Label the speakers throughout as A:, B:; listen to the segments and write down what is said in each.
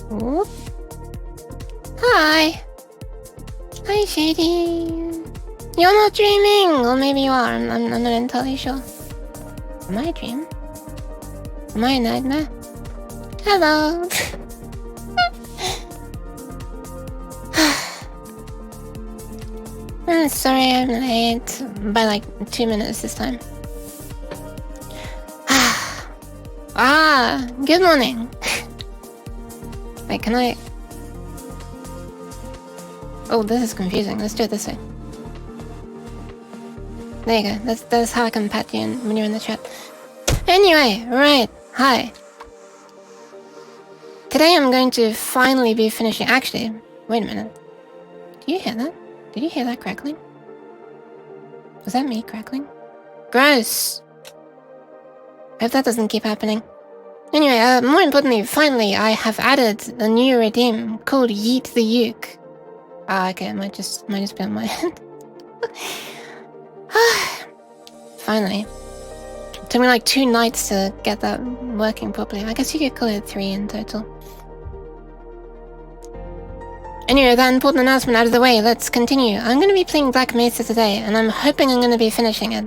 A: Whoop. Hi. Hi, Shady. You're not dreaming! Or maybe you are, I'm not entirely sure. Am I a dream? Am I a nightmare? Hello! I'm sorry I'm late. By like 2 minutes this time. Good morning! Wait, can I... Oh, this is confusing. Let's do it this way. There you go. That's how I can pat you when you're in the chat. Anyway, right. Hi. Today I'm going to finally be finishing... Actually, wait a minute. Do you hear that? Did you hear that crackling? Was that me crackling? Gross! Hope that doesn't keep happening. Anyway, more importantly, finally, I have added a new redeem called Yeet the Uke. Okay, it might just be on my end. Finally. It took me like 2 nights to get that working properly. I guess you could call it 3 in total. Anyway, that important announcement out of the way, let's continue. I'm going to be playing Black Mesa today, and I'm hoping I'm going to be finishing it.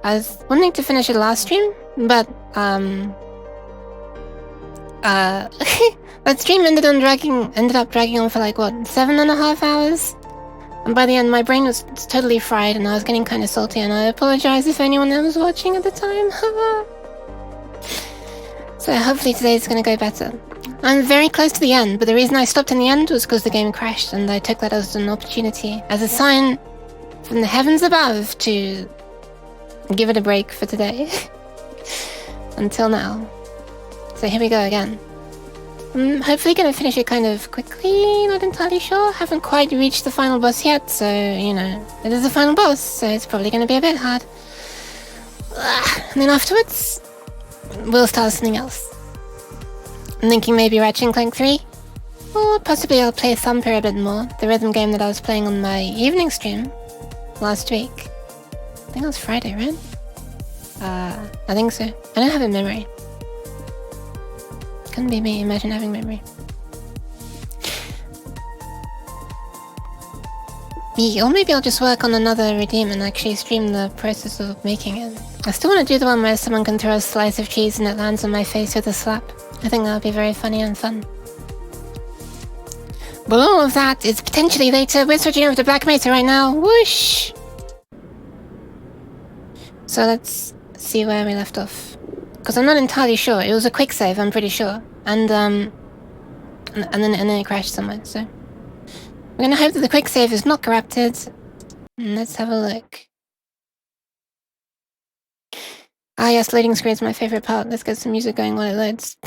A: I was wanting to finish it last stream, but, that stream ended up dragging on for like, what, 7.5 hours? And by the end, my brain was totally fried, and I was getting kind of salty, and I apologize if anyone else was watching at the time. So hopefully today's gonna go better. I'm very close to the end, but the reason I stopped in the end was because the game crashed, and I took that as an opportunity, as a sign from the heavens above to give it a break for today. Until now. So here we go again. I'm hopefully gonna finish it kind of quickly, not entirely sure. Haven't quite reached the final boss yet, so, you know, it is the final boss, so it's probably gonna be a bit hard. And then afterwards, we'll start something else. I'm thinking maybe Ratchet & Clank 3, or possibly I'll play Thumper a bit more, the rhythm game that I was playing on my evening stream last week. I think it was Friday, right? I think so. I don't have a memory. Couldn't be me, imagine having memory. Yeah, or maybe I'll just work on another redeem and actually stream the process of making it. I still want to do the one where someone can throw a slice of cheese and it lands on my face with a slap. I think that would be very funny and fun. But all of that is potentially later. We're switching over to Black Mesa right now. Whoosh! So let's see where we left off. Because I'm not entirely sure. It was a quick save, I'm pretty sure. And then it crashed somewhere, so... We're gonna hope that the quick save is not corrupted. And let's have a look. Ah yes, loading screen is my favorite part. Let's get some music going while it loads.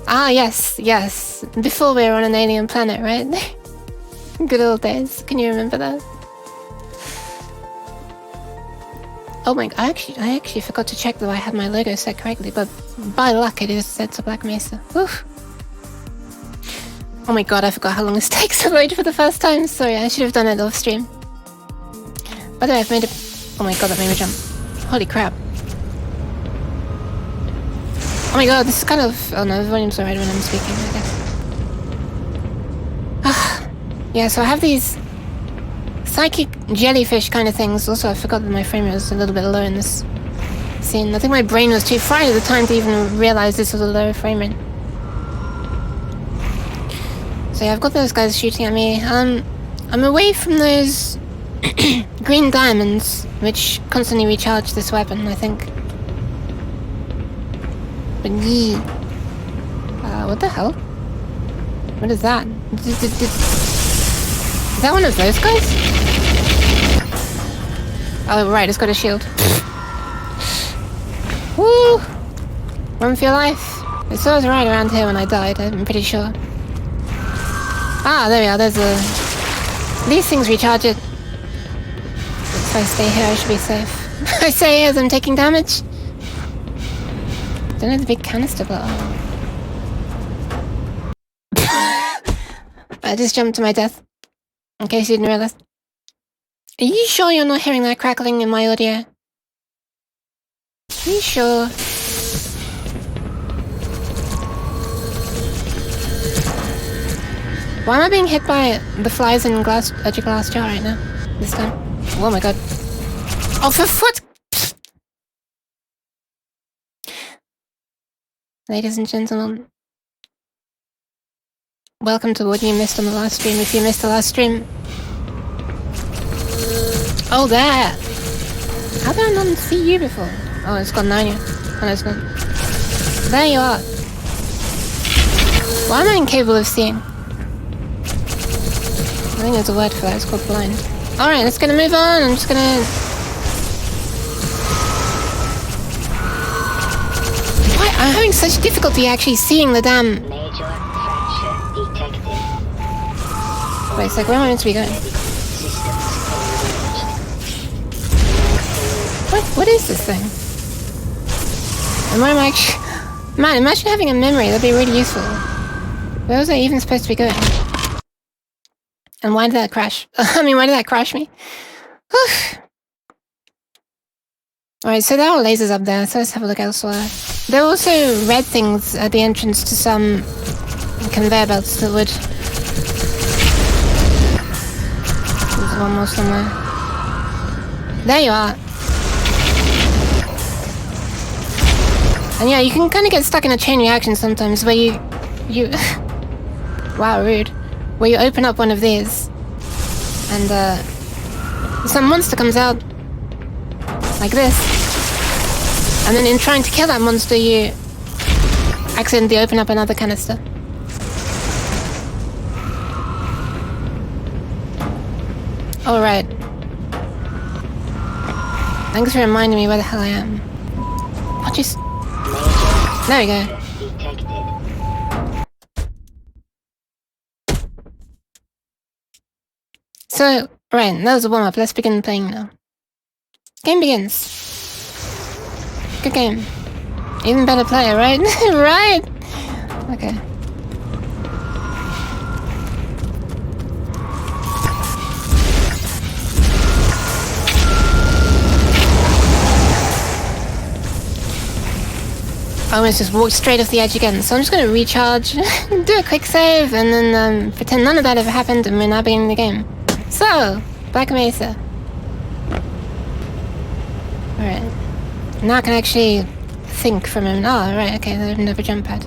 A: Ah yes, yes. Before we were on an alien planet, right? Good old days. Can you remember that? Oh my, I actually forgot to check that I had my logo set correctly, but by luck it is set to Black Mesa. Oof. Oh my god, I forgot how long this takes to load for the first time. Sorry, I should have done it off stream. By the way, I've made a... Oh my god, that made me jump. Holy crap. Oh my god, this is kind of... Oh no, the volume's alright when I'm speaking, I guess. Yeah, so I have these psychic jellyfish kind of things. Also, I forgot that my frame rate was a little bit low in this scene. I think my brain was too fried at the time to even realize this was a low frame rate. So yeah, I've got those guys shooting at me. I'm away from those green diamonds, which constantly recharge this weapon, I think. But yee. What the hell? What is that? Is that one of those guys? Oh, right, it's got a shield. Woo! Run for your life. It was right around here when I died, I'm pretty sure. Ah, there we are, there's a... These things recharge it. If I stay here, I should be safe. I say as I'm taking damage. Don't know the big canister, but... I just jumped to my death. In case you didn't realize. Are you sure you're not hearing that crackling in my audio? Are you sure? Why am I being hit by the flies in glass edge of glass jar right now? This time. Oh my god. Oh, for foot! Ladies and gentlemen, welcome to what you missed on the last stream. If you missed the last stream... Oh, there! How did I not see you before? Oh, it's gone now. Oh, no, it's gone. There you are. Why am I incapable of seeing? I think there's a word for that. It's called blind. Alright, let's gonna move on. I'm just gonna... Why? I'm having such difficulty actually seeing the damn...
B: Major fracture detected.
A: Wait a sec, where am I meant to be going? What is this thing? And where am I actually... Man, imagine having a memory. That'd be really useful. Where was I even supposed to be going? And why did that crash? I mean, why did that crash me? Alright, so there are lasers up there, so let's have a look elsewhere. There are also red things at the entrance to some conveyor belts that would... There's one more somewhere. There you are. And yeah, you can kind of get stuck in a chain reaction sometimes where you... Wow, rude. Where you open up one of these, and some monster comes out like this, and then in trying to kill that monster, you accidentally open up another canister. Alright. Thanks for reminding me where the hell I am. What just... There we go. So, right, that was a warm-up. Let's begin playing now. Game begins. Good game. Even better player, right? Right! Okay. I almost just walked straight off the edge again, so I'm just gonna recharge, do a quick save, and then pretend none of that ever happened, and we're now beginning the game. So, Black Mesa. Alright. Now I can actually think for a moment. Oh, right, okay, there's another jump pad.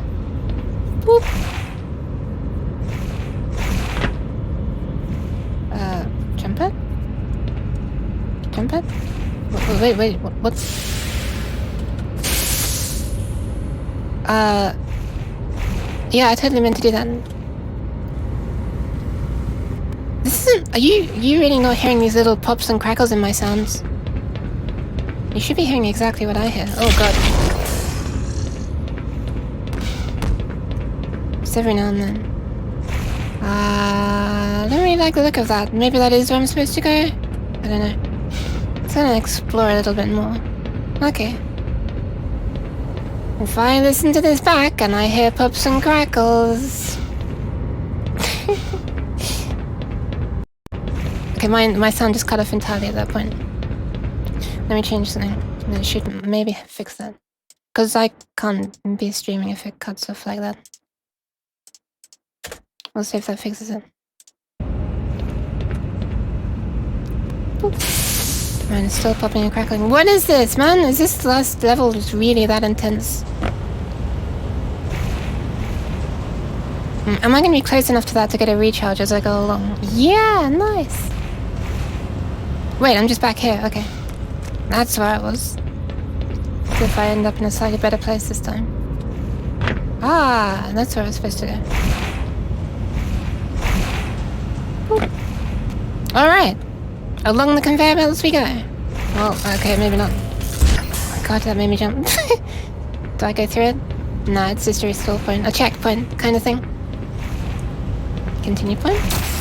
A: Whoop. Jump pad? Jump pad? Wait, what's... Yeah, I totally meant to do that. This isn't... Are you really not hearing these little pops and crackles in my sounds? You should be hearing exactly what I hear. Oh god. Just every now and then. I don't really like the look of that. Maybe that is where I'm supposed to go? I don't know. Let's gonna explore a little bit more. Okay. If I listen to this back and I hear pops and crackles... Okay, my sound just cut off entirely at that point. Let me change something. It should maybe fix that. Because I can't be streaming if it cuts off like that. We'll see if that fixes it. Boop. Man, it's still popping and crackling. What is this, man? Is this last level just really that intense? Am I going to be close enough to that to get a recharge as I go along? Yeah, nice. Wait, I'm just back here. Okay. That's where I was. See if I end up in a slightly better place this time. Ah, that's where I was supposed to go. Alright. Along the conveyor belts we go. Well, okay, maybe not. Oh god, that made me jump. Do I go through it? Nah, it's just a restore point. A checkpoint kind of thing. Continue point?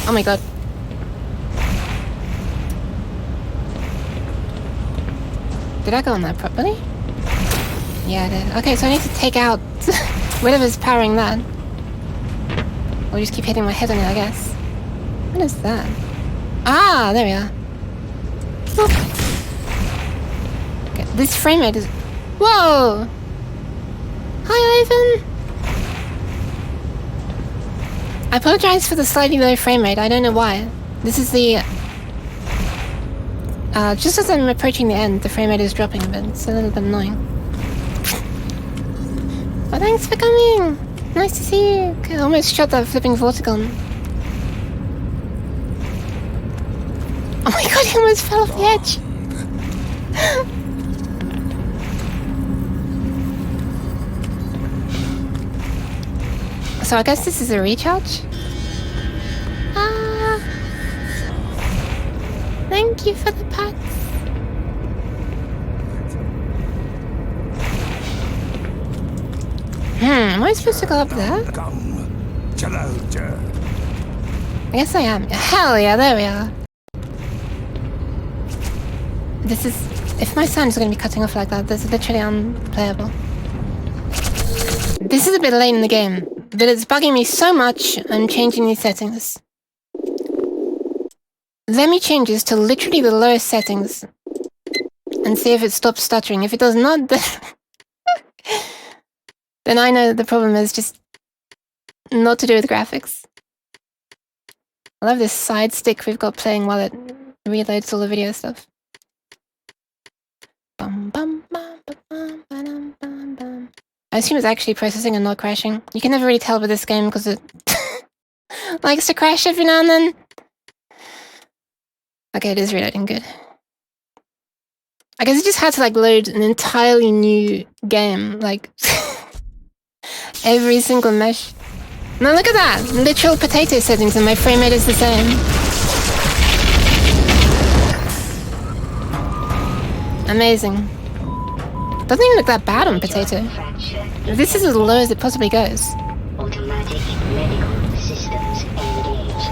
A: Oh my god. Did I go on that properly? Yeah, I did. Okay, so I need to take out whatever's powering that. Or just keep hitting my head on it, I guess. What is that? Ah, there we are. Okay, this frame rate is... Whoa! Hi, Ivan! I apologize for the slightly low frame rate. I don't know why. This is the... just as I'm approaching the end, the frame rate is dropping a bit. It's a little bit annoying. Oh, thanks for coming! Nice to see you! I almost shot that flipping Vortigon. Oh my god, he almost fell off the edge! So I guess this is a recharge? Ah! Thank you for the pats! Am I supposed to go up there? I guess I am. Hell yeah, there we are. This is... If my sound is going to be cutting off like that, this is literally unplayable. This is a bit late in the game, but it's bugging me so much, I'm changing these settings. Let me change this to literally the lowest settings and see if it stops stuttering. If it does not, then I know the problem is just not to do with graphics. I love this side stick we've got playing while it reloads all the video stuff. I assume it's actually processing and not crashing. You can never really tell with this game because it likes to crash every now and then. Okay, it is reloading good. I guess it just had to like load an entirely new game, like every single mesh. Now look at that! Literal potato settings and my frame rate is the same. Amazing. Doesn't even look that bad on potato. This is as low as it possibly goes.
B: Automatic medical systems engaged.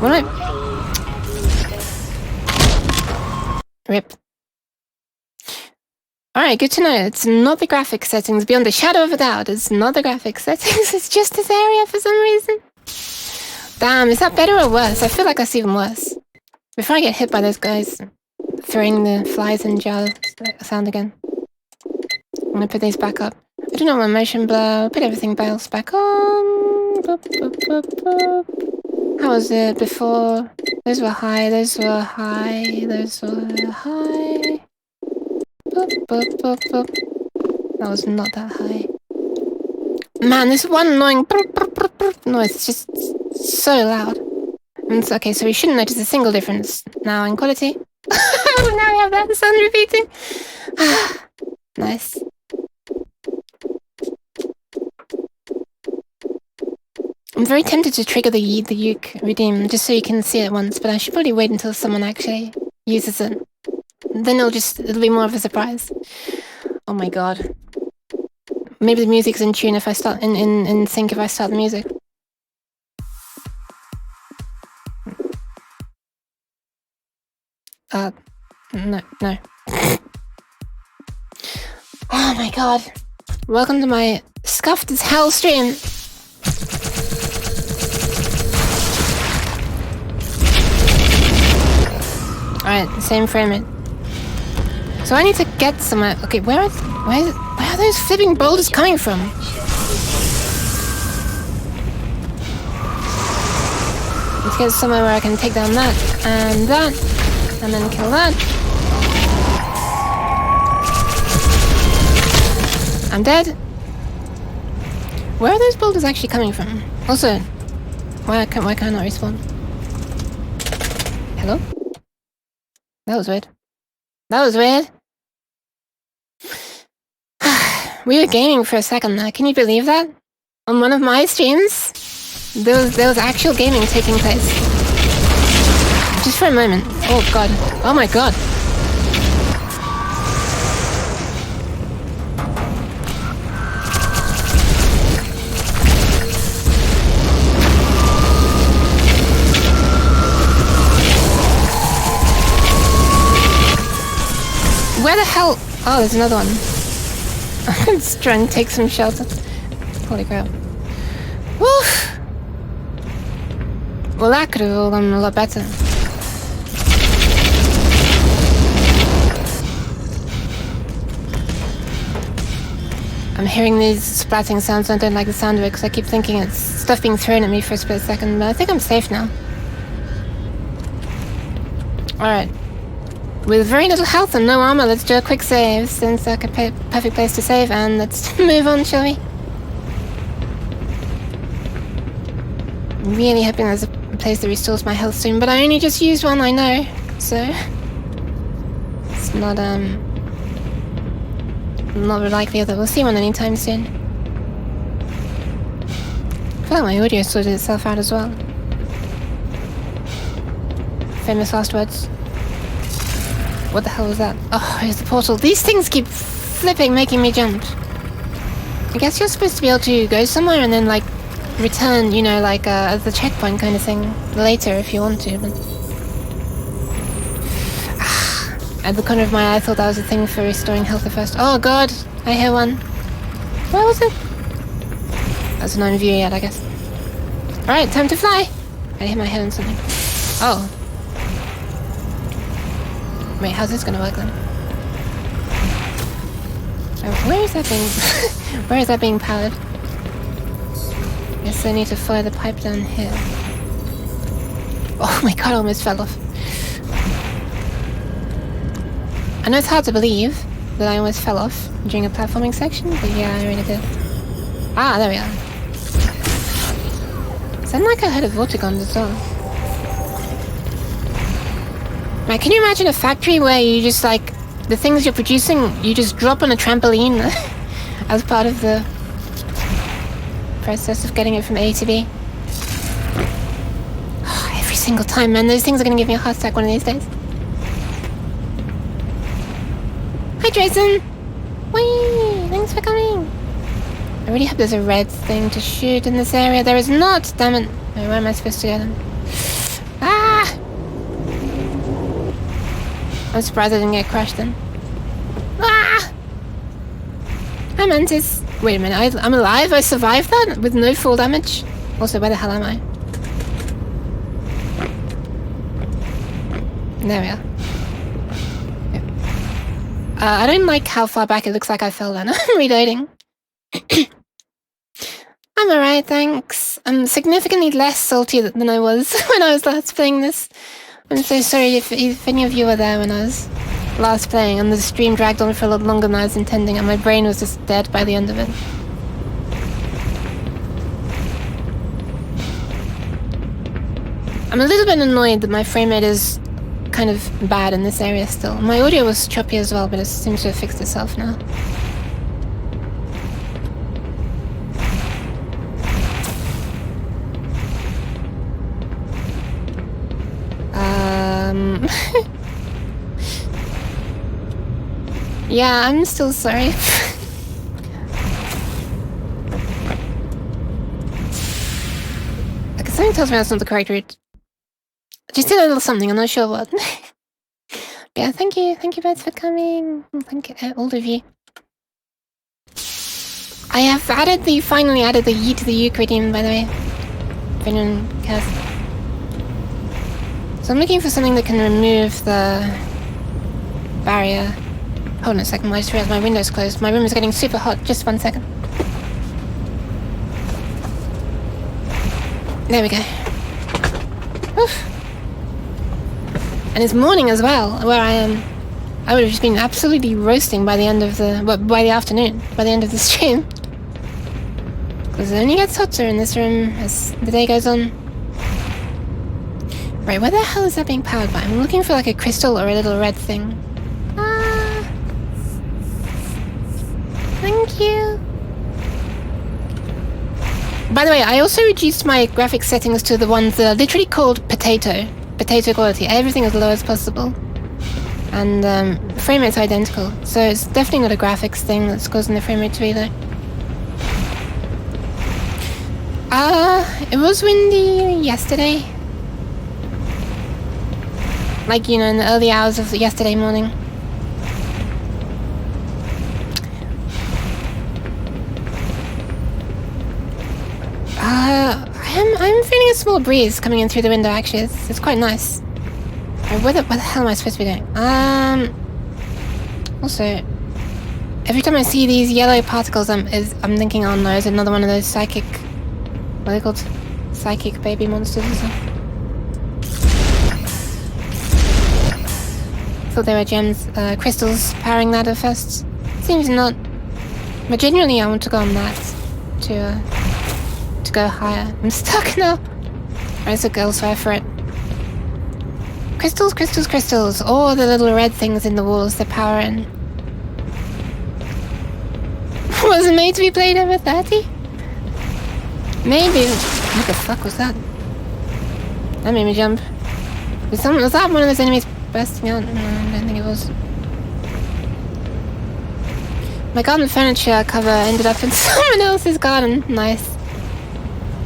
A: What? Rip. Alright, good to know. It's not the graphics settings. Beyond a shadow of a doubt, it's not the graphics settings. It's just this area for some reason. Damn, is that better or worse? I feel like that's even worse. Before I get hit by those guys throwing the flies and gel sound again. I'm gonna put these back up. I do not want motion blur. Put everything else back on. Boop, boop, boop, boop. How was it before? Those were high, those were high, those were high. Boop, boop, boop, boop. That was not that high. Man, this one annoying noise is just so loud. And okay, so we shouldn't notice a single difference now in quality. Now we have that sound repeating. Nice. I'm very tempted to trigger the uke redeem just so you can see it once, but I should probably wait until someone actually uses it. Then it'll be more of a surprise. Oh my god. Maybe the music's in tune if I start in sync if I start the music. No. Oh my god. Welcome to my scuffed as hell stream. Alright, same frame rate. So I need to get somewhere. Okay, where are those flipping boulders coming from? Let's get somewhere where I can take down that, and then kill that. I'm dead. Where are those boulders actually coming from? Also, why can I not respawn? Hello? That was weird. That was weird. We were gaming for a second there. Can you believe that? On one of my streams, there was actual gaming taking place. Just for a moment. Oh god. Oh my god. Where the hell? Oh, there's another one. I'm just trying to take some shelter. Holy crap. Woof! Well, that could have all gone a lot better. I'm hearing these splatting sounds and I don't like the sound of it because I keep thinking it's stuff being thrown at me for a split second, but I think I'm safe now. Alright. With very little health and no armor, let's do a quick save, since like a perfect place to save, and let's move on, shall we? I'm really hoping there's a place that restores my health soon, but I only just used one, I know, so... It's not likely that we'll see one anytime soon. I feel like my audio sorted itself out as well. Famous last words. What the hell was that? Oh, here's the portal. These things keep flipping, making me jump. I guess you're supposed to be able to go somewhere and then, like, return, you know, like, the checkpoint kind of thing later if you want to, but... At the corner of my eye, I thought that was a thing for restoring health at first. Oh god, I hear one. Where was it? That's not in view yet, I guess. Alright, time to fly! I hit my head on something. Oh. Wait, how's this gonna work then? Oh, where is that being... where is that being powered? Guess I need to follow the pipe down here. Oh my god, I almost fell off. I know it's hard to believe that I almost fell off during a platforming section, but yeah, I really did. Ah, there we are. Sounded like I heard a vorticons as well. Right, can you imagine a factory where you just, like, the things you're producing, you just drop on a trampoline as part of the process of getting it from A to B? Oh, every single time, man, those things are gonna give me a heart attack one of these days. Hi, Jason! Whee! Thanks for coming! I really hope there's a red thing to shoot in this area. There is not! Damn it! Wait, where am I supposed to go then? Ah! I'm surprised I didn't get crushed then. Ah! Hi, Mantis! Wait a minute, I'm alive? I survived that? With no full damage? Also, where the hell am I? There we are. I don't like how far back it looks like I fell then. I'm reloading. I'm alright, thanks. I'm significantly less salty than I was when I was last playing this. I'm so sorry if any of you were there when I was last playing and the stream dragged on for a lot longer than I was intending and my brain was just dead by the end of it. I'm a little bit annoyed that my frame rate is kind of bad in this area still. My audio was choppy as well, but it seems to have fixed itself now. Yeah, I'm still sorry. Okay, something tells me that's not the correct route. Just did a little something, I'm not sure what. Yeah, thank you both for coming. Thank you, all of you. I have finally added the Yi to the Euclidean, by the way. If anyone cares. So I'm looking for something that can remove the barrier. Hold on a second, I just realized my window's closed. My room is getting super hot, just 1 second. There we go. Oof. And it's morning as well, where I would have just been absolutely roasting by the end of the... well, by the afternoon, by the end of the stream. Because it only gets hotter in this room as the day goes on. Right, where the hell is that being powered by? I'm looking for like a crystal or a little red thing. Ah! Thank you! By the way, I also reduced my graphics settings to the ones that are literally called potato quality. Everything as low as possible. And frame rate's identical. So it's definitely not a graphics thing that's causing the frame rate to be low. It was windy yesterday. Like, you know, in the early hours of yesterday morning. I'm feeling a small breeze coming in through the window, actually. It's quite nice. Where the hell am I supposed to be going? Also... Every time I see these yellow particles, I'm thinking, oh no, is another one of those psychic... What are they called? Psychic baby monsters or something? Thought they were gems, crystals powering that at first. Seems not. But genuinely, I want to go on that to go higher. I'm stuck now. I took elsewhere for it. Crystals, crystals, crystals. All the little red things in the walls that power in. Was it made to be played over 30? Maybe. What the fuck was that? That made me jump. Was that one of those enemies bursting out? No, I don't think it was. My garden furniture cover ended up in someone else's garden. Nice.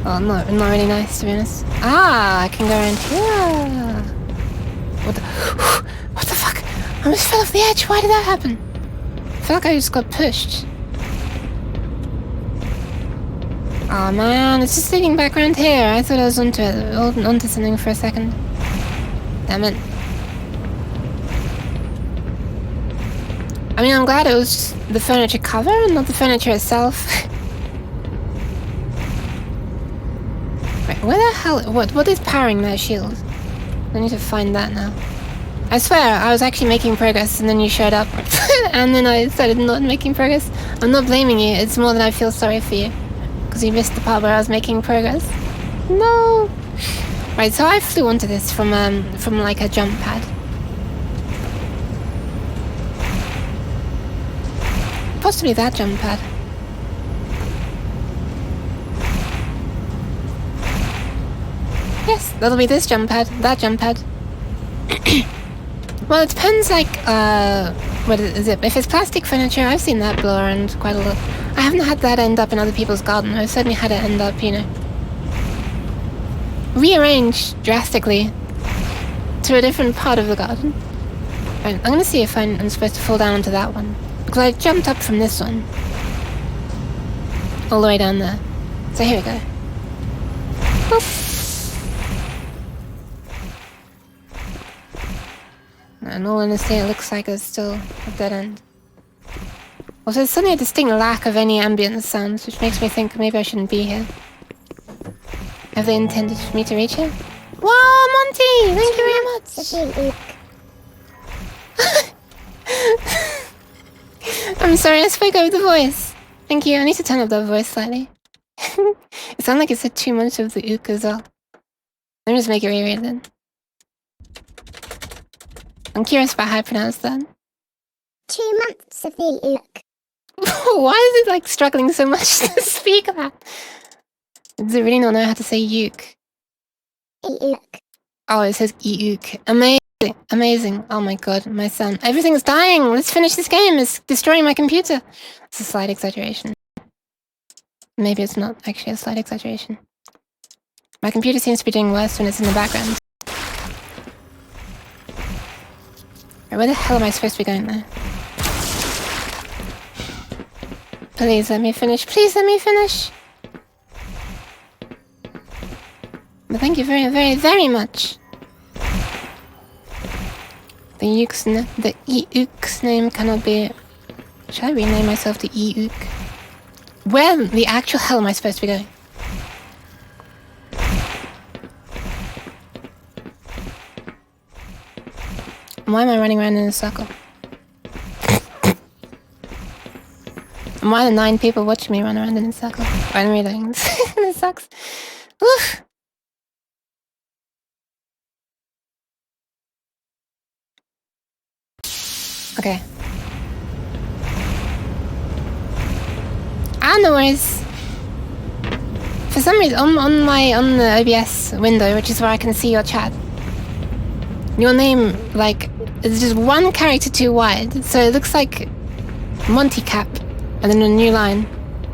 A: Well, not really nice, to be honest. Ah, I can go around here. What the fuck? I almost fell off the edge. Why did that happen? I feel like I just got pushed. Oh man, it's just leading back around here. I thought I was onto something for a second. Damn it. I mean, I'm glad it was just the furniture cover and not the furniture itself. Right, where the hell... What is powering that shield? I need to find that now. I swear, I was actually making progress and then you showed up. And then I started not making progress. I'm not blaming you, it's more that I feel sorry for you. Because you missed the part where I was making progress. No! Right, so I flew onto this from like a jump pad. Possibly that jump pad. Yes, that'll be this jump pad, that jump pad. Well, it depends, like, what is it? If it's plastic furniture, I've seen that blow around quite a lot. I haven't had that end up in other people's garden. I've certainly had it end up, you know, rearranged drastically to a different part of the garden. Right, I'm gonna see if I'm supposed to fall down onto that one. Because I jumped up from this one. All the way down there. So here we go. Boop. In all honesty, it looks like it's still a dead end. Also, there's suddenly a distinct lack of any ambient sounds, which makes me think maybe I shouldn't be here. Have they intended for me to reach here? Wow, Monty! Thank you very much! I'm sorry, I spoke over the voice. Thank you, I need to turn up that voice slightly. It sounded like it said too much of the ook as well. Let me just make it reread then. I'm curious about how I pronounce that.
C: 2 months of the ook.
A: Why is it like struggling so much to speak that? Does it really not know how to say uke?
C: Ook.
A: Oh, it says euk. Amazing. Amazing. Oh my god, my son. Everything's dying. Let's finish this game. It's destroying my computer. It's a slight exaggeration. Maybe it's not actually a slight exaggeration. My computer seems to be doing worse when it's in the background. Where the hell am I supposed to be going there? Please let me finish. Please let me finish. But thank you very, very, very much. The euk's name cannot be... Should I rename myself to euk? Where the actual hell am I supposed to be going? Why am I running around in a circle? And why are the 9 people watching me run around in a circle? I'm reading. This sucks. Oof. Okay. Ah, no worries. For some reason, on the OBS window, which is where I can see your chat, your name, like, is just one character too wide, so it looks like Monty Cap, and then a new line.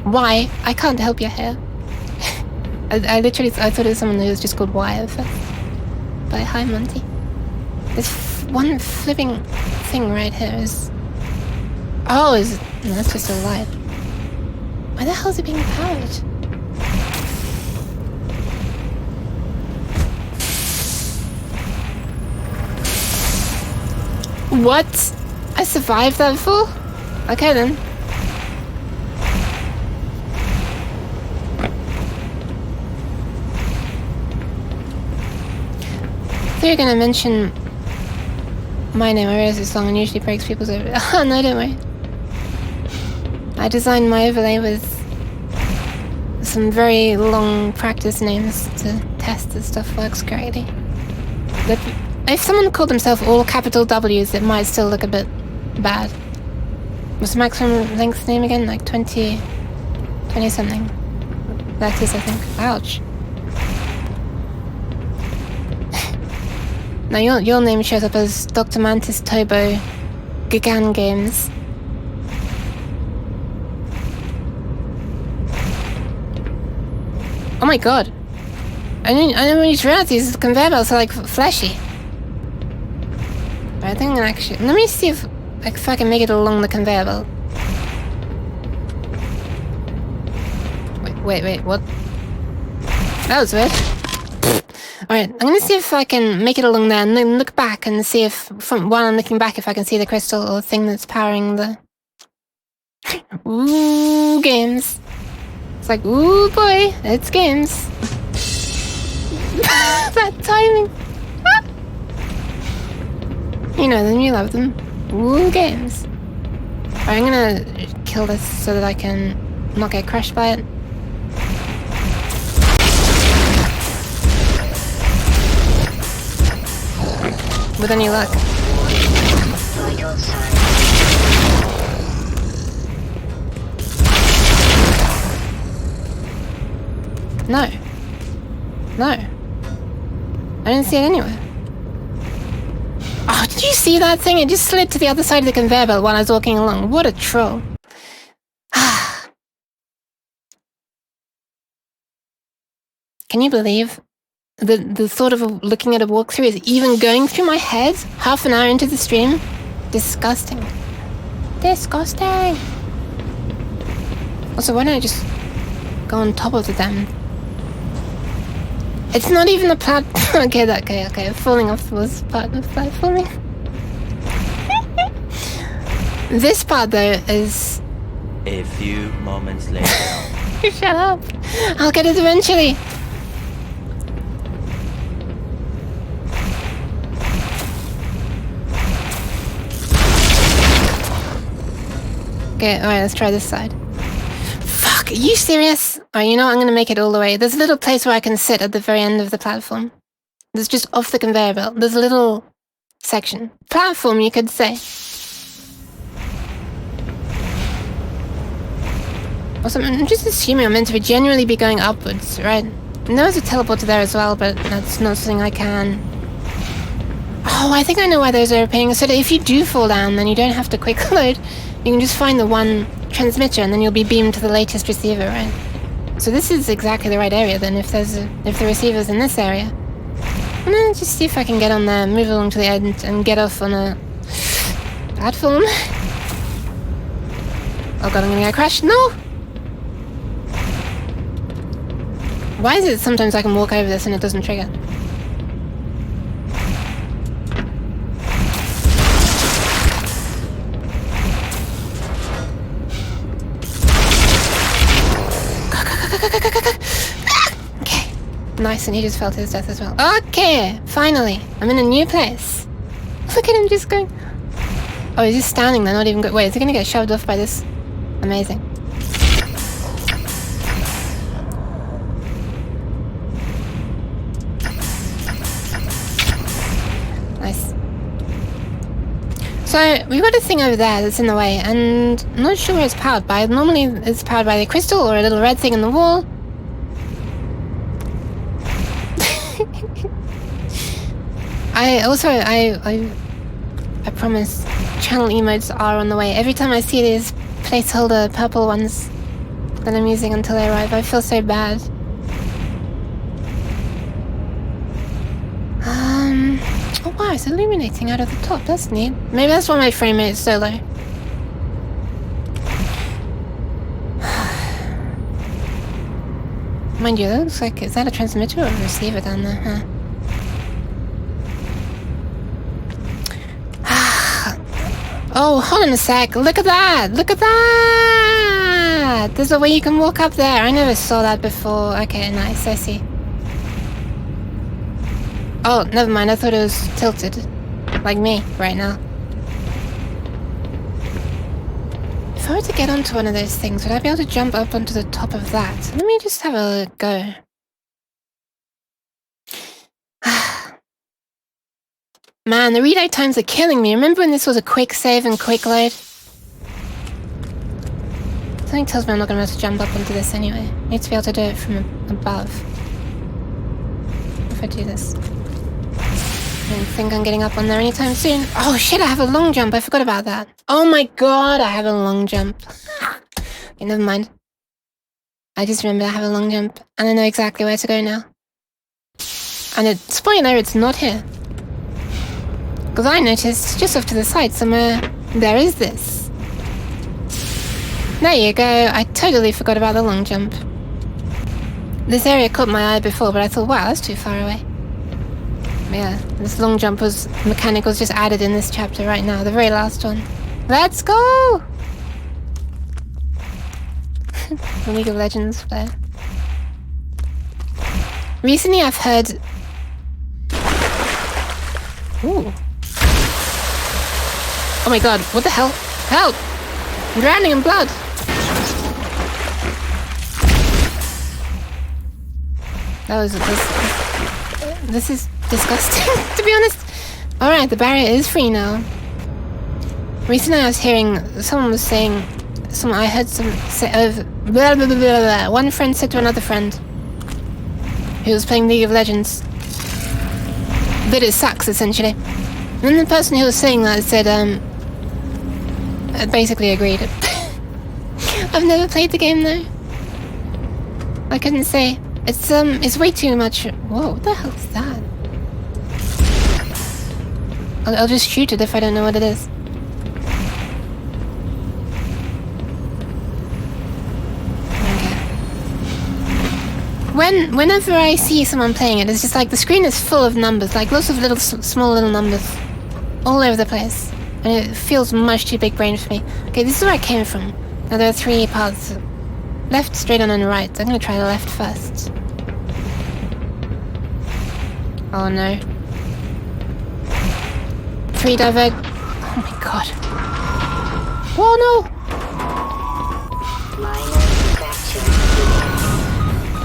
A: Why? I can't help your hair. I literally, I thought it was someone who was just called Y at first. But hi, Monty. This one flipping thing right here is... Oh, is it? No, that's just a light. Why the hell is it being powered? What? I survived that before? Okay then. thought you were gonna mention my name. I realize this song and usually breaks people's over. Oh no, don't worry. I designed my overlay with some very long practice names to test that stuff works correctly. But if someone called themselves all capital W's, it might still look a bit bad. What's the maximum length name again? Like 20 something. That is, I think. Ouch. Now your name shows up as Dr. Mantis Tobo Gigan Games. Oh my god. I didn't really realize these conveyor belts are like fleshy. I think I'm gonna actually... Let me see if I can make it along the conveyor belt. Wait, what? That was weird. Alright, I'm gonna see if I can make it along there and then look back and see if, while I'm looking back, if I can see the crystal or thing that's powering the... Ooh, games. It's like, ooh boy, it's games. That timing. You know them, you love them. Ooh, games. Alright, I'm gonna kill this so that I can not get crushed by it. With any luck.
B: Vital sign.
A: No. I didn't see it anywhere. Oh, did you see that thing? It just slid to the other side of the conveyor belt while I was walking along. What a troll. Can you believe the thought of looking at a walkthrough is even going through my head half an hour into the stream? Disgusting. Disgusting. Also, why don't I just go on top of the damn... It's not even a platform. Okay. Falling off was part of platforming. This part, though, is...
D: A few moments later.
A: Shut up. I'll get it eventually. Okay, alright, let's try this side. Fuck, are you serious? Alright, you know what, I'm gonna make it all the way. There's a little place where I can sit at the very end of the platform. There's just off the conveyor belt. There's a little section. Platform, you could say. Also, I'm just assuming I'm meant to generally be going upwards, right? And there was a teleporter there as well, but that's not something I can... Oh, I think I know why those are appearing. So that if you do fall down, then you don't have to quick load. You can just find the one transmitter and then you'll be beamed to the latest receiver, right? So this is exactly the right area then, if the receiver's in this area. I'm gonna just see if I can get on there, move along to the end, and get off on a platform. Oh god, I'm gonna get crashed. No! Why is it sometimes I can walk over this and it doesn't trigger? Okay. Nice, and he just fell to his death as well. Okay, finally. I'm in a new place. Look at him just going... Oh, he's just standing there, not even... Wait, is he gonna get shoved off by this? Amazing. Nice. So, we've got a thing over there that's in the way, and I'm not sure where it's powered by. Normally it's powered by the crystal or a little red thing in the wall. I promise channel emotes are on the way. Every time I see these placeholder purple ones that I'm using until they arrive, I feel so bad. Oh wow, it's illuminating out of the top. That's neat. Maybe that's why my frame rate is so low. Mind you, that looks like... Is that a transmitter or a receiver down there, huh? Oh, hold on a sec. Look at that! Look at that! There's a way you can walk up there. I never saw that before. Okay, nice. I see. Oh, never mind. I thought it was tilted. Like me, right now. If I were to get onto one of those things, would I be able to jump up onto the top of that? Let me just have a go. Man, the reload times are killing me. Remember when this was a quick save and quick load? Something tells me I'm not going to be able to jump up onto this anyway. I need to be able to do it from above. If I do this. I don't think I'm getting up on there anytime soon. Oh shit, I have a long jump. I forgot about that. Oh my god, I have a long jump. Okay, never mind. I just remember I have a long jump. And I know exactly where to go now. And spoiler, it's not here. Because I noticed just off to the side somewhere, there is this. There you go. I totally forgot about the long jump. This area caught my eye before, but I thought, wow, that's too far away. Yeah, this long jump mechanic was just added in this chapter right now, the very last one. Let's go! The League of Legends player. Recently I've heard... Ooh. Oh my god, what the hell? Help! I'm drowning in blood! That was... This is disgusting, to be honest. Alright, the barrier is free now. Recently I was hearing... Someone was saying... I heard some... blah, blah, blah, blah, blah. One friend said to another friend who was playing League of Legends that it sucks, essentially. And then the person who was saying that said, basically agreed. I've never played the game, though. I couldn't say. It's way too much... Whoa, what the hell is that? I'll just shoot it if I don't know what it is. Whenever I see someone playing it, it's just like the screen is full of numbers, like lots of little, small little numbers, all over the place, and it feels much too big brain for me. Okay, this is where I came from. Now there are 3 paths: left, straight on, and right. I'm gonna try the left first. Oh no! 3 divert. Oh my god! Oh no!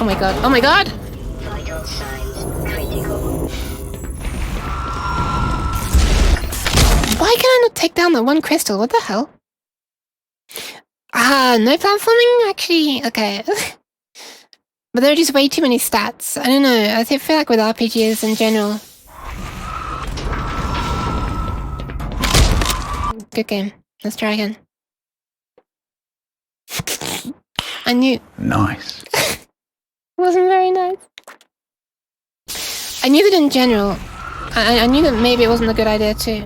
A: Oh my god, oh my god!
B: Vital signs critical.
A: Why can I not take down the one crystal? What the hell? Ah, no platforming? Actually, okay. But there are just way too many stats. I don't know, I feel like with RPGs in general. Good game. Let's try again. I knew...
E: Nice.
A: Wasn't very nice. I knew that in general. I knew that maybe it wasn't a good idea too.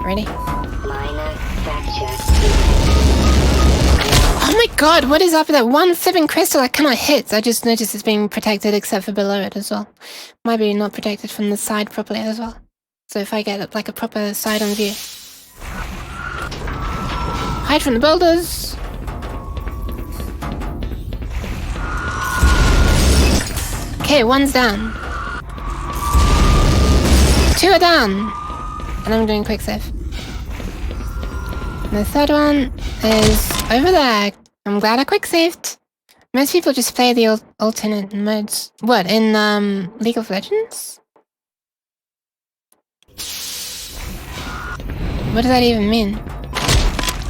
A: Ready?
B: Minor fracture.
A: Oh my god, what is up with that one flipping crystal I cannot hit? I just noticed it's being protected except for below it as well. Might be not protected from the side properly as well. So if I get like a proper side on view. Hide from the boulders! Okay, 1's down. 2 are down. And I'm doing quick save. And the 3rd one is over there. I'm glad I quick saved. Most people just play the alternate modes. What, in League of Legends? What does that even mean?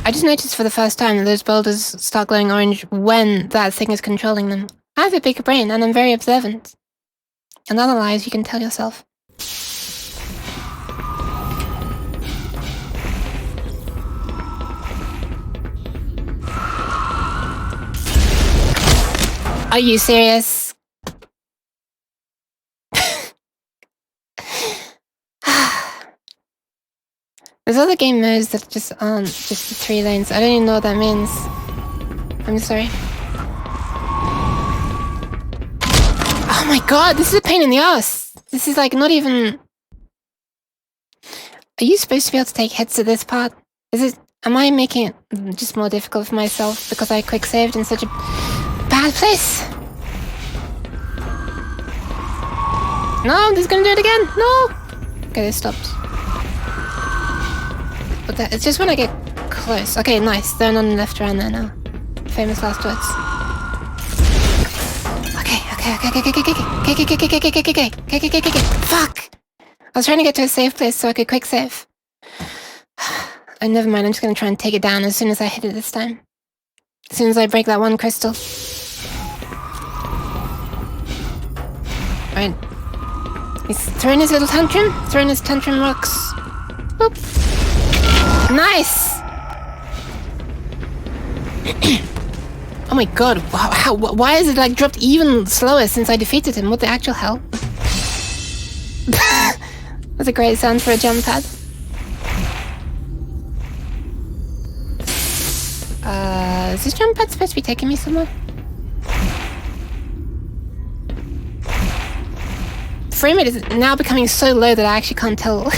A: I just noticed for the first time that those boulders start glowing orange when that thing is controlling them. I have a big brain and I'm very observant. And other lies you can tell yourself. Are you serious? There's other game modes that just aren't just the 3 lanes. I don't even know what that means. I'm sorry. Oh my god, this is a pain in the ass. This is like not even... Are you supposed to be able to take hits at this part? Am I making it just more difficult for myself because I quick saved in such a bad place? No, this is gonna do it again. No. Okay, this stopped. But that, it's just when I get close. Okay, nice. They're on the left around there now. Famous last words. Okay. Fuck! I was trying to get to a safe place so I could quick save. Oh, never mind. I'm just gonna try and take it down as soon as I hit it this time. As soon as I break that one crystal. Alright. He's throwing his little tantrum. Throwing his tantrum rocks. Boop. Nice! Oh my god, why is it like dropped even slower since I defeated him? What the actual hell? That's a great sound for a jump pad. Is this jump pad supposed to be taking me somewhere? Frame rate is now becoming so low that I actually can't tell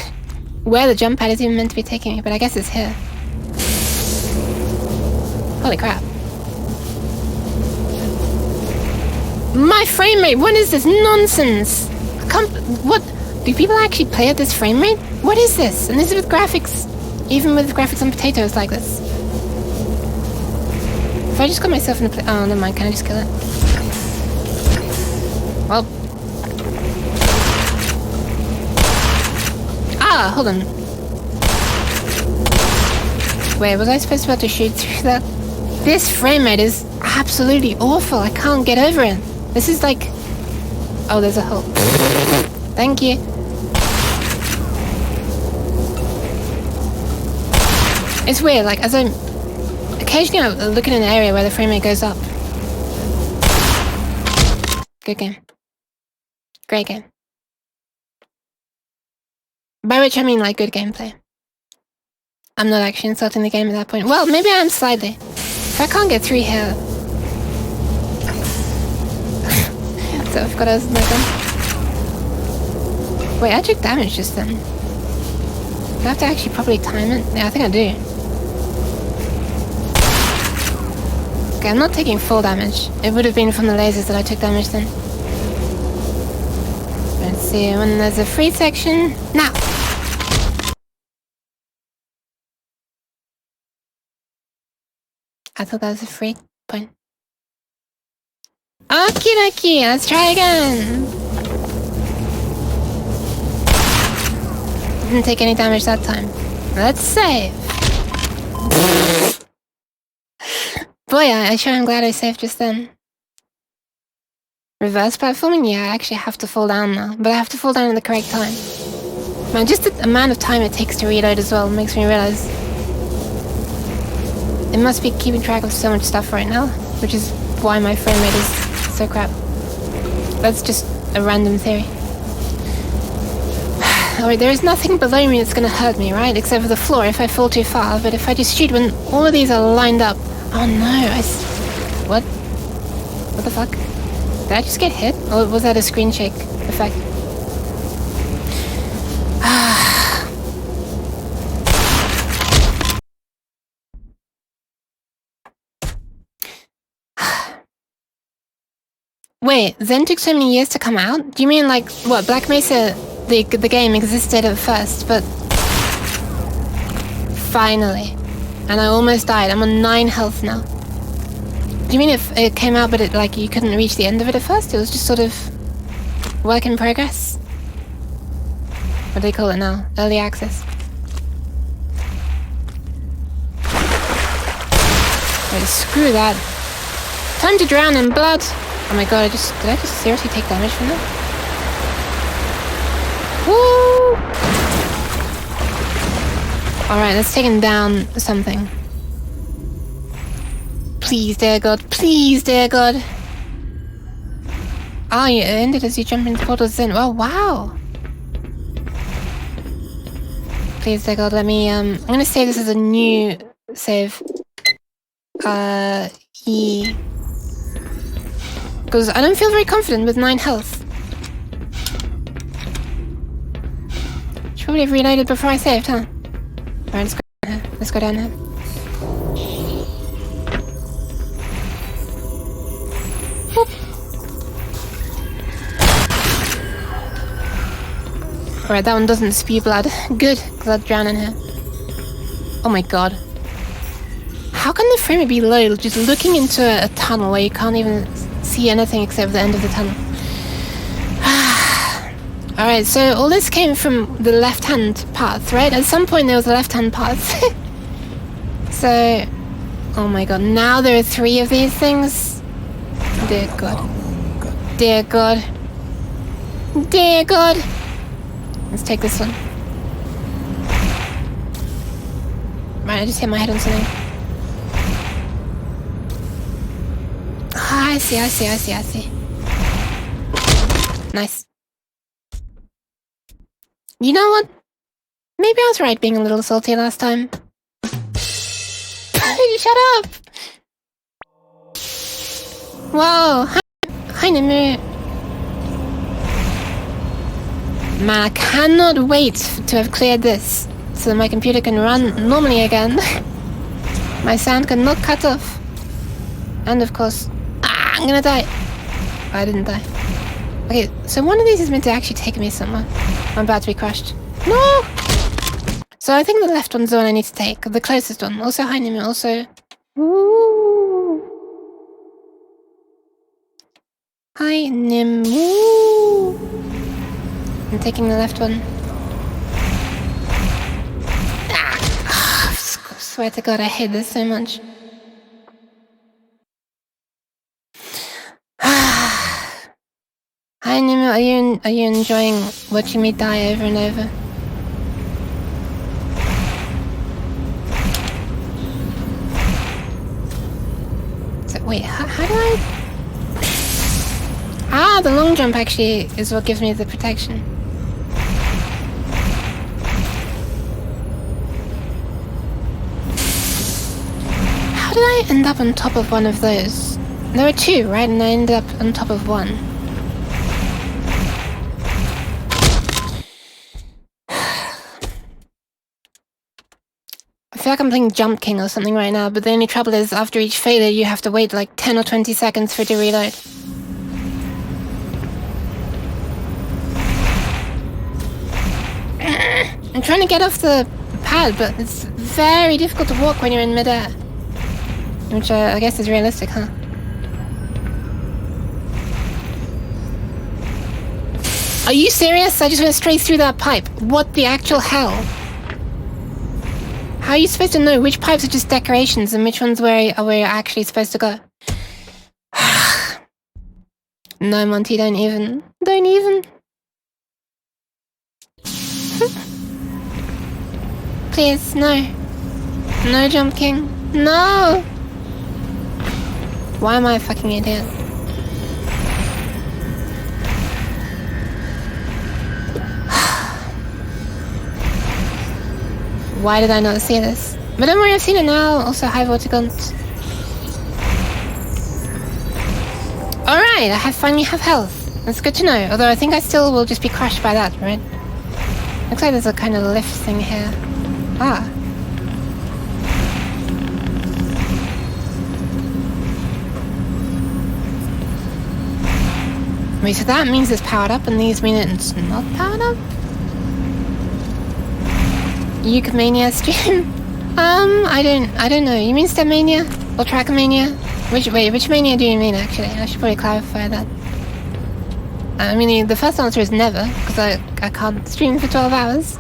A: where the jump pad is even meant to be taking me, but I guess it's here. Holy crap. My frame rate, what is this nonsense? What? Do people actually play at this frame rate? What is this? And this is with graphics, even with graphics on potatoes like this. If I just got myself in a oh, never mind, can I just kill it? Well. Ah, hold on. Wait, was I supposed to be able to shoot through that? This frame rate is absolutely awful. I can't get over it. This is like... Oh, there's a hole. Thank you. It's weird, like, as I'm... Occasionally I look in an area where the frame rate goes up. Good game. Great game. By which I mean, like, good gameplay. I'm not actually insulting the game at that point. Well, maybe I am slightly. If I can't get through here... So I've got to open my gun. Wait, I took damage just then. Do I have to actually properly time it? Yeah, I think I do. Okay, I'm not taking full damage. It would have been from the lasers that I took damage then. Let's see, when there's a free section... Now! I thought that was a free point. Okie dokie, let's try again! Didn't take any damage that time. Let's save! Boy, I sure am glad I saved just then. Reverse platforming? Yeah, I actually have to fall down now. But I have to fall down at the correct time. Man, just the amount of time it takes to reload as well makes me realize... It must be keeping track of so much stuff right now, which is why my frame rate is so crap. That's just a random theory. Alright, there is nothing below me that's gonna hurt me, right? Except for the floor if I fall too far, but if I just shoot when all of these are lined up... Oh no, what? What the fuck? Did I just get hit? Or was that a screen shake effect? Wait, Zen took so many years to come out? Do you mean like, what, Black Mesa, the game existed at first, but... Finally. And I almost died. I'm on 9 health now. Do you mean if it came out but it, like, you couldn't reach the end of it at first? It was just sort of... work in progress? What do they call it now? Early access. Wait, screw that. Time to drown in blood! Oh my god, did I just seriously take damage from that? Woo! Alright, let's take him down something. Please, dear god. Please, dear god. Ah, you ended as you jump into portals in. Oh, wow. Please, dear god, let me, I'm gonna save this as a new save. Because I don't feel very confident with 9 health. Should probably have reloaded before I saved, huh? Alright, let's go down here. Let's go down here. Whoop. Alright, that one doesn't spew blood. Good, because I'd drown in here. Oh my god. How can the frame rate be low just looking into a tunnel where you can't even see anything except the end of the tunnel? Alright, so all this came from the left-hand path, right? At some point there was a left-hand path. So... Oh my god, now there are 3 of these things? Dear god. Dear god. Dear god! Let's take this one. Right, I just hit my head on something. Ah, I see. Nice. You know what? Maybe I was right being a little salty last time. Shut up! Whoa! Hi, Nimu. Man, I cannot wait to have cleared this so that my computer can run normally again. My sound cannot cut off. And of course... Ah, I'm gonna die. Oh, I didn't die. Okay, so one of these is meant to actually take me somewhere. I'm about to be crushed. No! So I think the left one's the one I need to take. The closest one. Also, hi, Nimu. Also... Ooh. Hi, Nimu. I'm taking the left one. Ah, I swear to God, I hate this so much. Hi, Nimu. Are you enjoying watching me die over and over? So, wait, how do I... Ah, the long jump actually is what gives me the protection. How did I end up on top of one of those? There were 2, right? And I ended up on top of 1. I feel like I'm playing Jump King or something right now, but the only trouble is after each failure you have to wait like 10 or 20 seconds for it to reload. I'm trying to get off the pad, but it's very difficult to walk when you're in midair. Which I guess is realistic, huh? Are you serious? I just went straight through that pipe. What the actual hell? How are you supposed to know which pipes are just decorations and which ones where you're actually supposed to go? No, Monty, don't even. Don't even. Please, no. No, Jump King. No! Why am I a fucking idiot? Why did I not see this? But don't worry, I've seen it now. Also, high water guns. Alright, I finally have health. That's good to know. Although I think I still will just be crushed by that, right? Looks like there's a kind of lift thing here. Ah. Wait, so that means it's powered up and these mean it's not powered up? Eucomania stream? I don't know. You mean Stepmania? Or Trackmania? Which mania do you mean actually? I should probably clarify that. I mean, the first answer is never, because I can't stream for 12 hours.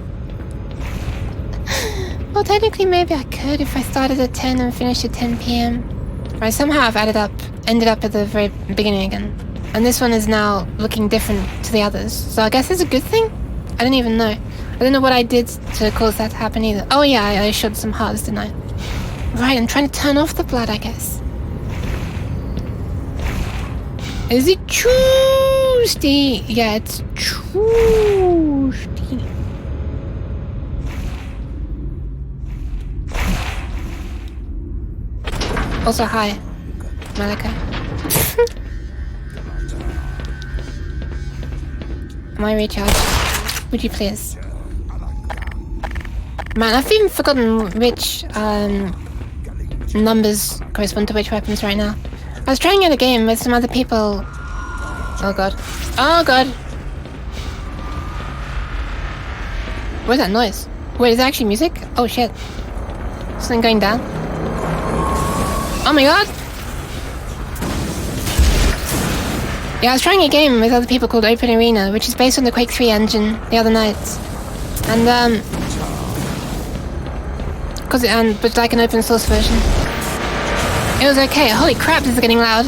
A: Well, technically maybe I could if I started at 10 and finished at 10 PM. Right, somehow I've ended up at the very beginning again. And this one is now looking different to the others. So I guess it's a good thing? I don't even know. I don't know what I did to cause that to happen either. Oh yeah, I shot some hearts, didn't I? Right, I'm trying to turn off the blood, I guess. Is it Tuesday? Yeah, it's Tuesday. Also, hi, Malika. Am I recharged? Would you please? Man, I've even forgotten which numbers correspond to which weapons right now. I was trying out a game with some other people. Oh god. Oh god. Where's that noise? Wait, is that actually music? Oh shit. Something going down? Oh my god! Yeah, I was trying a game with other people called Open Arena, which is based on the Quake 3 engine the other night. And, but like an open source version. It was okay. Holy crap, this is getting loud.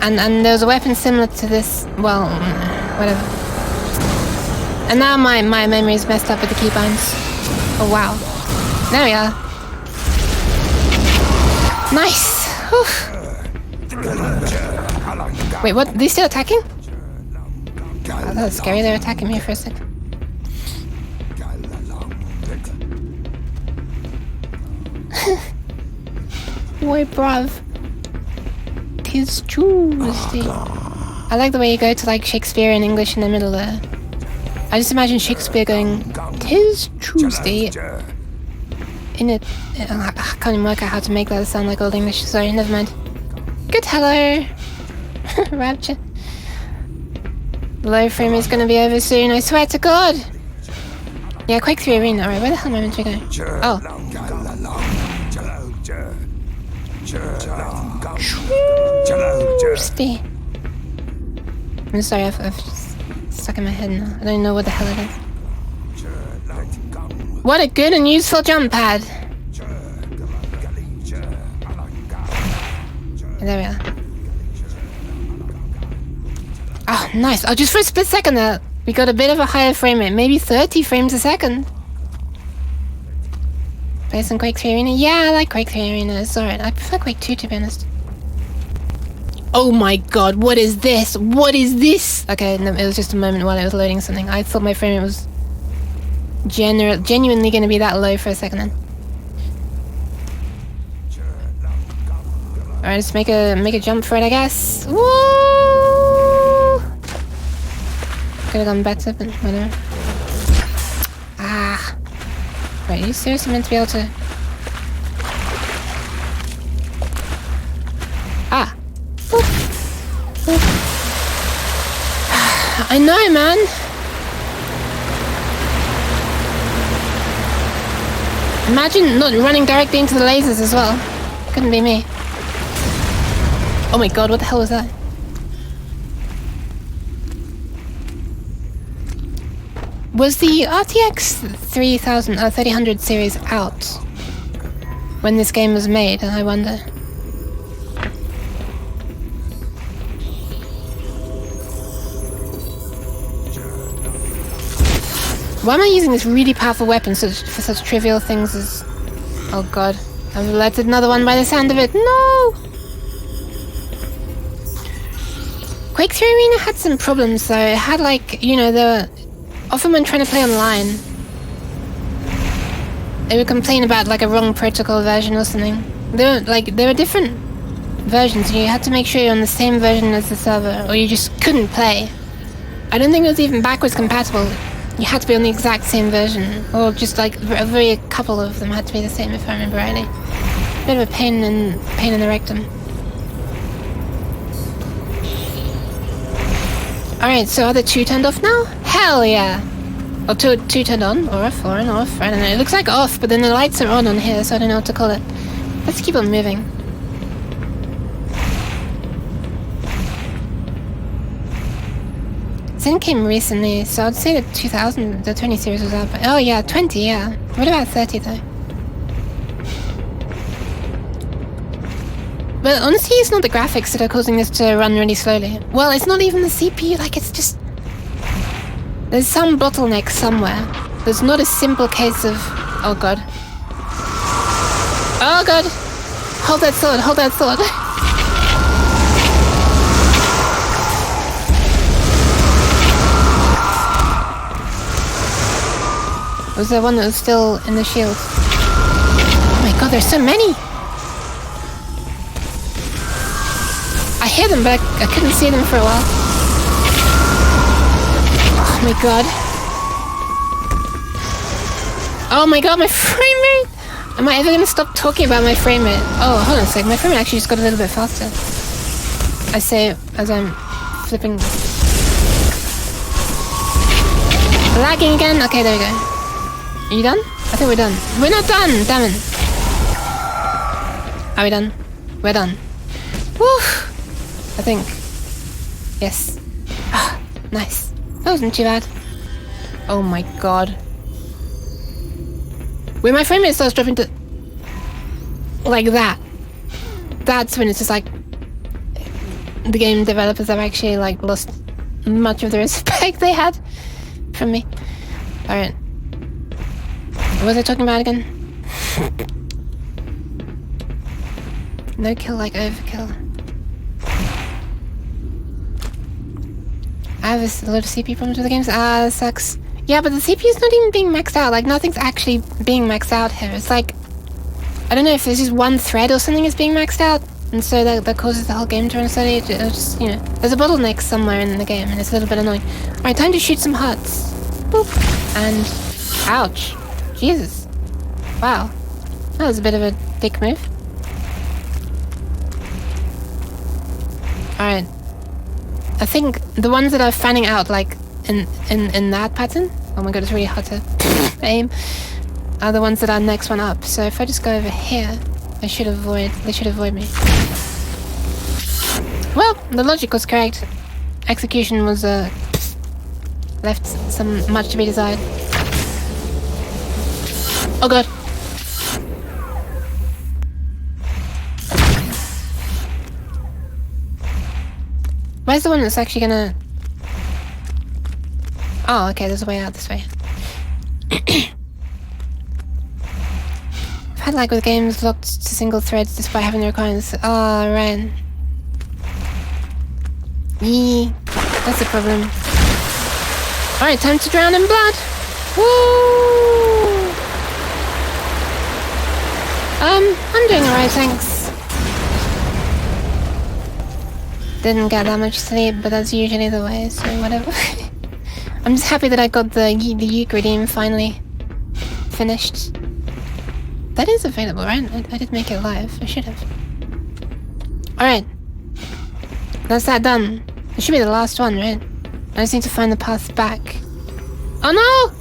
A: And there was a weapon similar to this, well, whatever. And now my memory is messed up with the keybinds. Oh wow. There we are. Nice! Whew. Wait, what? Are they still attacking? Oh, that was scary, they were attacking me for a second. Wait, bruv. 'Tis Tuesday. I like the way you go to like Shakespeare in English in the middle there. I just imagine Shakespeare going, "'Tis Tuesday." In it, I can't even work out how to make that sound like Old English. Sorry, never mind. Good hello, Rapture. Low frame is gonna be over soon. I swear to God. Yeah, Quake 3 Arena. Alright, where the hell am I meant to go? Oh. Tuesday. I'm sorry, I've just stuck in my head now. I don't know what the hell it is. What a good and useful jump pad! There we are. Oh, nice. Oh, just for a split second there, we got a bit of a higher frame rate. Maybe 30 frames a second. Play some Quake 3 Arena? Yeah, I like Quake 3 Arena. It's alright. I prefer Quake 2, to be honest. Oh my god, what is this? What is this? Okay, no, it was just a moment while I was loading something. I thought my frame rate was genuinely going to be that low for a second then. Alright, let's make a jump for it, I guess. Woo! Could have gone better, but whatever. Ah. Wait, are you seriously meant to be able to... Ah. Oop. Oop. I know, man. Imagine not running directly into the lasers as well. Couldn't be me. Oh my god, what the hell was that? Was the RTX 3000 series out when this game was made, I wonder? Why am I using this really powerful weapon for such trivial things as... Oh god, I've alerted another one by the sound of it. No! Quake 3 Arena had some problems though. It had like, you know, often when trying to play online, they would complain about like a wrong protocol version or something. There were different versions. You had to make sure you're on the same version as the server or you just couldn't play. I don't think it was even backwards compatible. You had to be on the exact same version, or just like a very couple of them had to be the same, if I remember rightly. Bit of a pain in the rectum. Alright, so are the two turned off now? Hell yeah! Or two turned on, or off, or on off. I don't know. It looks like off, but then the lights are on here, so I don't know what to call it. Let's keep on moving. Zen came recently, so I'd say the 20 series was out. But oh yeah, 20, yeah. What about 30 though? But honestly, it's not the graphics that are causing this to run really slowly. Well, it's not even the CPU, like it's just... There's some bottleneck somewhere. There's not a simple case of... Oh god. Oh god! Hold that sword, hold that sword. Was there one that was still in the shield? Oh my god, there's so many! I hear them, but I couldn't see them for a while. Oh my god. Oh my god, my frame rate! Am I ever gonna stop talking about my frame rate? Oh, hold on a sec, my frame rate actually just got a little bit faster. I say as I'm flipping... Lagging again? Okay, there we go. Are you done? I think we're done. We're not done! Damn it. Are we done? We're done. Woo! I think. Yes. Ah, nice. That wasn't too bad. Oh my god. When my frame rate starts dropping to... like that. That's when it's just like... the game developers have actually like lost much of the respect they had from me. Alright. What was I talking about again? No kill like overkill. I have a lot of CPU problems with the games. Ah, that sucks. Yeah, but the CPU's not even being maxed out. Like, nothing's actually being maxed out here. It's like... I don't know if there's just one thread or something is being maxed out. And so that causes the whole game to run slowly. It's just, you know... There's a bottleneck somewhere in the game and it's a little bit annoying. Alright, time to shoot some hearts. Boop. And... ouch. Jesus. Wow. That was a bit of a dick move. Alright. I think the ones that are fanning out, like, in that pattern... Oh my god, it's really hard to aim. Are the ones that are next one up. So if I just go over here, they should avoid me. Well, the logic was correct. Execution was, left some much to be desired. Oh god. Where's the one that's actually gonna... Oh, okay, there's a way out this way. I've had like with games locked to single threads despite having the requirements. Oh, right. Yee, that's a problem. Alright, time to drown in blood! Woo! I'm doing alright, thanks. Didn't get that much sleep, but that's usually the way, so whatever. I'm just happy that I got the Uke redeem finally finished. That is available, right? I did make it live. I should have. Alright. That's that done. It should be the last one, right? I just need to find the path back. Oh no!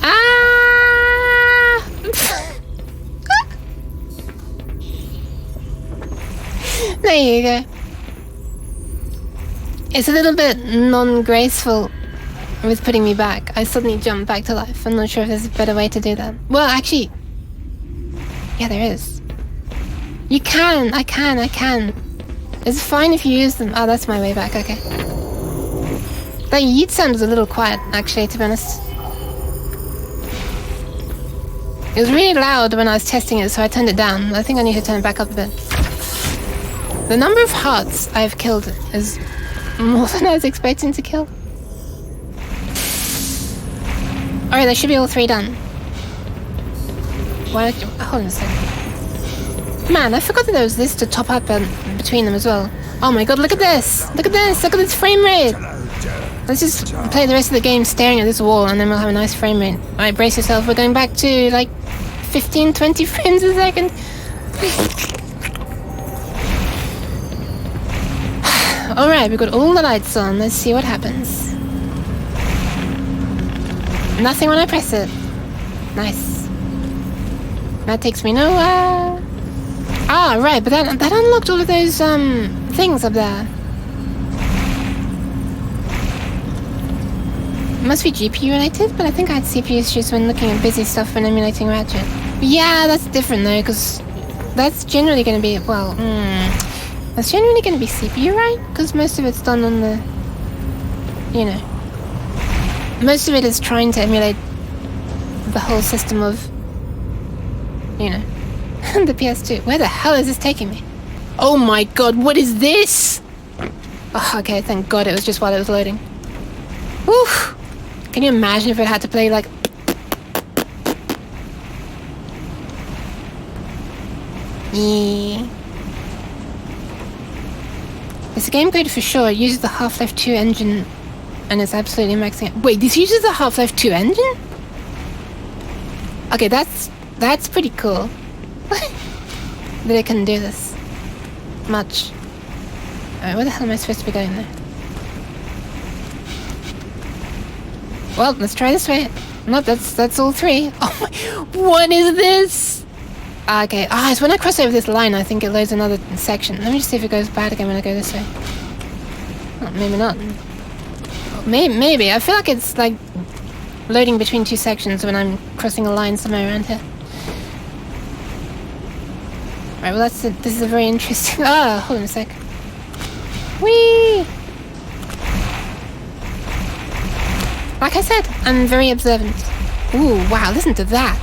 A: Ah! There you go. It's a little bit non-graceful with putting me back. I suddenly jumped back to life. I'm not sure if there's a better way to do that. Well, actually... yeah, there is. You can! I can. It's fine if you use them. Oh, that's my way back, okay. That yeet sound was a little quiet, actually, to be honest. It was really loud when I was testing it, so I turned it down. I think I need to turn it back up a bit. The number of hearts I've killed is more than I was expecting to kill. Alright, there should be all three done. Why? Hold on a second. Man, I forgot that there was this to top up between them as well. Oh my god, look at this! Look at this! Look at this frame rate! Let's just play the rest of the game staring at this wall and then we'll have a nice frame rate. Alright, brace yourself. We're going back to like 15-20 frames a second. Alright, we've got all the lights on. Let's see what happens. Nothing when I press it. Nice. That takes me nowhere. Ah, right, but that unlocked all of those things up there. It must be GPU related, but I think I had CPU issues when looking at busy stuff when emulating Ratchet. Yeah, that's different though, because that's generally going to be, well, that's generally going to be CPU, right? Because most of it's done on the, you know, most of it is trying to emulate the whole system of, you know, the PS2. Where the hell is this taking me? Oh my god, what is this? Oh, okay, thank god it was just while it was loading. Whew. Can you imagine if it had to play like... Yeah. It's a game grade for sure. It uses the Half-Life 2 engine and it's absolutely maxing it. Wait, this uses the Half-Life 2 engine? Okay, that's That's pretty cool. That I can do this much. Alright, where the hell am I supposed to be going there? Well, let's try this way. Nope, that's all three. Oh my, what is this? Okay, it's when I cross over this line, I think it loads another section. Let me just see if it goes bad again when I go this way. Oh, maybe not. Maybe. I feel like it's like loading between two sections when I'm crossing a line somewhere around here. Right, well this is a very interesting... hold on a sec. Whee! Like I said, I'm very observant. Ooh, wow, listen to that.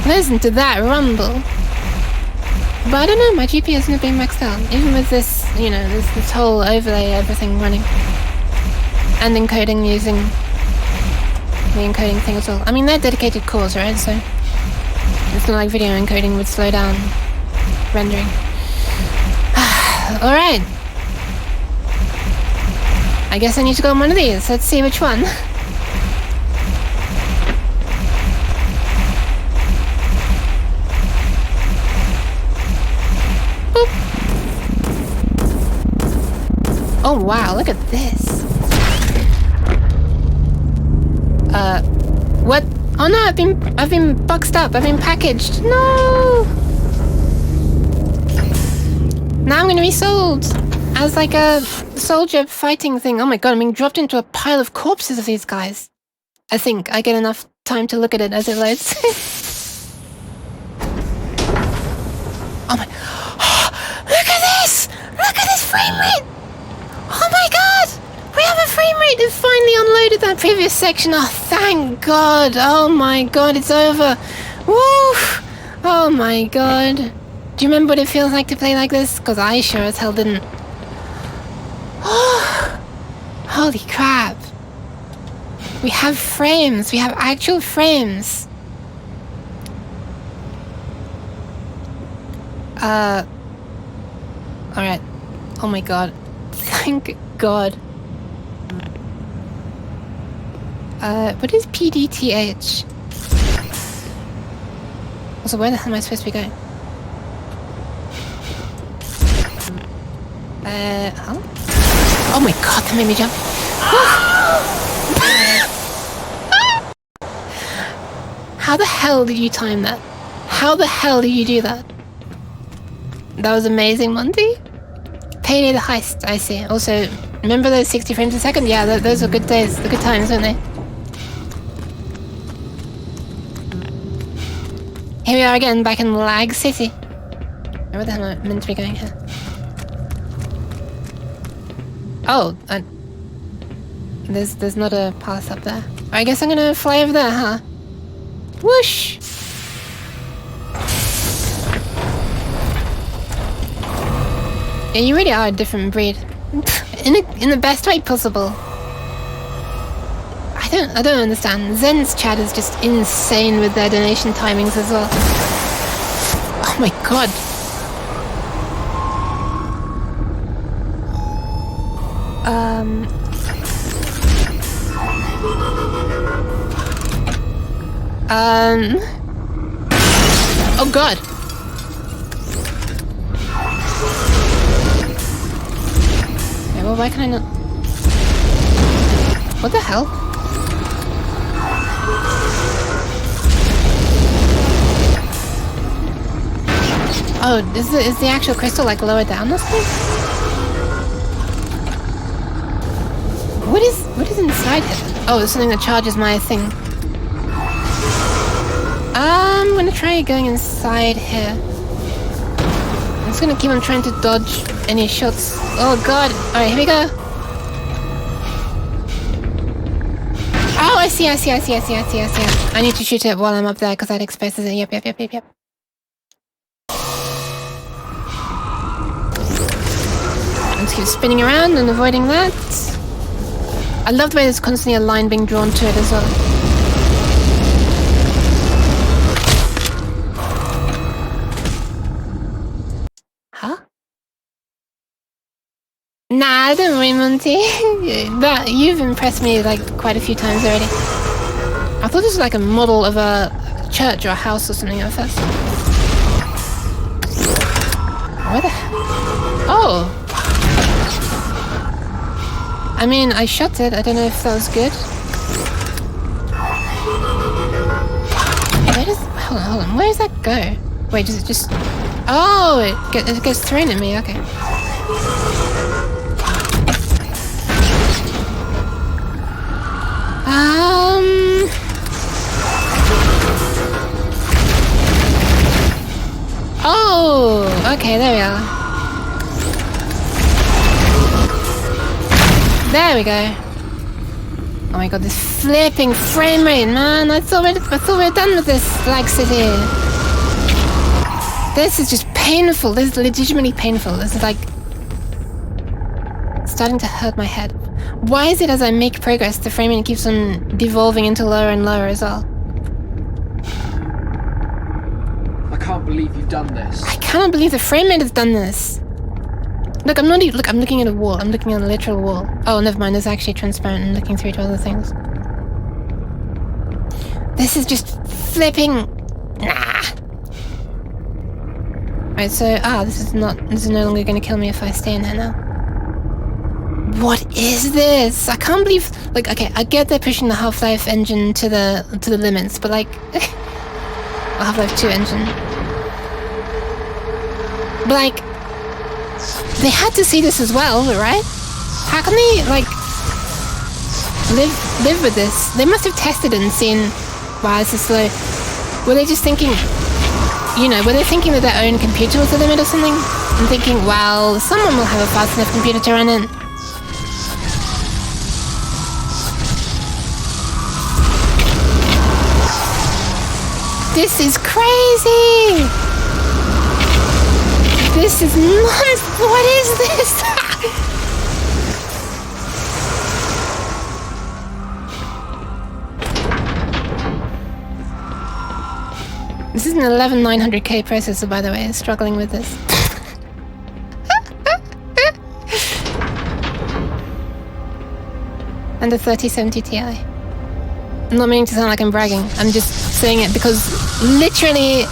A: Listen to that rumble. But I don't know, my GPS isn't being maxed out. Even with this, you know, this whole overlay, everything running. And encoding using the encoding thing as well. I mean, they're dedicated cores, right? So it's not like video encoding would slow down rendering. Alright. I guess I need to go on one of these. Let's see which one. Boop. Oh wow, look at this. What? Oh no, I've been boxed up. I've been packaged. No. Now I'm gonna be sold as like a soldier fighting thing. Oh my god, I'm being dropped into a pile of corpses of these guys. I think I get enough time to look at it as it loads. Oh my... Look at this! Look at this frame rate! Oh my god! We have a frame rate that finally unloaded that previous section. Oh, thank god. Oh my god, it's over. Woo! Oh my god. Do you remember what it feels like to play like this? Because I sure as hell didn't. Oh, holy crap. We have frames. We have actual frames. Alright. Oh my god. Thank god. What is PDTH? Also, where the hell am I supposed to be going? Huh? Oh my god, that made me jump. How the hell did you time that? How the hell did you do that? That was amazing, Monty. Payday the heist, I see. Also, remember those 60 frames a second? Yeah, those were good days, the good times, weren't they? Here we are again, back in Lag City. Where the hell am I meant to be going here? Oh, there's not a path up there. I guess I'm gonna fly over there, huh? Whoosh! Yeah, you really are a different breed. in the best way possible. I don't understand. Zen's chat is just insane with their donation timings as well. Oh my god. Oh god. Okay, well, why can I not? What the hell? Oh, is the actual crystal like lower down or something? What is inside here? Oh, it's something that charges my thing. I'm gonna try going inside here. I'm just gonna keep on trying to dodge any shots. Oh god! Alright, here we go. Oh, I see. I need to shoot it while I'm up there because that exposes it. Yep. Let's keep spinning around and avoiding that. I love the way there's constantly a line being drawn to it as well. Huh? Nah, don't worry, Monty. You've impressed me like quite a few times already. I thought this was like a model of a church or a house or something at first. Where the hell? Oh! I mean, I shot it. I don't know if that was good. Where does... Hold on. Where does that go? Wait, does it just... Oh! It gets thrown at me. Okay. Oh! Okay, there we are. There we go. Oh my god, this flipping frame rate, man! I thought we were done with this Black City. This is just painful. This is legitimately painful. This is like starting to hurt my head. Why is it as I make progress, the frame rate keeps on devolving into lower and lower as well?
E: I can't believe you've done this.
A: I cannot believe the frame rate has done this. Look, I'm not even... Look, I'm looking at a wall. I'm looking at a literal wall. Oh, never mind. It's actually transparent and looking through to other things. This is just flipping... Nah. Right, so... this is no longer going to kill me if I stay in here now. What is this? I can't believe... Like, okay, I get they're pushing the Half-Life engine to the limits, but like... the Half-Life 2 engine. But like... They had to see this as well, right? How can they, like, live with this? They must have tested it and seen, wow, this is slow. Were they just thinking, you know, were they thinking that their own computer was the limit or something? And thinking, well, someone will have a fast enough computer to run it. This is crazy! This is nuts! What is this? This is an 11900K processor, by the way, struggling with this. And a 3070 Ti. I'm not meaning to sound like I'm bragging, I'm just saying it because literally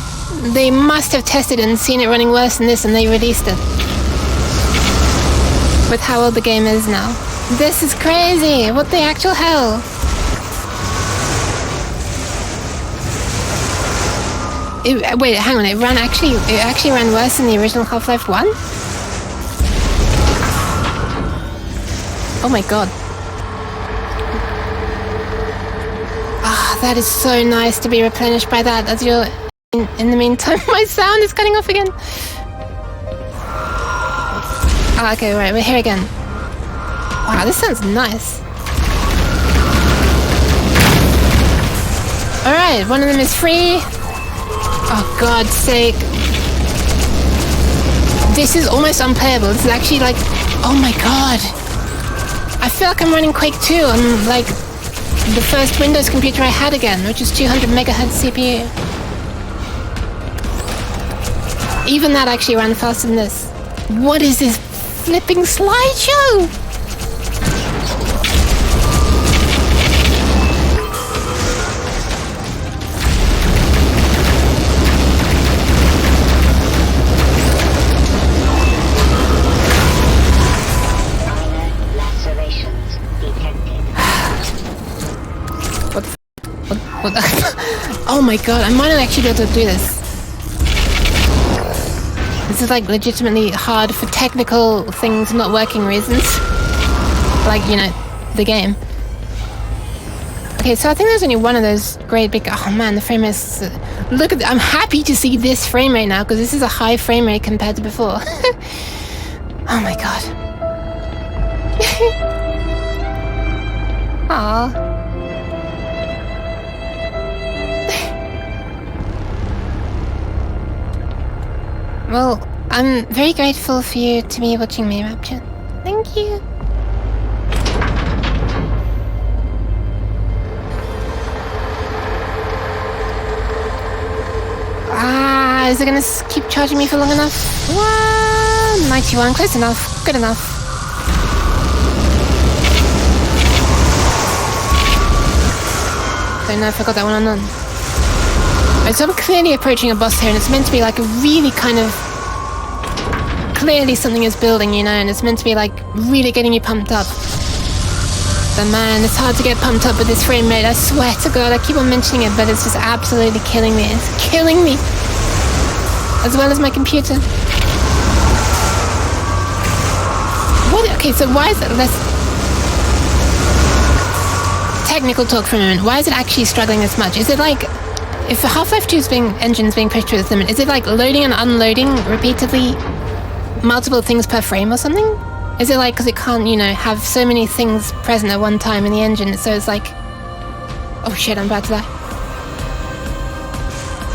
A: they must have tested it and seen it running worse than this and they released it. With how old the game is now. This is crazy! What the actual hell? Wait, hang on, it actually ran worse than the original Half-Life 1? Oh my god. That is so nice to be replenished by that as you're... In the meantime, my sound is cutting off again. Okay, right, we're here again. Wow, this sounds nice. Alright, one of them is free. Oh, God's sake. This is almost unplayable. This is actually like... Oh my god. I feel like I'm running Quake 2 on, like, the first Windows computer I had again, which is 200 megahertz CPU. Even that actually ran faster than this. What is this flipping slideshow? What oh my god, I might not actually be able to do this. This is like legitimately hard for technical things not working reasons. Like, you know, the game. Okay, so I think there's only one of those great big... Oh man, the frame rate is... Look at... I'm happy to see this frame rate now, because this is a high frame rate compared to before. Oh my god. Aww. Well, I'm very grateful for you to be watching me, Rapture. Thank you. Is it gonna keep charging me for long enough? 91, close enough, good enough. Don't know if I got that one or not. Right, so I'm clearly approaching a boss here, and it's meant to be like a really kind of... Clearly something is building, you know, and it's meant to be like really getting you pumped up. But man, it's hard to get pumped up with this frame rate. I swear to God, I keep on mentioning it, but it's just absolutely killing me. It's killing me! As well as my computer. What? Okay, so why is it less... Technical talk for a moment. Why is it actually struggling this much? Is it like... If Half-Life 2's engine's being pushed to its limit, is it like loading and unloading repeatedly multiple things per frame or something? Is it like because it can't, you know, have so many things present at one time in the engine, so it's like... Oh shit, I'm about to die.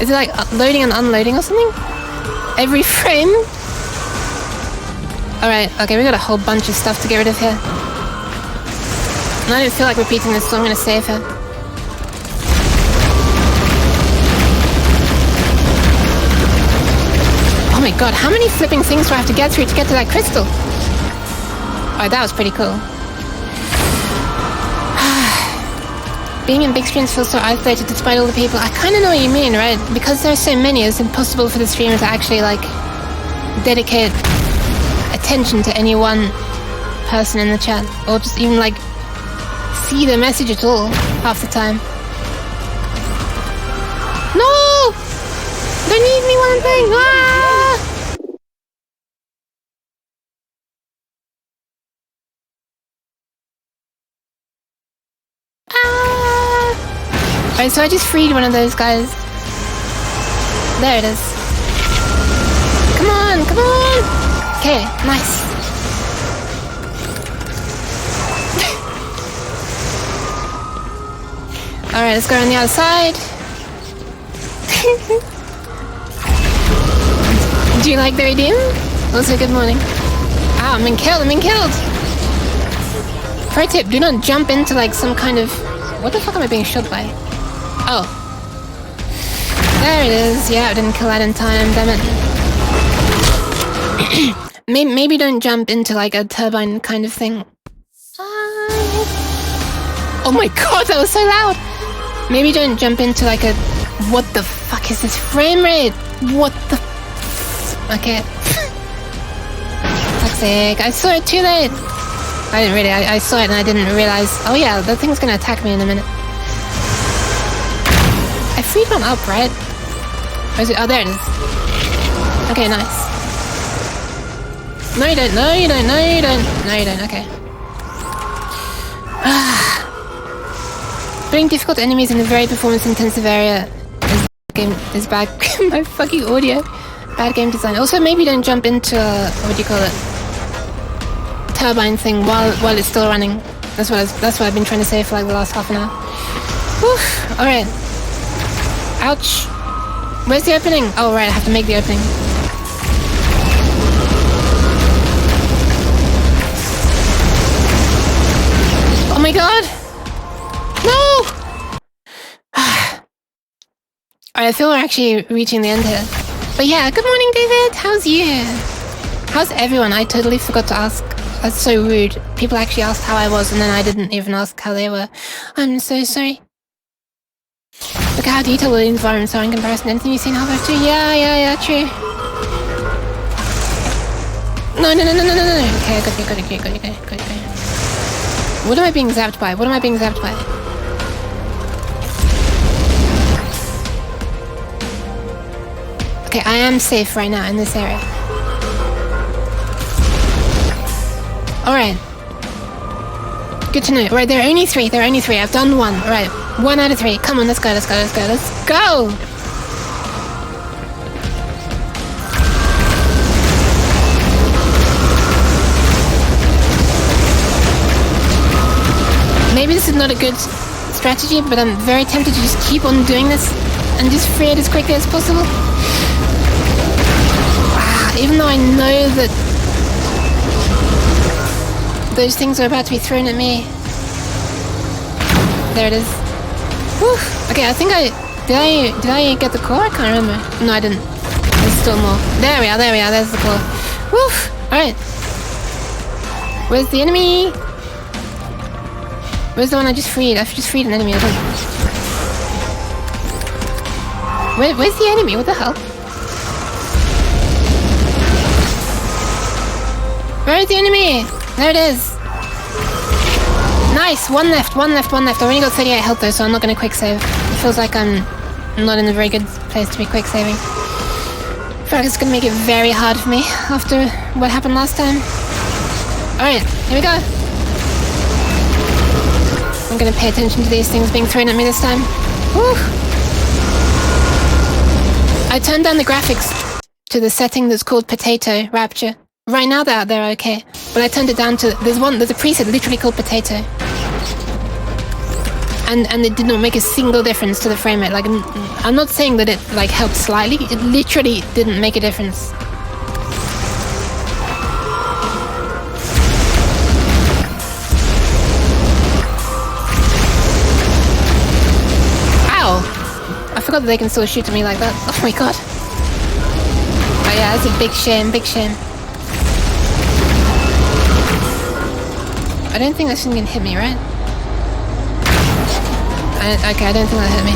A: Is it like loading and unloading or something? Every frame? Alright, okay, we got a whole bunch of stuff to get rid of here. And I don't feel like repeating this, so I'm gonna save her. Oh my god, how many flipping things do I have to get through to get to that crystal? Oh, that was pretty cool. Being in big screens feels so isolated despite all the people. I kind of know what you mean, right? Because there are so many, it's impossible for the streamer to actually, like, dedicate attention to any one person in the chat. Or just even, like, see the message at all, half the time. No! They need me one thing! Ah! Alright, so I just freed one of those guys. There it is. Come on, come on! Okay, nice. Alright, let's go on the other side. Do you like the redeem? Also, good morning. Ah, I'm being killed, I'm being killed! Pro tip, do not jump into like some kind of... What the fuck am I being shot by? Oh. There it is. Yeah, I didn't kill that in time, damn it. Maybe don't jump into like a turbine kind of thing. Oh my god, that was so loud! Maybe don't jump into like a... What the fuck is this frame rate? What the... Okay. Fuck's sake, I saw it too late! I didn't really, I saw it and I didn't realize... Oh yeah, that thing's gonna attack me in a minute. I freed one up, right? Or is it? Oh, there it is. Okay, nice. No you don't, no you don't, no you don't. No you don't, okay. Putting difficult enemies in a very performance-intensive area is bad. My fucking audio. Bad game design. Also, maybe don't jump into what do you call it? Turbine thing while it's still running. That's what I've been trying to say for like the last half an hour. Whew. All right. Ouch. Where's the opening? Oh right, I have to make the opening. Oh my god. No. Alright, I feel we're actually reaching the end here. But yeah, good morning, David. How's you? How's everyone? I totally forgot to ask. That's so rude. People actually asked how I was and then I didn't even ask how they were. I'm so sorry. Look at how detailed the environments are in comparison to anything you've seen in Half-Life 2. Yeah, true. No. Okay, got you. What am I being zapped by? What am I being zapped by? Okay, I am safe right now in this area. Alright. Good to know. Right, there are only three. I've done one. Right. 1 out of 3. Come on, let's go. Maybe this is not a good strategy, but I'm very tempted to just keep on doing this and just free it as quickly as possible. Even though I know that those things are about to be thrown at me. There it is. Whew. Okay, I think did I get the core? I can't remember. No, I didn't. There's still more. There we are, there's the core. Woof! Alright. Where's the enemy? Where's the one I just freed? I've just freed an enemy, I think. Where's the enemy? What the hell? Where is the enemy? There it is. Nice, one left. I've only got 38 health though, so I'm not gonna quick save. It feels like I'm not in a very good place to be quick saving. I feel like it's gonna make it very hard for me after what happened last time. Alright, here we go. I'm gonna pay attention to these things being thrown at me this time. Woo! I turned down the graphics to the setting that's called Potato Rapture. Right now they're okay, but I turned it down to there's a preset literally called Potato, and it did not make a single difference to the frame rate. Like I'm not saying that it like helped slightly. It literally didn't make a difference. Ow! I forgot that they can still shoot at me like that. Oh my god. Oh yeah, that's a big shame. I don't think that thing can hit me, right? Okay, I don't think that hit me.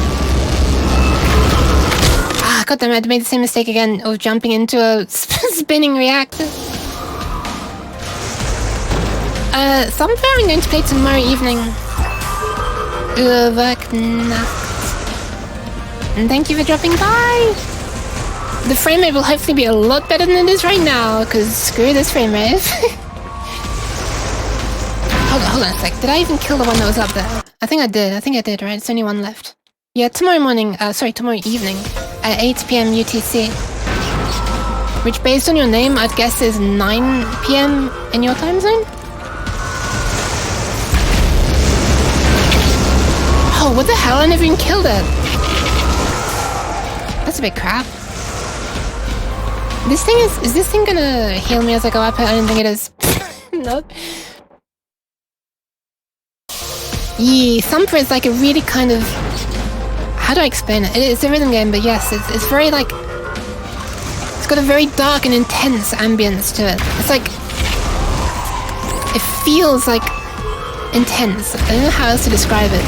A: Ah, goddamn, I made the same mistake again of jumping into a spinning reactor. Thumper I'm going to play tomorrow evening. And thank you for dropping by! The frame rate will hopefully be a lot better than it is right now, because screw this frame rate. Hold on a sec. Did I even kill the one that was up there? I think I did, right? It's only one left. Yeah, tomorrow evening at 8 PM UTC. Which, based on your name, I'd guess is 9 PM in your time zone? Oh, what the hell? I never even killed it. That's a bit crap. Is this thing gonna heal me as I go up it? I don't think it is. No. Yeah, Thumper is like a really kind of... How do I explain it? It's a rhythm game, but yes, it's very like... It's got a very dark and intense ambience to it. It's like... It feels like... intense. I don't know how else to describe it.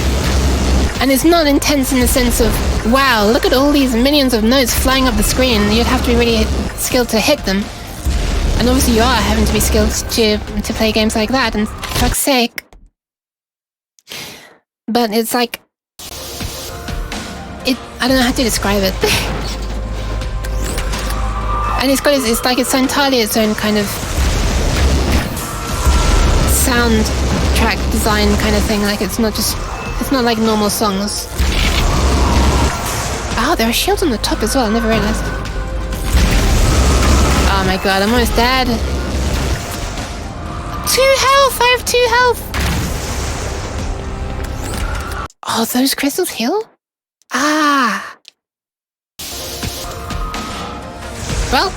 A: And it's not intense in the sense of, wow, look at all these millions of notes flying up the screen. You'd have to be really skilled to hit them. And obviously you are having to be skilled to play games like that, and for fuck's sake. But it's like... I don't know how to describe it. And it's like it's entirely its own kind of... soundtrack design kind of thing. Like it's not like normal songs. Oh, there are shields on the top as well, I never realized. Oh my god, I'm almost dead. 2 health! I have 2 health! Oh, those crystals heal? Ah! Well,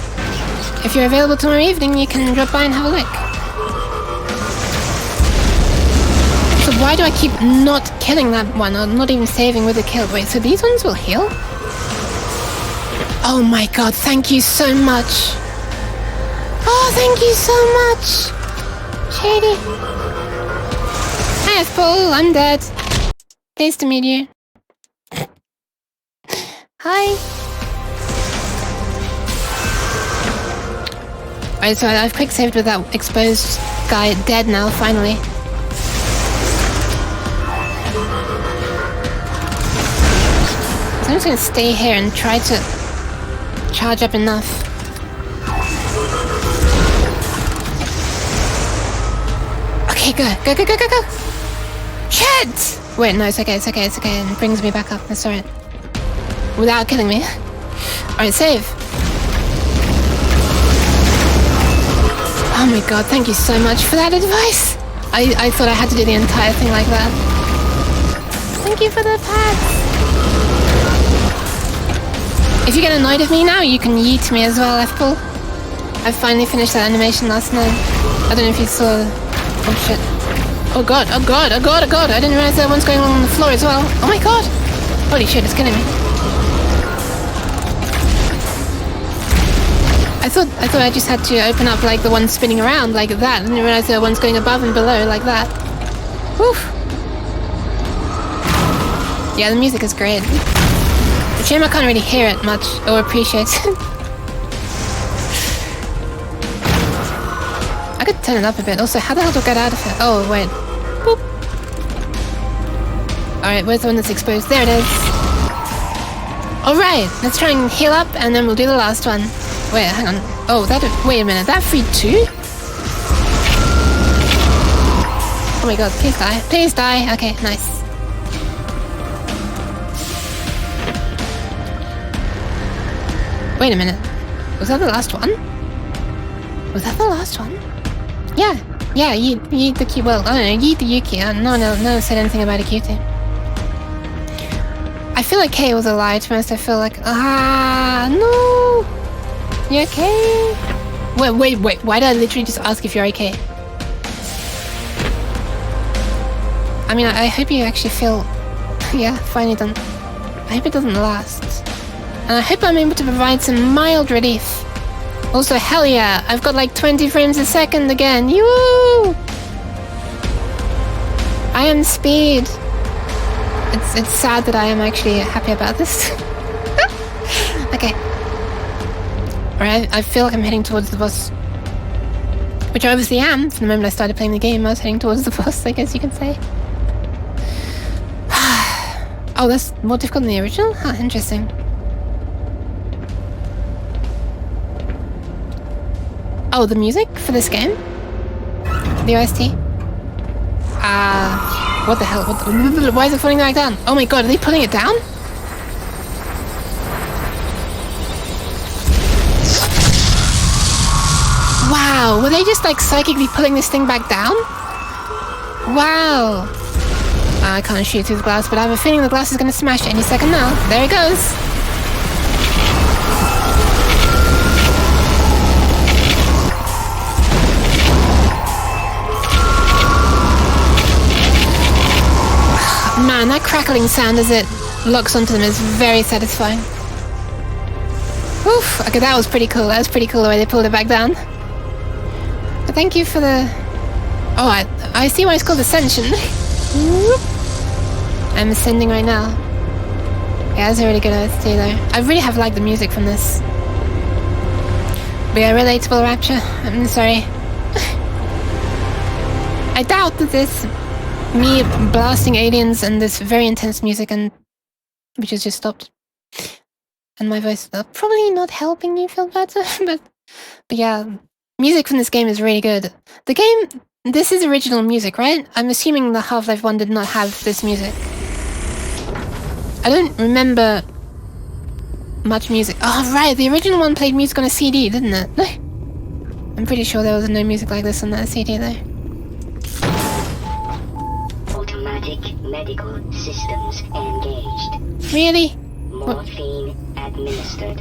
A: if you're available tomorrow evening, you can drop by and have a look. So why do I keep not killing that one, or not even saving with a kill? Wait, so these ones will heal? Oh my god, thank you so much! Oh, thank you so much! Shady. Hi, Paul, I'm dead. Pleased to meet you. Hi. Alright, so I've quick saved with that exposed guy dead now, finally. So I'm just gonna stay here and try to charge up enough. Okay, go! Shit! Wait, no, it's okay, and it brings me back up, that's alright. Without killing me. Alright, save. Oh my god, thank you so much for that advice! I thought I had to do the entire thing like that. Thank you for the pats! If you get annoyed with me now, you can yeet me as well, F-Pull. I finally finished that animation last night. I don't know if you saw... Oh shit. Oh god, I didn't realize that one's going on the floor as well. Oh my god! Holy shit, it's killing me. I thought I just had to open up like the one spinning around like that. I didn't realize the one's going above and below like that. Whew. Yeah, the music is great. It's a shame I can't really hear it much or appreciate it. I could turn it up a bit. Also, how the hell do I get out of it? Oh, wait. Boop. Alright, where's the one that's exposed? There it is. Alright, let's try and heal up and then we'll do the last one. Wait, hang on. Oh, wait a minute. That freed too? Oh my god, please die. Please die. Okay, nice. Wait a minute. Was that the last one? Was that the last one? Yeah. Yeah, yeet the Q. Well, I don't know. Yeet the Yuki. No one said anything about a Q2. I feel like K was a lie. To be honest, I feel like... no! You okay? Wait. Why did I literally just ask if you're okay? I mean, I hope you actually feel... yeah, finally done. I hope it doesn't last. And I hope I'm able to provide some mild relief. Also, hell yeah, I've got like 20 frames a second again. Yoo! I am speed. It's sad that I am actually happy about this. Okay. Alright, I feel like I'm heading towards the boss. Which I obviously am. From the moment I started playing the game, I was heading towards the boss, I guess you can say. Oh, that's more difficult than the original? Huh, interesting. Oh, the music for this game? The OST? What the hell? Why is it falling back down? Oh my god, are they pulling it down? Wow, were they just like psychically pulling this thing back down? Wow. I can't shoot through the glass, but I have a feeling the glass is gonna smash any second now. There it goes. Man, that crackling sound as it locks onto them is very satisfying. Oof, okay, that was pretty cool. That was pretty cool the way they pulled it back down. But thank you for the... Oh, I see why it's called Ascension. I'm ascending right now. Yeah, that's a really good OST though. I really have liked the music from this. But yeah, relatable Rapture. I'm sorry. I doubt that this... me blasting aliens and this very intense music which has just stopped. And my voice probably not helping you feel better, but yeah, music from this game is really good. The game, this is original music, right? I'm assuming the Half-Life 1 did not have this music. I don't remember much music. Oh right, the original one played music on a CD, didn't it? I'm pretty sure there was no music like this on that CD though.
B: Medical systems engaged.
A: Really?
B: Morphine administered.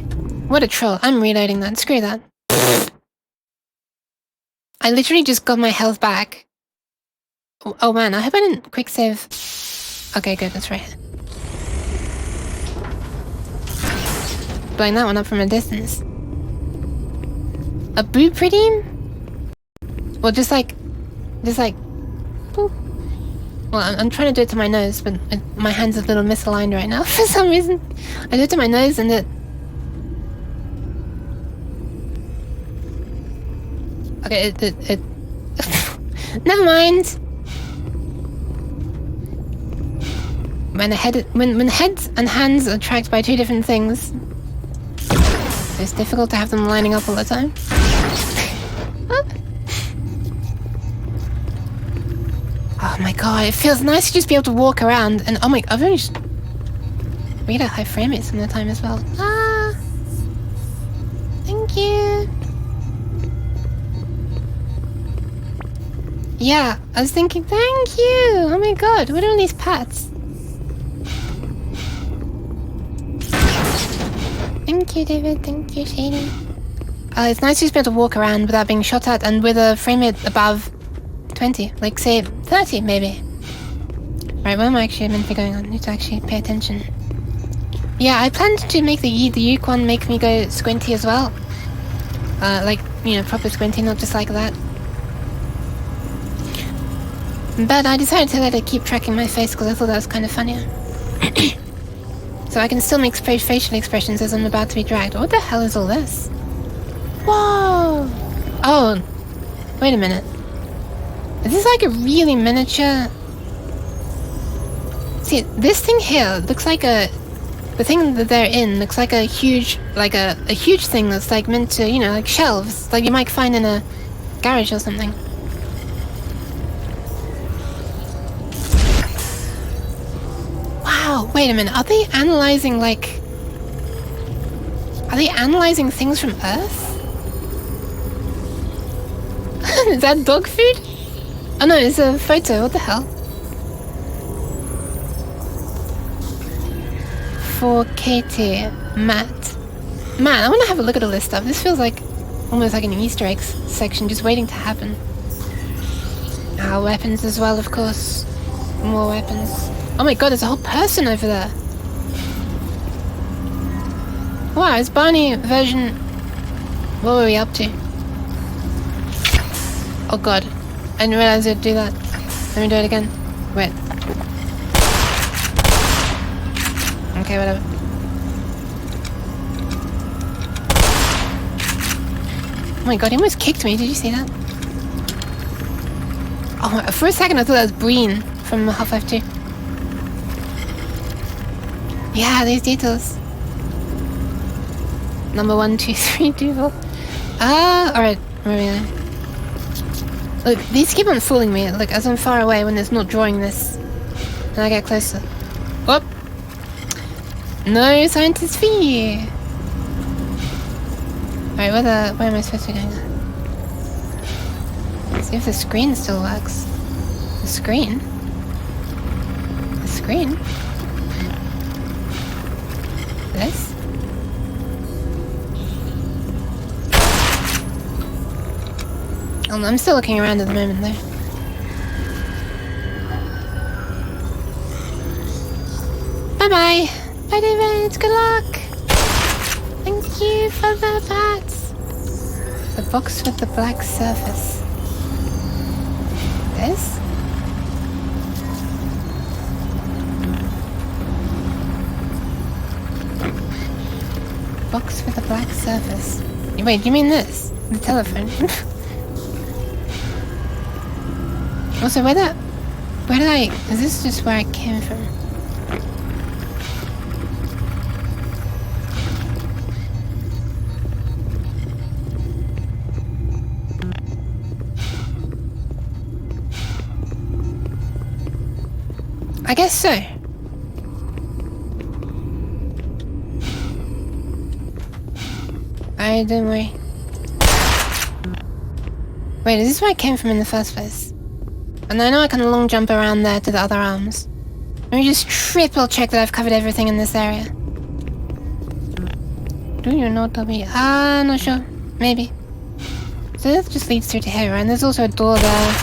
A: What a troll. I'm reloading that. Screw that. I literally just got my health back. Oh man, I hope I didn't quick save. Okay, good, that's right. Blowing that one up from a distance. A boop redeem? Well, just like... boop. Well, I'm trying to do it to my nose, but my hand's a little misaligned right now for some reason. I do it to my nose and it... Okay, it... Never mind! When heads and hands are tracked by two different things, it's difficult to have them lining up all the time. Oh my god, it feels nice to just be able to walk around and oh my, I've only just read at high frame rate some of the time as well. Thank you. Yeah, I was thinking, thank you. Oh my god, what are all these pats? Thank you, David. Thank you, Shady. It's nice to just be able to walk around without being shot at and with a frame rate above 20, like say 30 maybe. Right, where am I actually meant to be going on? I need to actually pay attention. Yeah, I planned to make the Yuke one make me go squinty as well. Like, you know, proper squinty, not just like that. But I decided to let it keep tracking my face because I thought that was kind of funnier. So I can still make facial expressions as I'm about to be dragged. What the hell is all this? Whoa! Oh, wait a minute. Is this like a really miniature... See, this thing here looks like a... The thing that they're in looks like a huge... Like a huge thing that's like meant to, you know, like shelves. Like you might find in a garage or something. Wow, wait a minute. Are they analyzing like... Are they analyzing things from Earth? Is that dog food? Oh no, it's a photo. What the hell? 4KT Matt. Man, I want to have a look at all this stuff. This feels like almost like an Easter eggs section just waiting to happen. Weapons as well, of course. More weapons. Oh my god, there's a whole person over there. Wow, it's Barney version... What were we up to? Oh god, I didn't realize it'd do that. Let me do it again. Wait. Okay, whatever. Oh my god, he almost kicked me. Did you see that? Oh, for a second I thought that was Breen from Half-Life 2. Yeah, these details. Number 1, 2, 3, 2, 4. Alright. Look, these keep on fooling me. Like, as I'm far away when it's not drawing this. And I get closer. Whoop! No scientist fee! Alright, where am I supposed to be going? Let's see if the screen still works. The screen? The screen? This? I'm still looking around at the moment though. Bye bye! Bye David! Good luck! Thank you for the bats! The box with the black surface. This? Box with a black surface. Wait, do you mean this? The telephone? Also, where did I... Is this just where I came from? I guess so. Alright, don't worry. Wait, is this where I came from in the first place? And I know I can long jump around there to the other arms. Let me just triple check that I've covered everything in this area. Do you know W? Not sure. Maybe. So that just leads through to here, and there's also a door there.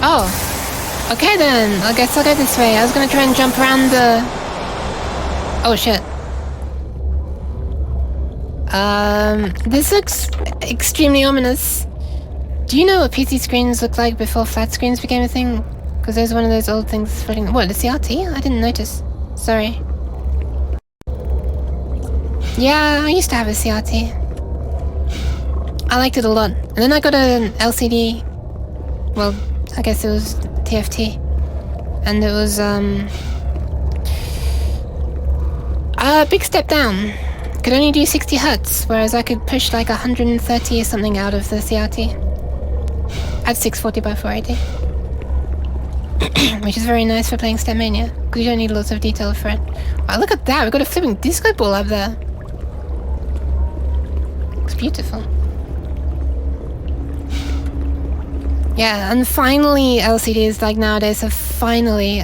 A: Oh. Okay then, I guess I'll go this way. I was gonna try and jump around the... Oh shit. This looks extremely ominous. Do you know what PC screens looked like before flat screens became a thing? Because there's one of those old things floating... What, the CRT? I didn't notice. Sorry. Yeah, I used to have a CRT. I liked it a lot. And then I got an LCD... Well, I guess it was TFT. And it was, a big step down. Could only do 60 Hz, whereas I could push like 130 or something out of the CRT. At 640 by 480. Which is very nice for playing Stepmania, because you don't need lots of detail for it. Wow, look at that, we've got a flipping disco ball up there. It's beautiful. Yeah, and finally LCDs like nowadays have finally...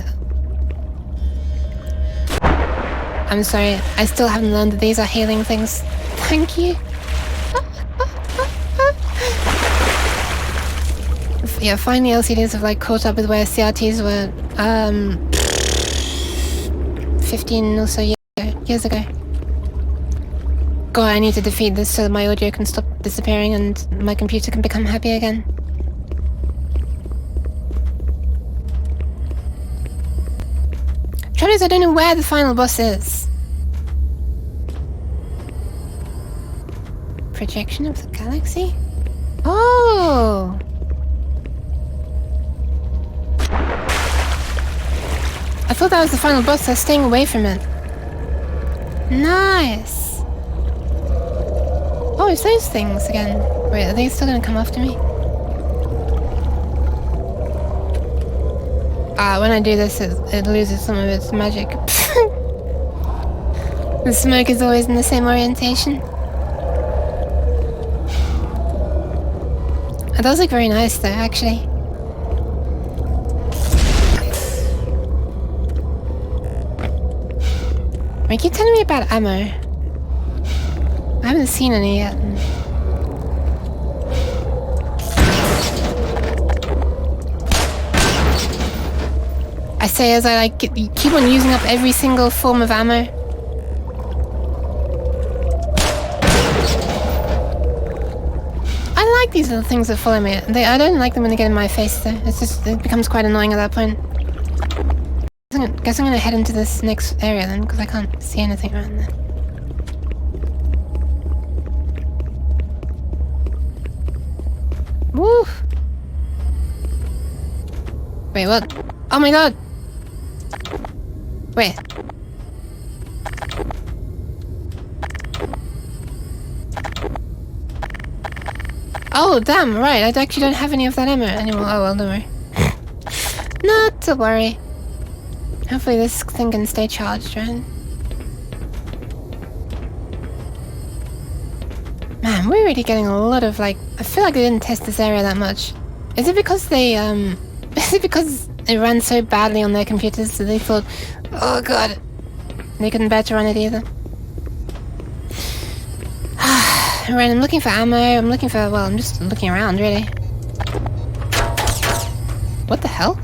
A: I'm sorry, I still haven't learned that these are healing things. Thank you. Yeah, finally LCDs have like caught up with where CRTs were 15 or so years ago. God, I need to defeat this so that my audio can stop disappearing and my computer can become happy again. Trouble is, I don't know where the final boss is. Projection of the galaxy? Oh! I thought that was the final boss, so I was staying away from it. Nice! Oh, it's those things again. Wait, are they still gonna come after me? When I do this, it loses some of its magic. The smoke is always in the same orientation. It does look very nice though, actually. You keep telling me about ammo. I haven't seen any yet. I say as I keep on using up every single form of ammo. I like these little things that follow me. I don't like them when they get in my face though. It becomes quite annoying at that point. I guess I'm gonna head into this next area then, because I can't see anything around there. Woo! Wait, what? Oh my god! Wait. Oh, damn, right. I actually don't have any of that ammo anymore. Oh, well, don't worry. Not to worry. Hopefully this thing can stay charged, right? Man, we're really getting a lot of, like... I feel like they didn't test this area that much. Is it because they, Is it because it ran so badly on their computers that they thought, oh god, they couldn't bear to run it either? Right, I'm looking for ammo, I'm just looking around, really. What the hell?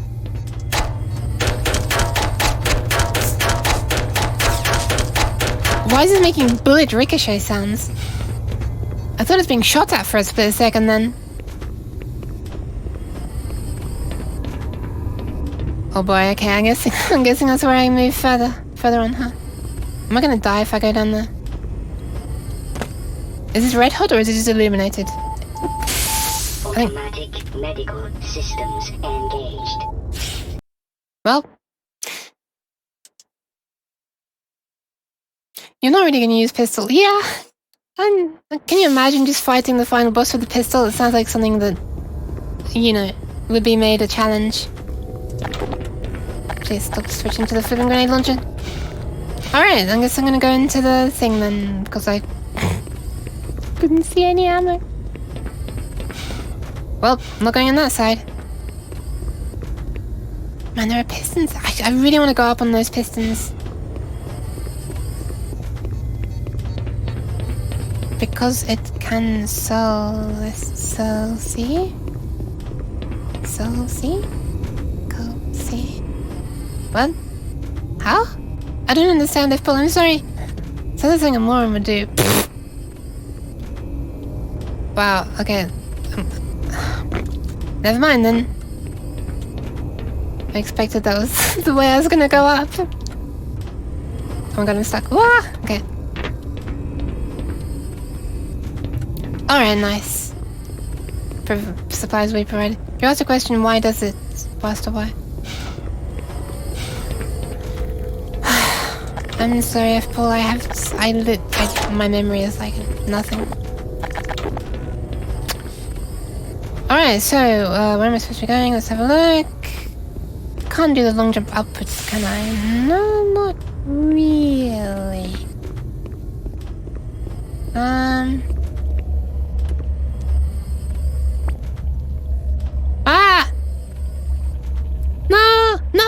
A: Why is it making bullet ricochet sounds? I thought it was being shot at for a split second then. Oh boy, okay, I'm guessing that's where I move further on, huh? Am I gonna die if I go down there? Is this red hot or is it just illuminated?
B: Automatic medical systems engaged.
A: Well, you're not really gonna use pistol. Yeah, can you imagine just fighting the final boss with a pistol? It sounds like something that, you know, would be made a challenge. Please stop switching to the flipping grenade launcher. Alright, I guess I'm gonna go into the thing then, because I couldn't see any ammo. Well, I'm not going on that side. Man, there are pistons. I really want to go up on those pistons. Because it can see? What? How? I don't understand this, Paul. I'm sorry. So that's something a moron would do. Wow, okay. Never mind then. I expected that was the way I was gonna go up. Oh my god, I'm stuck. Wah! Okay. Alright, nice. Supplies we provided. You asked a question, why does it faster? Why? I'm sorry if Paul, my memory is like nothing. Alright, so, where am I supposed to be going? Let's have a look. Can't do the long jump upwards, can I? No, not really. Ah! No! No!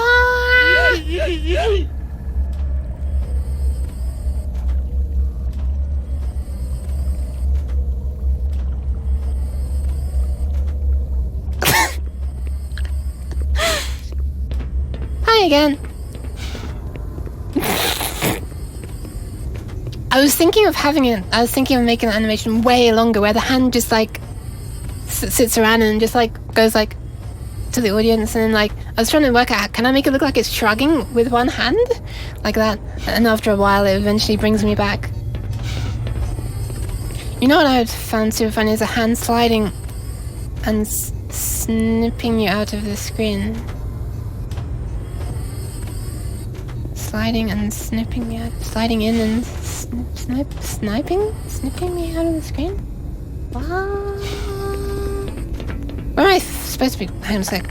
A: Hi again. I was thinking of making an animation way longer where the hand just like sits around and just like goes like to the audience, and then like I was trying to work out, can I make it look like it's shrugging with one hand like that? And after a while it eventually brings me back. You know what I found super funny is a hand sliding and snipping you out of the screen. Sliding and snipping me out. Sliding in and snipping me out of the screen? What? Where am I supposed to be? Hang on a sec.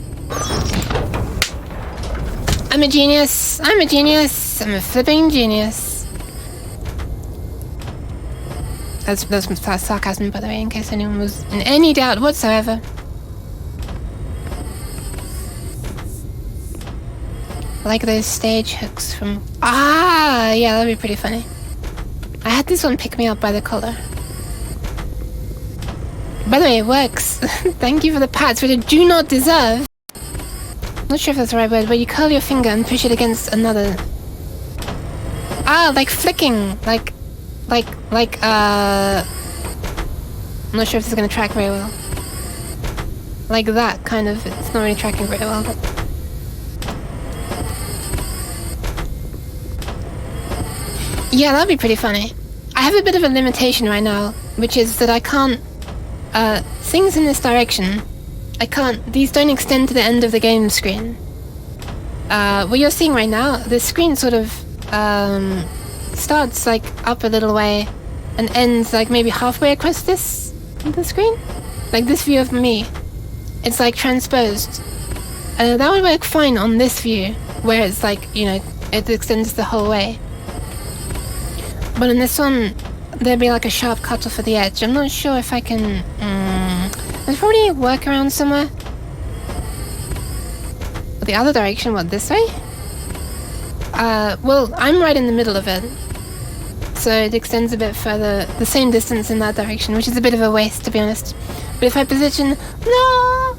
A: I'm a genius. I'm a genius. I'm a flipping genius. That's sarcasm, by the way, in case anyone was in any doubt whatsoever. Like those stage hooks from... Ah, yeah, that'd be pretty funny. I had this one pick me up by the collar. By the way, it works. Thank you for the pats, which I do not deserve. Not sure if that's the right word, but you curl your finger and push it against another. Ah, like flicking. I'm not sure if this is going to track very well. Like that, kind of. It's not really tracking very well, but... Yeah, that'd be pretty funny. I have a bit of a limitation right now, which is that I can't... things in this direction, I can't... These don't extend to the end of the game screen. What you're seeing right now, the screen sort of starts like up a little way and ends like maybe halfway across the screen. Like this view of me. It's like transposed. That would work fine on this view, where it's like, you know, it extends the whole way. But in this one, there'd be like a sharp cut off at the edge. I'm not sure if I can... There's probably a workaround somewhere. The other direction, what, this way? Well, I'm right in the middle of it. So it extends a bit further, the same distance in that direction, which is a bit of a waste, to be honest. But if I position... No!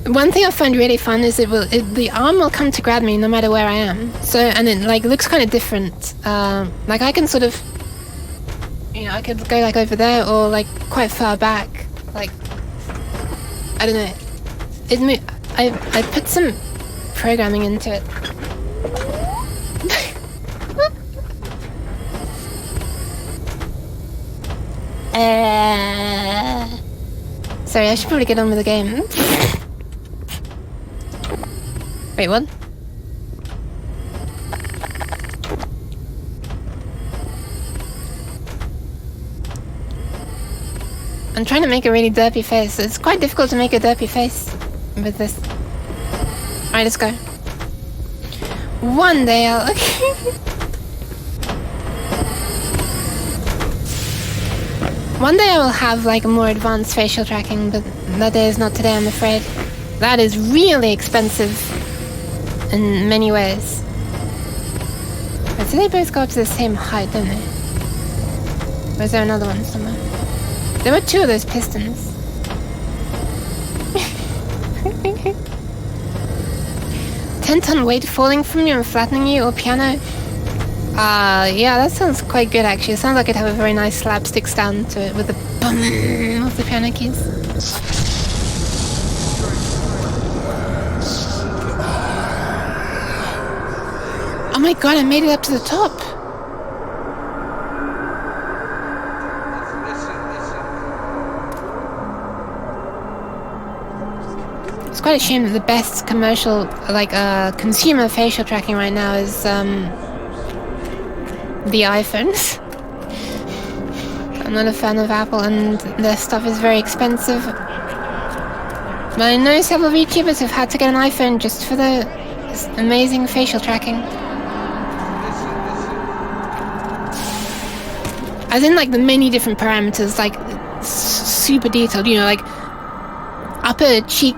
A: One thing I find really fun is the arm will come to grab me no matter where I am. So, and it like looks kind of different. Like I can sort of, you know, I could go like over there or like quite far back. Like, I don't know. I put some programming into it. Sorry, I should probably get on with the game. Wait, what? I'm trying to make a really derpy face. It's quite difficult to make a derpy face with this. Alright, let's go. One day I'll... One day I will have like a more advanced facial tracking, but that day is not today, I'm afraid. That is really expensive in many ways. But so they both go up to the same height, don't they? Or is there another one somewhere? There were two of those pistons. 10-ton weight falling from you and flattening you, or piano? Yeah, that sounds quite good actually. It sounds like it'd have a very nice slapstick stand to it with the bum of the piano keys. Oh my god, I made it up to the top! It's quite a shame that the best commercial, like, consumer facial tracking right now is, the iPhones. I'm not a fan of Apple and their stuff is very expensive. But I know several VTubers who've had to get an iPhone just for the amazing facial tracking. As in like the many different parameters, like super detailed, you know, like upper cheek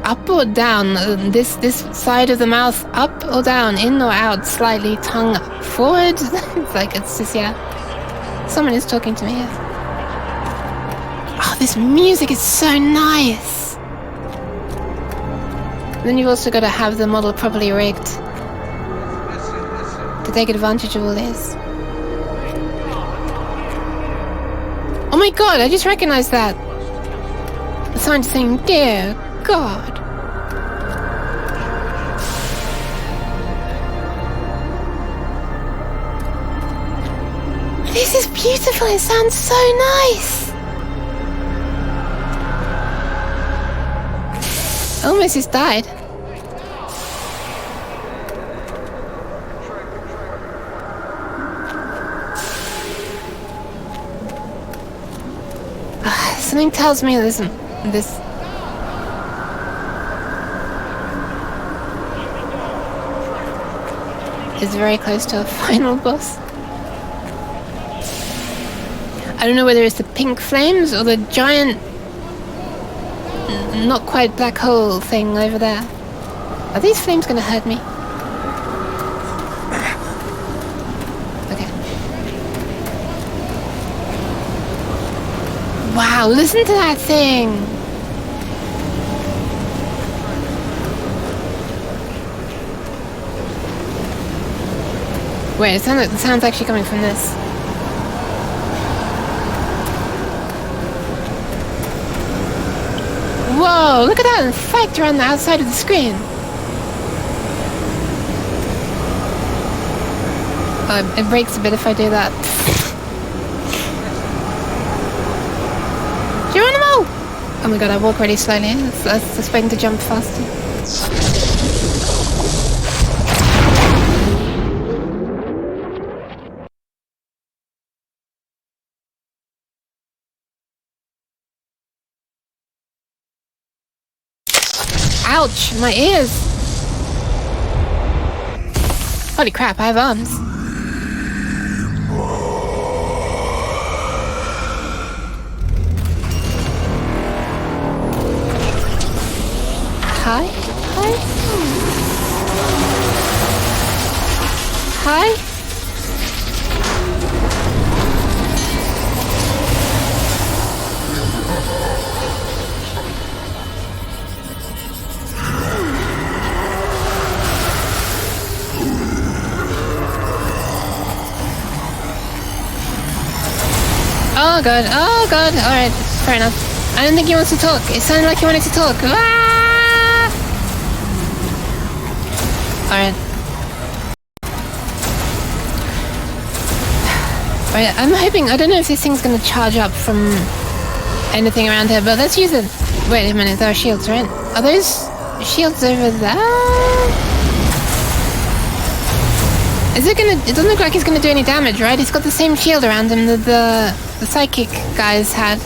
A: up or down, this side of the mouth up or down, in or out, slightly, tongue forward. It's like, it's just, yeah. Someone is talking to me here. Oh, this music is so nice. Then you've also got to have the model properly rigged to take advantage of all this. Oh my god, I just recognized that. The sign saying, dear God. This is beautiful, it sounds so nice. Almost just died. Something tells me this is very close to a final boss. I don't know whether it's the pink flames or the giant, not quite black hole thing over there. Are these flames gonna hurt me? Okay. Wow, listen to that thing! Wait, the sound's actually coming from this. Whoa, look at that effect around the outside of the screen. Oh, it breaks a bit if I do that. Geronimo! Oh my god, I walk really slowly. I was expecting to jump faster. Ouch! My ears! Holy crap, I have arms. Hi? Hi? Hi? Oh god, alright, fair enough. I don't think he wants to talk. It sounded like he wanted to talk. Ah! Alright. Alright, I'm hoping, I don't know if this thing's gonna charge up from anything around here, but let's use it. Wait a minute, there are shields, right? Are those shields over there? Is it gonna... It doesn't look like it's gonna do any damage, right? It's got the same shield around him that the psychic guys had.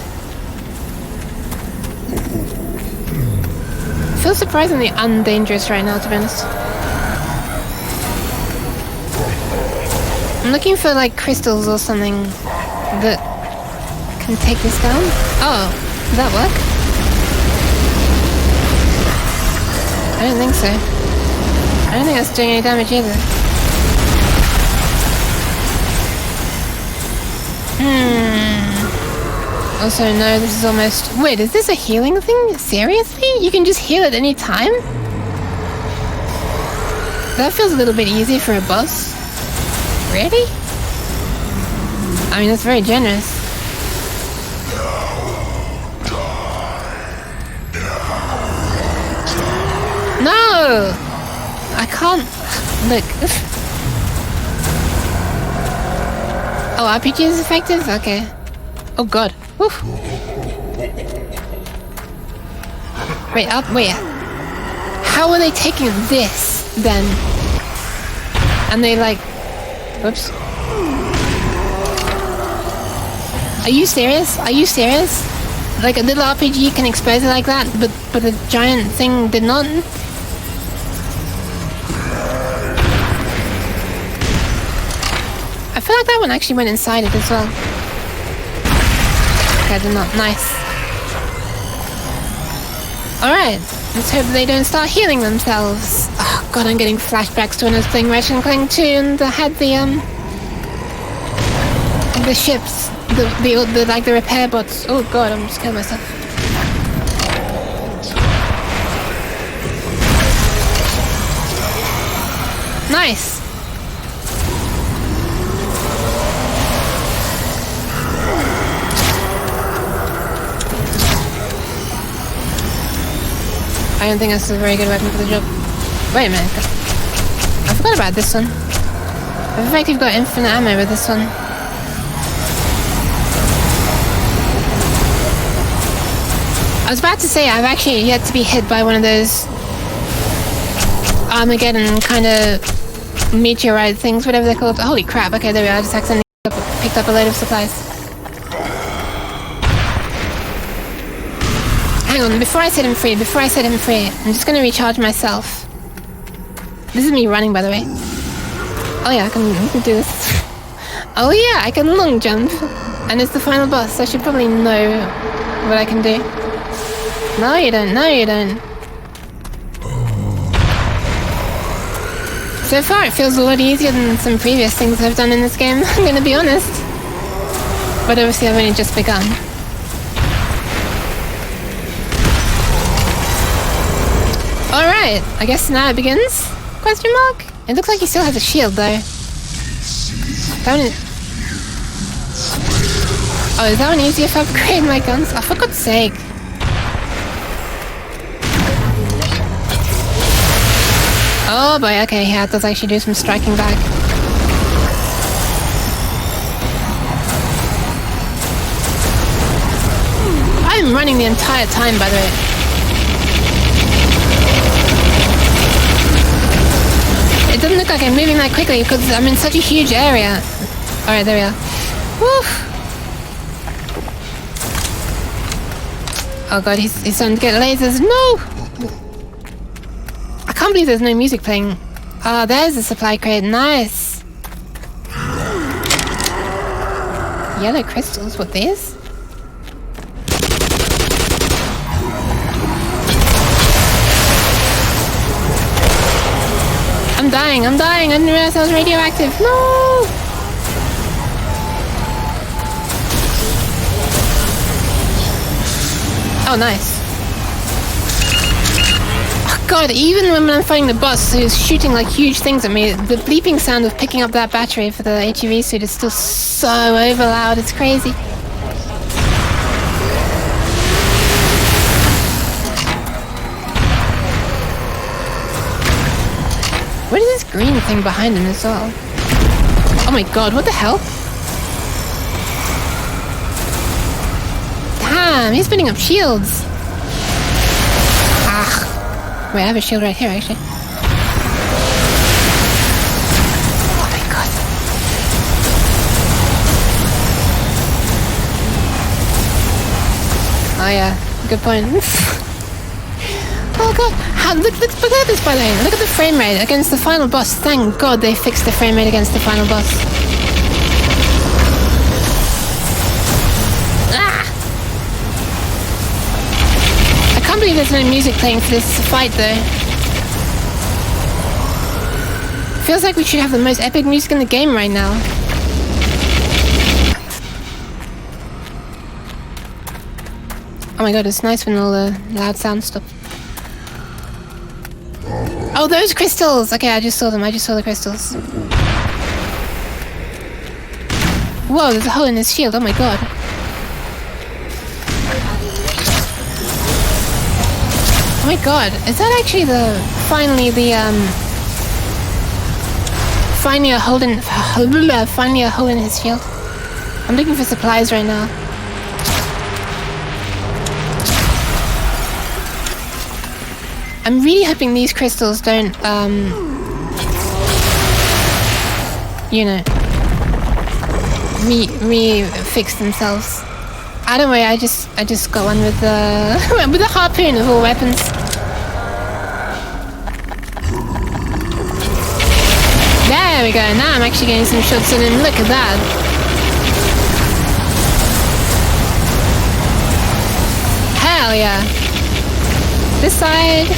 A: Feels surprisingly undangerous right now, to be honest. I'm looking for, like, crystals or something that can take this down. Oh, did that work? I don't think so. I don't think that's doing any damage either. Also, no, this is almost... Wait, is this a healing thing? Seriously? You can just heal at any time? That feels a little bit easy for a boss. Really? I mean, that's very generous. No! I can't... Look. Oh, RPG is effective? Okay. Oh god. Oof. Wait, up, wait. How are they taking this, then? And they like... Whoops. Are you serious? Are you serious? Like a little RPG can expose it like that, but a giant thing did not? I feel like that one actually went inside it as well. Okay, I did not. Nice. Alright, let's hope they don't start healing themselves. Oh god, I'm getting flashbacks to when I was playing Ratchet & Clank 2 and I had the the ships, the like the repair bots. Oh god, I'm just killing myself. Nice. I don't think that's a very good weapon for the job. Wait a minute. I forgot about this one. In fact, you've got infinite ammo with this one. I was about to say I've actually yet to be hit by one of those Armageddon kind of meteorite things, whatever they're called. Holy crap, okay, there we are. I just accidentally picked up a load of supplies. Hang on, before I set him free, I'm just gonna recharge myself. This is me running, by the way. Oh yeah, I can do this. Oh yeah, I can long jump. And it's the final boss, so I should probably know what I can do. No, you don't. No, you don't. So far, it feels a lot easier than some previous things I've done in this game, I'm gonna be honest. But obviously, I've only just begun. Alright, I guess now it begins? Question mark? It looks like he still has a shield, though. Oh, is that one easier if I upgrade my guns? Oh, for God's sake. Oh boy, okay, yeah, it does actually do some striking back. I'm running the entire time, by the way. It doesn't look like I'm moving that quickly because I'm in such a huge area. Alright, there we are. Woo! Oh god, he's starting to get lasers. No! I can't believe there's no music playing. Ah, there's the supply crate. Nice. Yellow crystals. What, these? I'm dying. I didn't realize I was radioactive. No! Oh, nice. God, even when I'm fighting the boss who's shooting like huge things at me, the bleeping sound of picking up that battery for the HEV suit is still so over loud, it's crazy. What is this green thing behind him as well? Oh my god, what the hell? Damn, he's putting up shields. Ah. Wait, I have a shield right here, actually. Oh my god. Oh yeah, good point. Oh god, look at this, by the way. Look at the frame rate against the final boss. Thank god they fixed the frame rate against the final boss. I can't believe there's no music playing for this fight, though. Feels like we should have the most epic music in the game right now. Oh my god, it's nice when all the loud sounds stop. Oh, those crystals! Okay, I just saw them. I just saw the crystals. Whoa, there's a hole in his shield. Oh my god. Oh my god, is that actually finally a hole in his shield? I'm looking for supplies right now. I'm really hoping these crystals don't, you know, fix themselves. I don't worry, I just got one with the with the harpoon of all weapons. There we go. Now I'm actually getting some shots in him. Look at that. Hell yeah. This side.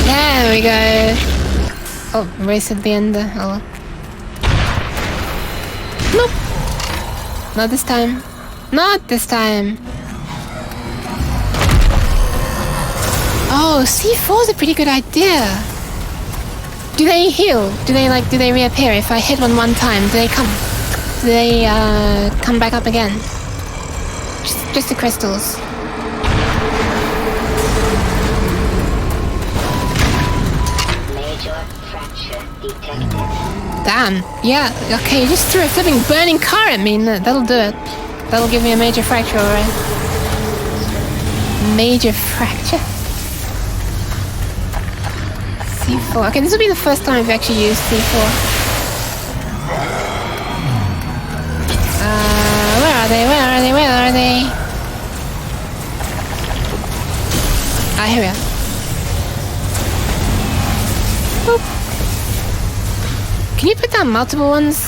A: There we go. Oh, race at the end there. Oh well. Not this time. Not this time. Oh, C4 is a pretty good idea. Do they heal? Do they reappear? If I hit one time, do they come back up again? Just the crystals.
B: Major fracture detected.
A: Damn. Yeah. Okay. You just threw a flipping burning car at me. No, that'll do it. That'll give me a major fracture, alright. Major fracture. C4. Okay, this will be the first time I've actually used C4. Where are they? Where are they? Where are they? Ah, here we are. Boop. Can you put down multiple ones?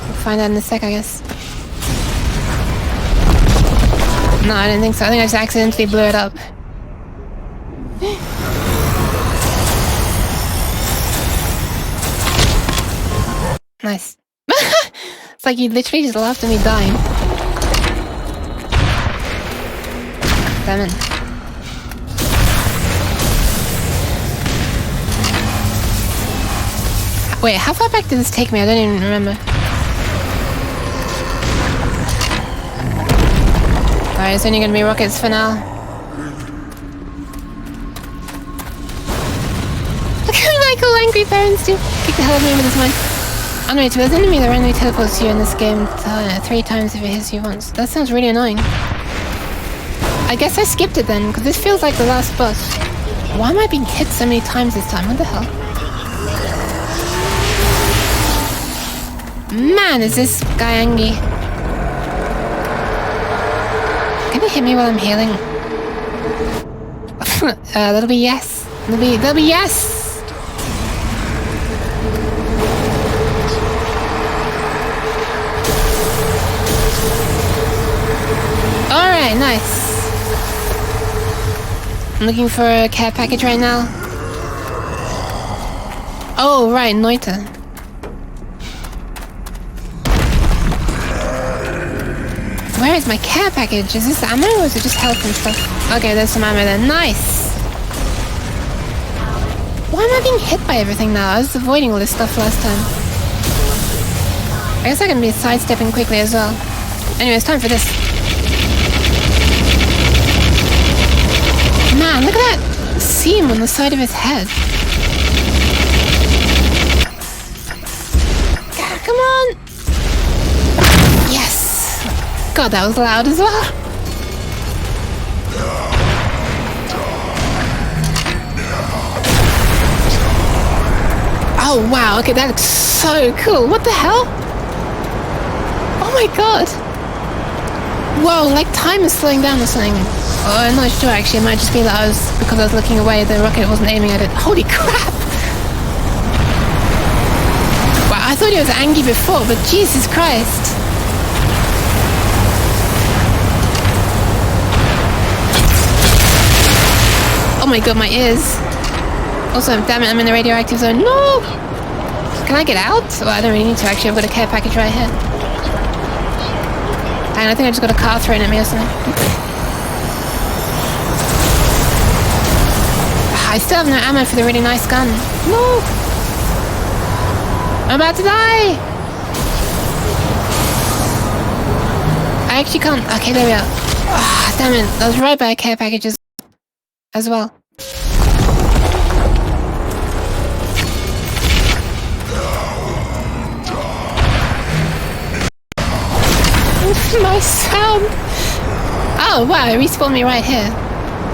A: We'll find out in a sec, I guess. No, I don't think so. I think I just accidentally blew it up. Nice. It's like you literally just laughed at me dying. Damn it. Wait, how far back did this take me? I don't even remember. Alright, it's only gonna be rockets for now. Look at like all angry parents do. Kick the hell out of me with this mine. Oh no, there's an enemy that randomly teleports you in this game 3 times if it hits you once. That sounds really annoying. I guess I skipped it then, because this feels like the last boss. Why am I being hit so many times this time? What the hell? Man, is this guy angry. Can he hit me while I'm healing? That'll be yes. That'll be yes! Alright, nice. I'm looking for a care package right now. Oh, right, Noita. Where is my care package? Is this ammo or is it just health and stuff? Okay, there's some ammo there. Nice! Why am I being hit by everything now? I was avoiding all this stuff last time. I guess I can be sidestepping quickly as well. Anyway, it's time for this. Man, look at that seam on the side of his head. Come on! Yes! God, that was loud as well. Oh wow, okay, that looks so cool. What the hell? Oh my god. Whoa, like time is slowing down or something. Oh, I'm not sure actually, it might just be that because I was looking away, the rocket wasn't aiming at it. Holy crap! Wow, I thought he was angry before, but Jesus Christ. Oh my god, my ears. Also, damn it, I'm in the radioactive zone. No! Can I get out? Well, I don't really need to actually, I've got a care package right here. And I think I just got a car thrown at me or something. I still have no ammo for the really nice gun. No! I'm about to die! I actually can't. Okay, there we are. Ah, damn it. That was right by care packages as well. My sound! Oh wow, it respawned me right here.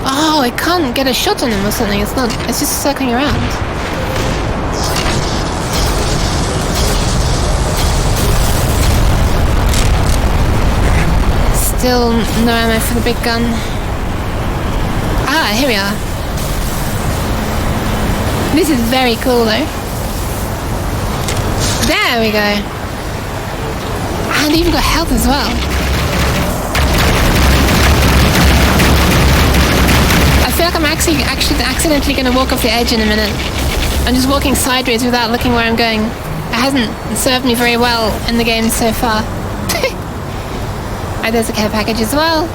A: Oh, I can't get a shot on him or something. It's just circling around. Still no ammo for the big gun. Ah, here we are. This is very cool though. There we go. And even got health as well. I feel like I'm actually accidentally going to walk off the edge in a minute. I'm just walking sideways without looking where I'm going. hasn't served me very well in the game so far. Oh, there's a care package as well.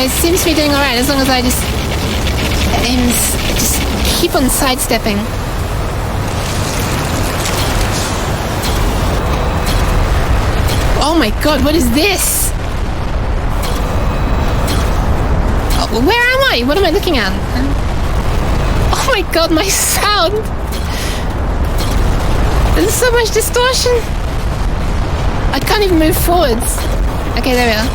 A: It seems to be doing alright as long as I just keep on sidestepping. Oh my god, what is this? Oh, where am I? What am I looking at? Oh my god, my sound! There's so much distortion! I can't even move forwards. Okay, there we are.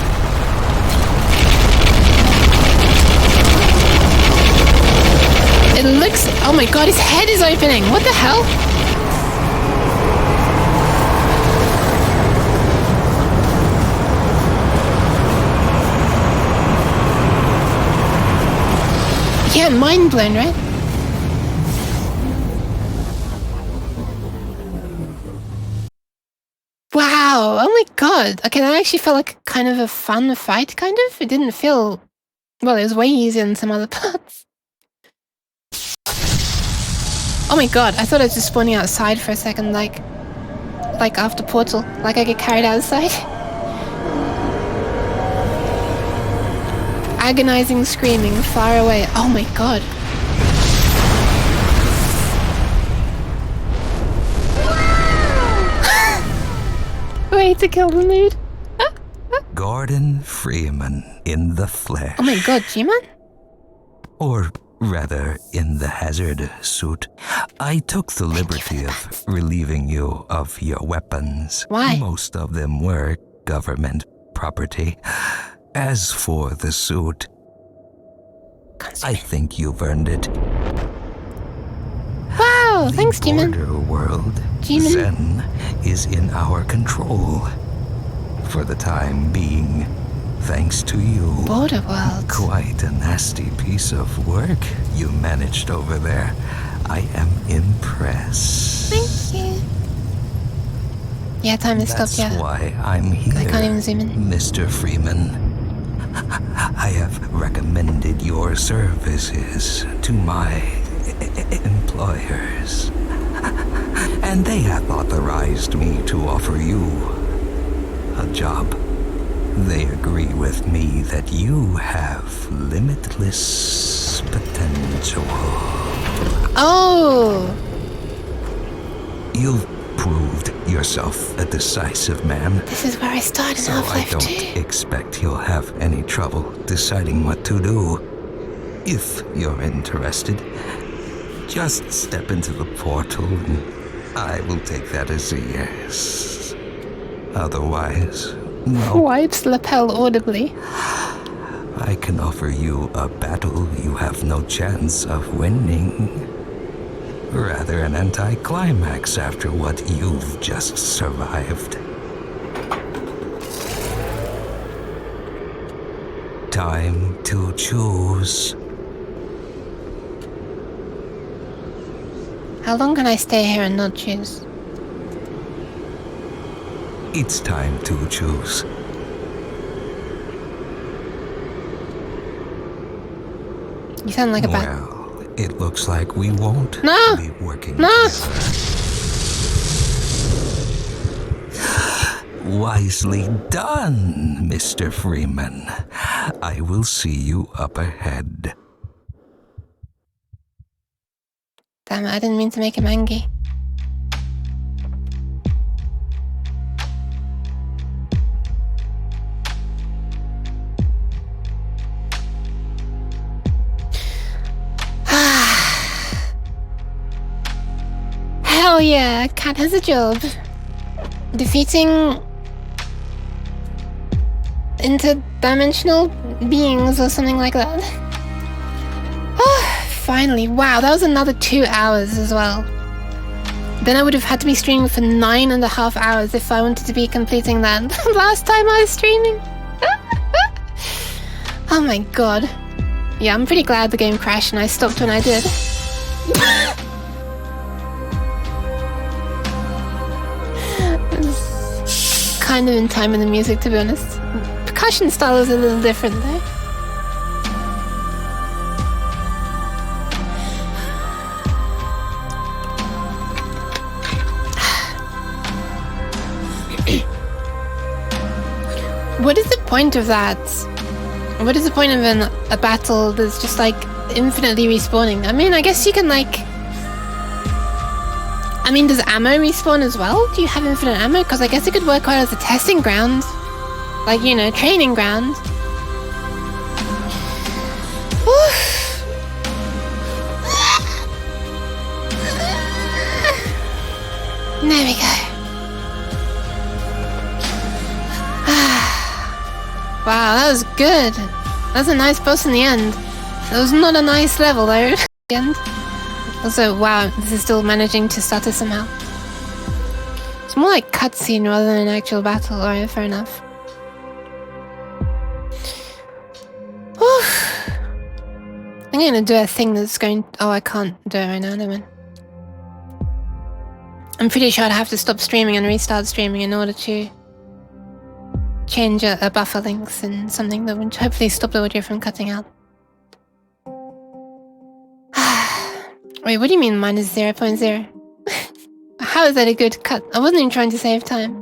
A: It looks... Oh my god, his head is opening! What the hell? Yeah, mind blown, right? Wow, oh my god. Okay, that actually felt like kind of a fun fight, kind of. It didn't feel... Well, it was way easier than some other parts. Oh my god, I thought I was just spawning outside for a second, like after Portal. Like I get carried outside. Agonizing screaming far away. Oh my god. Way to kill the mood.
F: Gordon Freeman in the flesh.
A: Oh my god, G-Man?
F: Or rather, in the hazard suit. I took the liberty of relieving you of your weapons.
A: Why?
F: Most of them were government property. As for the suit, I think you've earned it.
A: Wow, thanks,
F: The
A: G-Man.
F: border world,
A: G-Man.
F: Zen, is in our control. For the time being, thanks to you.
A: Border world.
F: Quite a nasty piece of work you managed over there. I am impressed.
A: Thank you. Yeah, time to stop,
F: That's
A: yeah.
F: why I'm here,
A: I can't even zoom in.
F: Mr. Freeman. I have recommended your services to my employers. And they have authorized me to offer you a job. They agree with me that you have limitless potential.
A: Oh!
F: You've proved yourself a decisive man.
A: This is where I started in
F: So I
A: Half-Life
F: don't
A: 2.
F: expect you'll have any trouble deciding what to do. If you're interested, just step into the portal and I will take that as a yes. Otherwise, no.
A: Wipes lapel audibly.
F: I can offer you a battle you have no chance of winning. Rather an anticlimax after what you've just survived. Time to choose.
A: How long can I stay here and not choose?
F: It's time to choose.
A: You sound like a bat.
F: Well, it looks like we won't
A: No!
F: be working
A: No!
F: together. Wisely done, Mr. Freeman. I will see you up ahead.
A: Damn it, I didn't mean to make him angry. Hell yeah, Cat has a job. Defeating interdimensional beings or something like that. Oh, finally. Wow, that was another 2 hours as well. Then I would have had to be streaming for 9.5 hours if I wanted to be completing that last time I was streaming. Oh my god. Yeah, I'm pretty glad the game crashed and I stopped when I did. Kind of in time with the music, to be honest. percussion style is a little different though. What is the point of that? What is the point of a battle that's just like infinitely respawning? I mean, I guess you can like... I mean, does ammo respawn as well? Do you have infinite ammo? Because I guess it could work well as a testing ground. Like, you know, training ground. There we go. Wow, that was good. That was a nice boss in the end. That was not a nice level though. At the end. Also, wow, this is still managing to stutter somehow. It's more like cutscene rather than an actual battle. Alright, fair enough. I'm gonna do a thing that's going... Oh, I can't do it right now, never mind. I'm pretty sure I'd have to stop streaming and restart streaming in order to change a buffer length and something that would hopefully stop the audio from cutting out. Wait, what do you mean minus 0.0? How is that a good cut? I wasn't even trying to save time.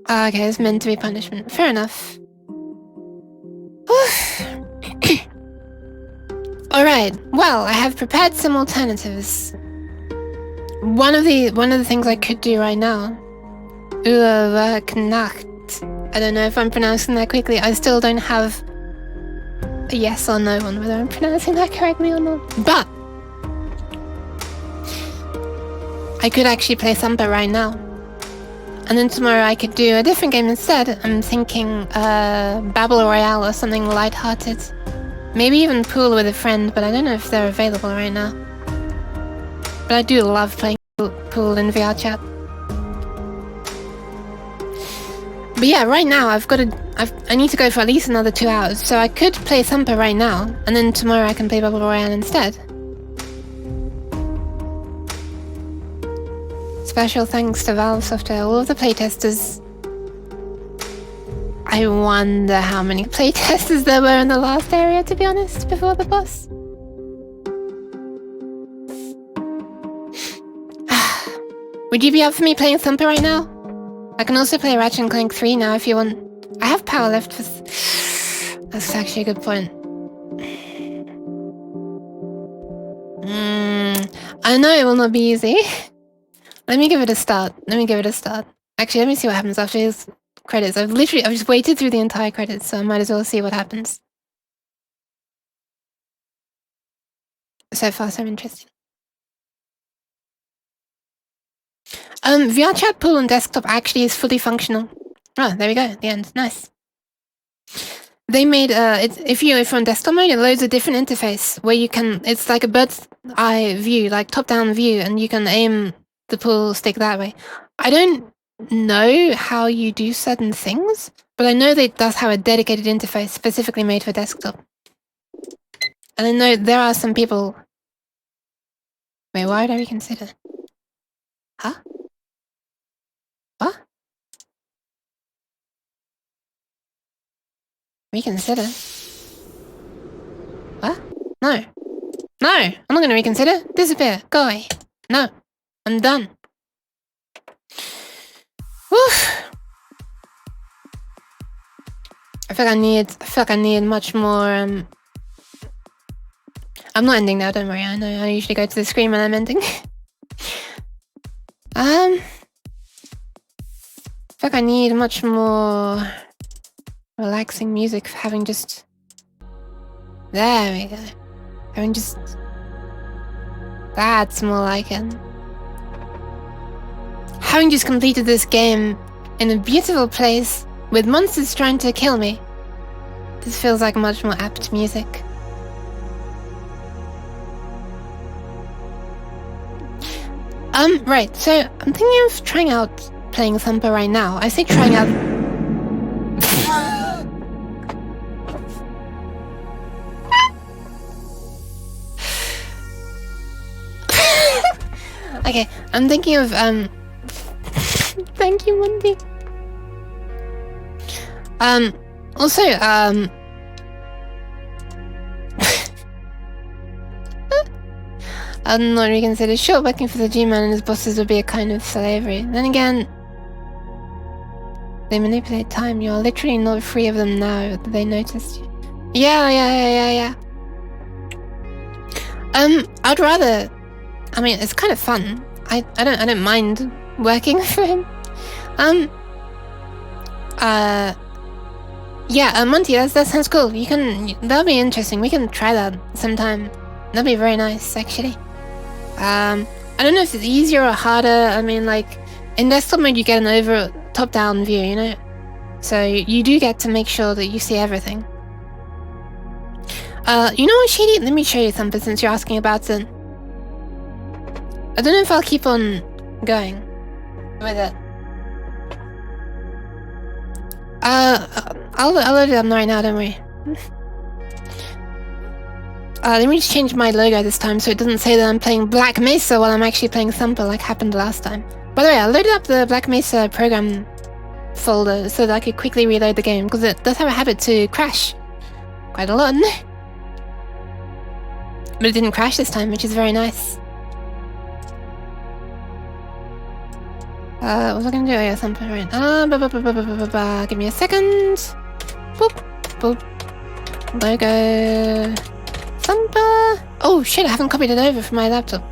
A: Oh, okay, it's meant to be punishment. Fair enough. Alright, well, I have prepared some alternatives. One of the things I could do right now... Knacht. I don't know if I'm pronouncing that quickly. I still don't have a yes or no on whether I'm pronouncing that correctly or not. But I could actually play Thumper right now. And then tomorrow I could do a different game instead. I'm thinking Battle Royale or something lighthearted. Maybe even Pool with a friend, but I don't know if they're available right now. But I do love playing Pool in VR chat. But yeah, right now I need to go for at least another 2 hours, so I could play Thumper right now, and then tomorrow I can play Battle Royale instead. Special thanks to Valve Software, all of the playtesters. I wonder how many playtesters there were in the last area, to be honest, before the boss. Would you be up for me playing Thumper right now? I can also play Ratchet & Clank 3 now if you want. I have power left for... That's actually a good point. I know it will not be easy. Let me give it a start. Actually, let me see what happens after his credits. I've just waited through the entire credits, so I might as well see what happens. So far, so interesting. VR chat pool on desktop actually is fully functional. Oh, there we go, at the end. Nice. They made if you're on desktop mode, it loads a different interface where you can. It's like a bird's eye view, like top-down view, and you can aim the pool stick that way. I don't know how you do certain things, but I know that it does have a dedicated interface specifically made for desktop. And I know there are some people. Wait, why would I reconsider? Huh? What? Reconsider? What? No. No! I'm not gonna reconsider. Disappear. Go away. No. I'm done. Woof. I feel like I need much more, I'm not ending now, don't worry. I know I usually go to the screen when I'm ending. I feel like I need much more relaxing music for having just... There we go. Having just... That's more like it. Having just completed this game in a beautiful place with monsters trying to kill me. This feels like much more apt music. Right, so I'm thinking of trying out playing Thumper right now. I say trying out... Okay, I'm thinking of, Thank you, Monty. Also, I'm not reconsidered. Sure, working for the G-Man and his bosses would be a kind of slavery. Then again, they manipulate time. You're literally not free of them now that they noticed you. Yeah. I'd rather. I mean, it's kind of fun. I don't mind working for him. Yeah, Monty, that sounds cool. That'll be interesting. We can try that sometime. That'd be very nice, actually. I don't know if it's easier or harder. I mean, like, in desktop mode you get an top-down view, you know? So you do get to make sure that you see everything. You know what, Shady? Let me show you something since you're asking about it. I don't know if I'll keep on going with it. I'll load it up right now, don't worry. Let me just change my logo this time so it doesn't say that I'm playing Black Mesa while I'm actually playing Thumper like happened last time. By the way, I loaded up the Black Mesa program folder so that I could quickly reload the game because it does have a habit to crash quite a lot. But it didn't crash this time, which is very nice. What was I gonna do? Oh yeah, Thumper, right. Give me a second. Boop, boop. Logo. Thumper. Oh shit, I haven't copied it over from my laptop.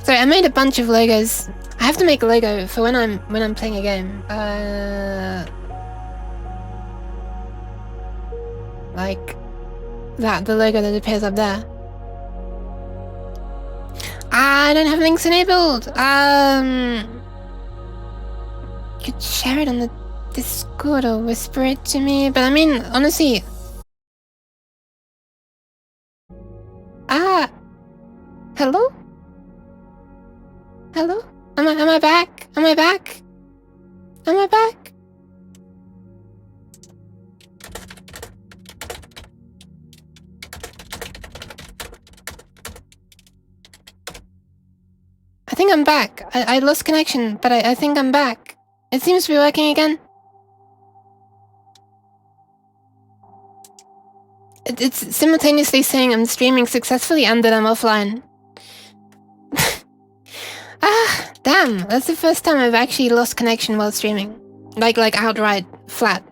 A: Sorry, I made a bunch of logos. I have to make a logo for when I'm playing a game. Like that, the logo that appears up there. I don't have links enabled. You could share it on the Discord or whisper it to me, but I mean, honestly. Hello? Hello? Am I back? Am I back? Am I back? I think I'm back. I lost connection, but I think I'm back. It seems to be working again. It's simultaneously saying I'm streaming successfully and that I'm offline. Damn, that's the first time I've actually lost connection while streaming. Like outright, flat.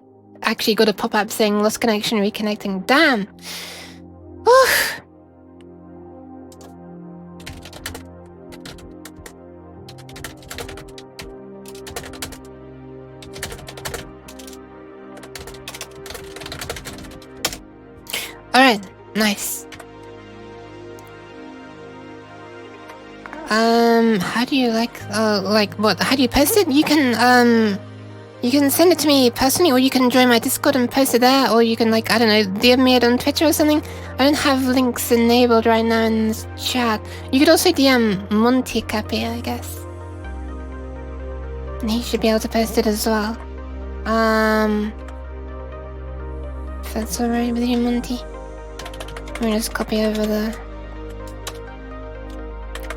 A: Actually got a pop-up saying lost connection, reconnecting. Damn! Oof. Alright, nice. How do you like what? How do you post it? You can send it to me personally, or you can join my Discord and post it there, or you can I don't know, DM me it on Twitter or something. I don't have links enabled right now in this chat. You could also DM Monty Cappy, I guess. And he should be able to post it as well. If that's alright with you, Monty. Let me just copy over the...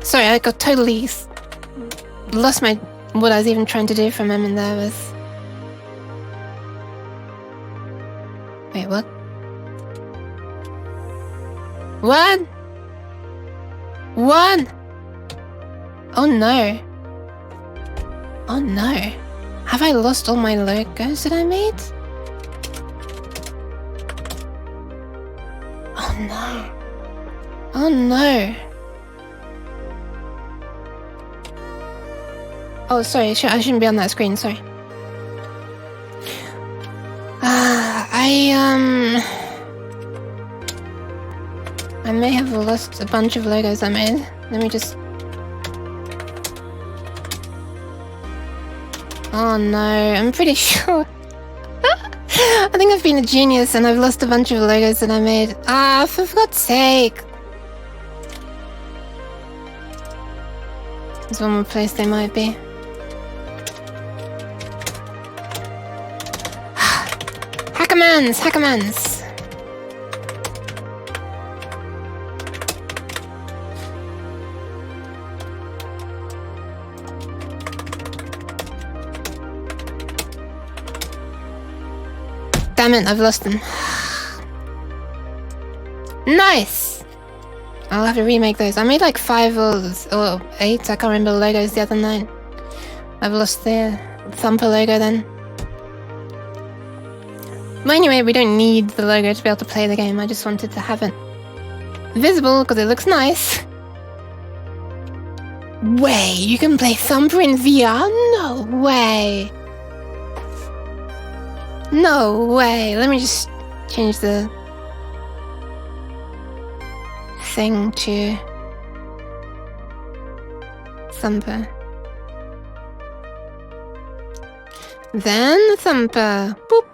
A: Sorry, I got totally lost what I was even trying to do for a moment there was... Wait, what? What? What? Oh no. Oh no. Have I lost all my logos that I made? Oh no. Oh no. Oh, sorry, I shouldn't be on that screen, sorry. I may have lost a bunch of logos I made. Let me just... Oh no, I'm pretty sure. I think I've been a genius and I've lost a bunch of logos that I made. For God's sake. There's one more place they might be. Hackermans! damn it, I've lost them. Nice! I'll have to remake those. I made like 5 or 8, I can't remember the logos the other night. I've lost the Thumper logo then. But anyway, we don't need the logo to be able to play the game. I just wanted to have it visible because it looks nice. Way, you can play Thumper in VR? No way. No way. Let me just change the thing to Thumper. Then Thumper. Boop.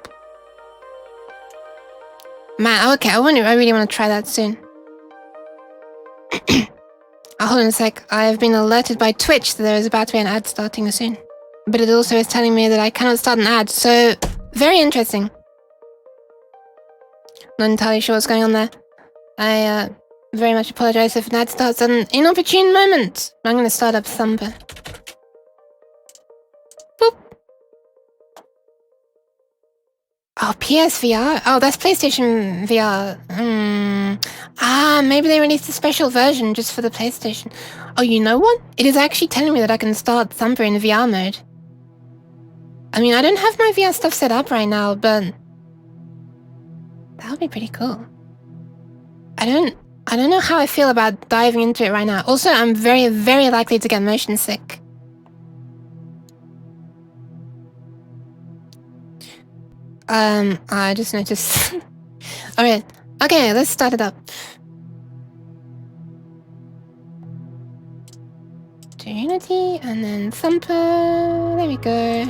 A: Man, okay, I really want to try that soon. Hold on a sec. I've been alerted by Twitch that there is about to be an ad starting soon. But it also is telling me that I cannot start an ad, so very interesting. Not entirely sure what's going on there. I very much apologize if an ad starts at an inopportune moment. I'm going to start up Thumper. Boop. Oh, PSVR? Oh, that's PlayStation VR. Ah, maybe they released a special version just for the PlayStation. Oh, you know what? It is actually telling me that I can start Thumper in VR mode. I mean, I don't have my VR stuff set up right now, but that would be pretty cool. I don't know how I feel about diving into it right now. Also, I'm very, very likely to get motion sick. I just noticed. Alright. Okay, let's start it up. To Unity, and then Thumper. There we go.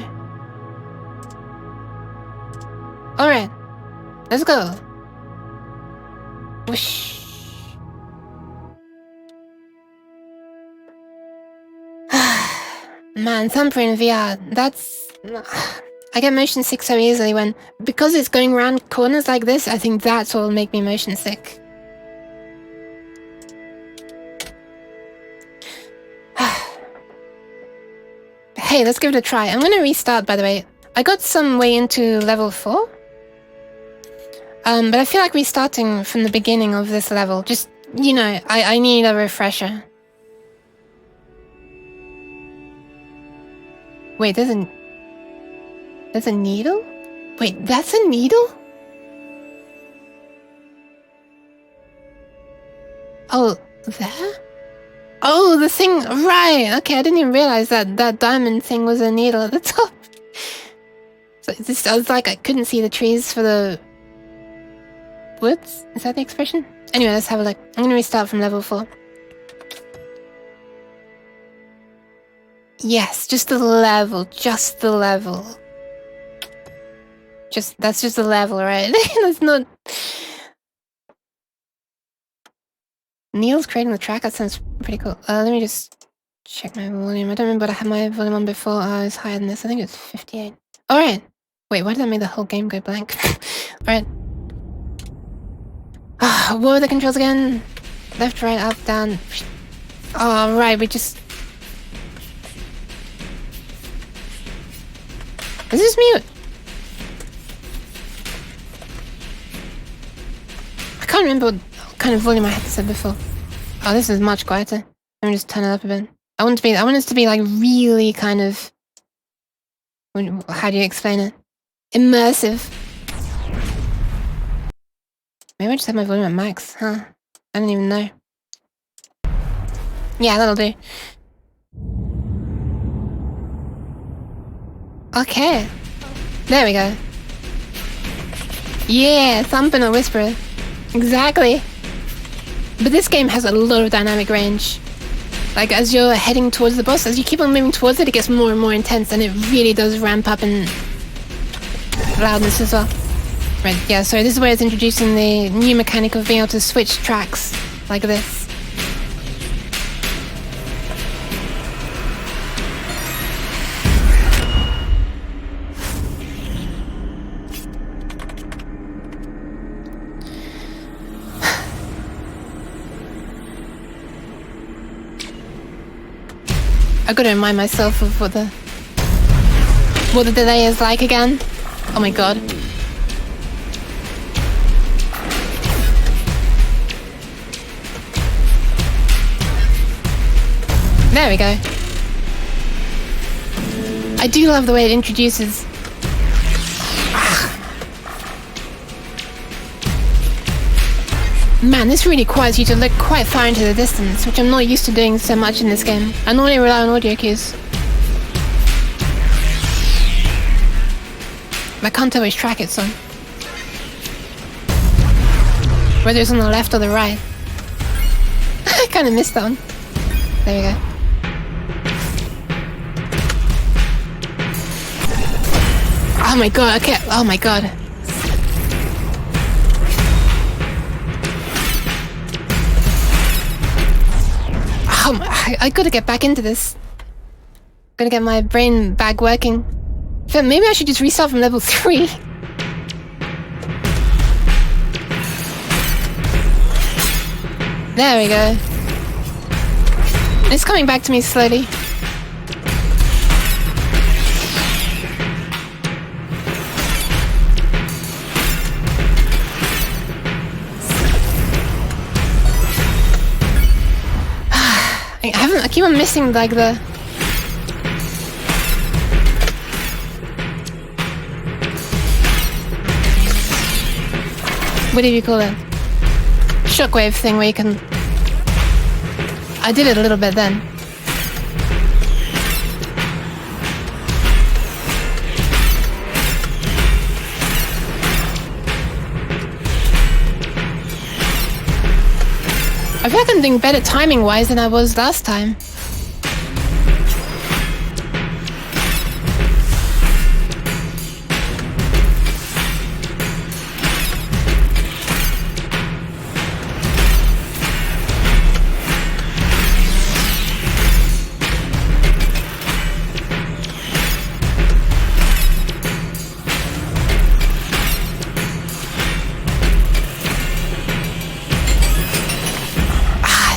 A: Alright. Let's go. Whoosh. Man, Thumper in VR, that's... I get motion sick so easily when... Because it's going around corners like this, I think that's what will make me motion sick. Hey, let's give it a try. I'm gonna restart, by the way. I got some way into level 4. But I feel like restarting from the beginning of this level. Just, you know, I need a refresher. Wait, there's a needle? Wait, that's a needle? Oh, there? Oh, the thing, right. Okay, I didn't even realize that that diamond thing was a needle at the top. So this, I was like, I couldn't see the trees for the woods? Is that the expression? Anyway, let's have a look. I'm gonna restart from level 4. Yes, just the level, just the level. That's just the level, right? That's not... Neil's creating the track, that sounds pretty cool. Let me just check my volume. I don't remember what I had my volume on before. I was higher than this. I think it was 58. Alright. Wait, why did I make the whole game go blank? Alright. What were the controls again? Left, right, up, down. Oh, right, we just... Is this mute? I can't remember what kind of volume I had to set before. Oh, this is much quieter. Let me just turn it up a bit. I want it to be like really kind of... How do you explain it? Immersive. Maybe I just have my volume at max, huh? I don't even know. Yeah, that'll do. Okay. There we go. Yeah, Thumper or Whisperer. Exactly. But this game has a lot of dynamic range. Like, as you're heading towards the boss, as you keep on moving towards it, it gets more and more intense, and it really does ramp up in loudness as well. Right, yeah, so this is where it's introducing the new mechanic of being able to switch tracks like this. I've got to remind myself of what the delay is like again. Oh my god. There we go. I do love the way it introduces. Man, this really requires you to look quite far into the distance, which I'm not used to doing so much in this game. I normally rely on audio cues. I can't always track it, so... whether it's on the left or the right. I kind of missed that one. There we go. Oh my god, okay. Oh my god. I gotta get back into this. Gotta get my brain back working. So maybe I should just restart from level 3. There we go. It's coming back to me slowly. I keep on missing like the... what do you call it? Shockwave thing where you can... I did it a little bit then. I feel like I'm doing better timing-wise than I was last time.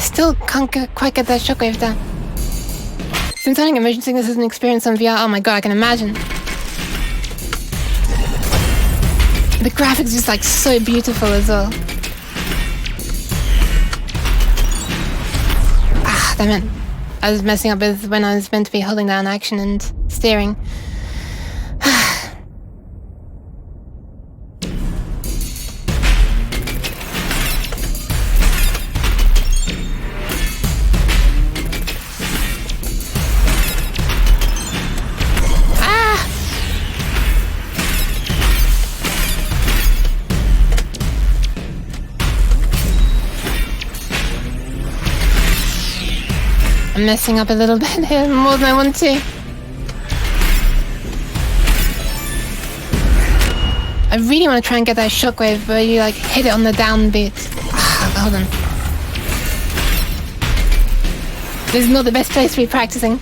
A: Still can't quite get that shockwave down. Since having motion sickness is an experience on VR, oh my god, I can imagine. The graphics is just like so beautiful as well. Ah, damn it. I was messing up with when I was meant to be holding down action and steering. I'm messing up a little bit here, more than I want to. I really want to try and get that shockwave where you like hit it on the down beat. Hold on. This is not the best place to be practicing.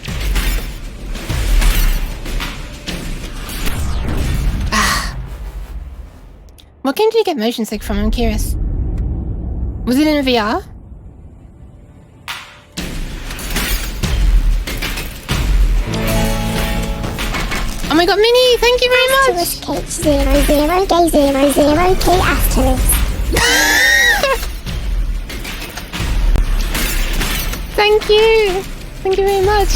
A: What game did you get motion sick from? I'm curious. Was it in VR? Oh my god, Minnie, thank you very much!
C: Asterisk H00 Gay 00 K asterisk.
A: Thank you! Thank you very much!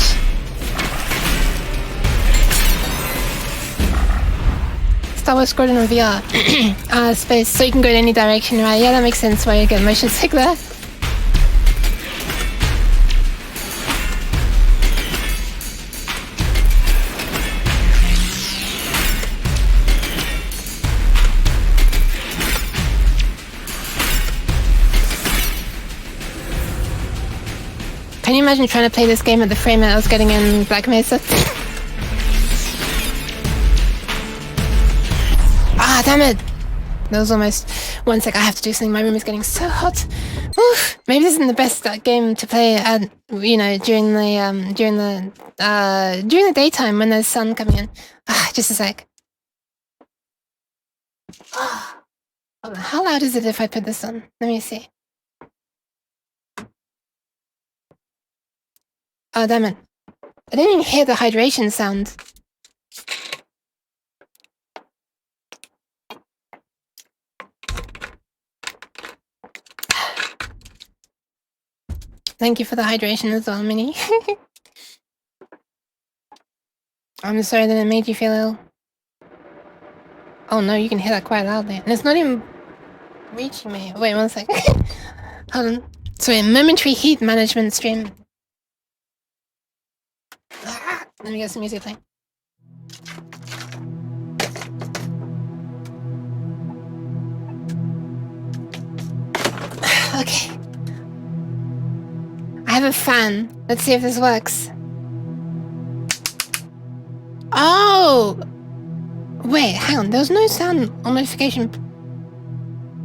A: Star Wars Squadron on VR. Space, so you can go in any direction, right? Yeah, that makes sense why you get motion sick there. Can you imagine trying to play this game at the frame rate I was getting in Black Mesa? Ah, damn it! That was almost... One sec, I have to do something. My room is getting so hot. Oof. Maybe this isn't the best game to play at, you know, during the daytime when there's sun coming in. Just a sec. Hold on. How loud is it if I put this on? Let me see. Oh, damn it. I didn't even hear the hydration sound. Thank you for the hydration as well, Minnie. I'm sorry that it made you feel ill. Oh no, you can hear that quite loudly. And it's not even reaching me. Wait, one sec. Hold on. Sorry, momentary heat management stream. Let me get some music playing. Okay. I have a fan. Let's see if this works. Oh! Wait, hang on. There was no sound or notification.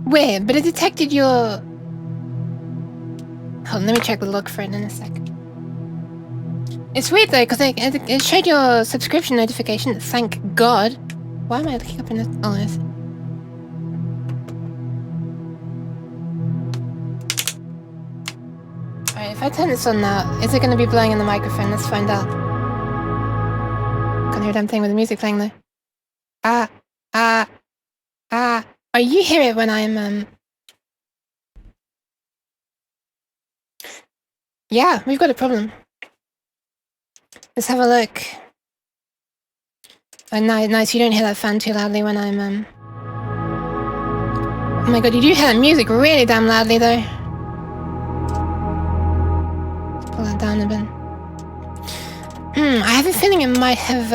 A: Weird, but it detected your... Hold on, let me check the log for it in a sec. It's weird though, because it showed your subscription notification. Thank God. Why am I looking up in this? Oh, yes. Alright, if I turn this on now, is it going to be blowing in the microphone? Let's find out. Can't hear a damn thing with the music playing though. Oh, you hear it when I'm, Yeah, we've got a problem. Let's have a look. Oh, nice, you don't hear that fan too loudly when I'm, Oh my god, you do hear that music really damn loudly though. Pull that down a bit. I have a feeling it might have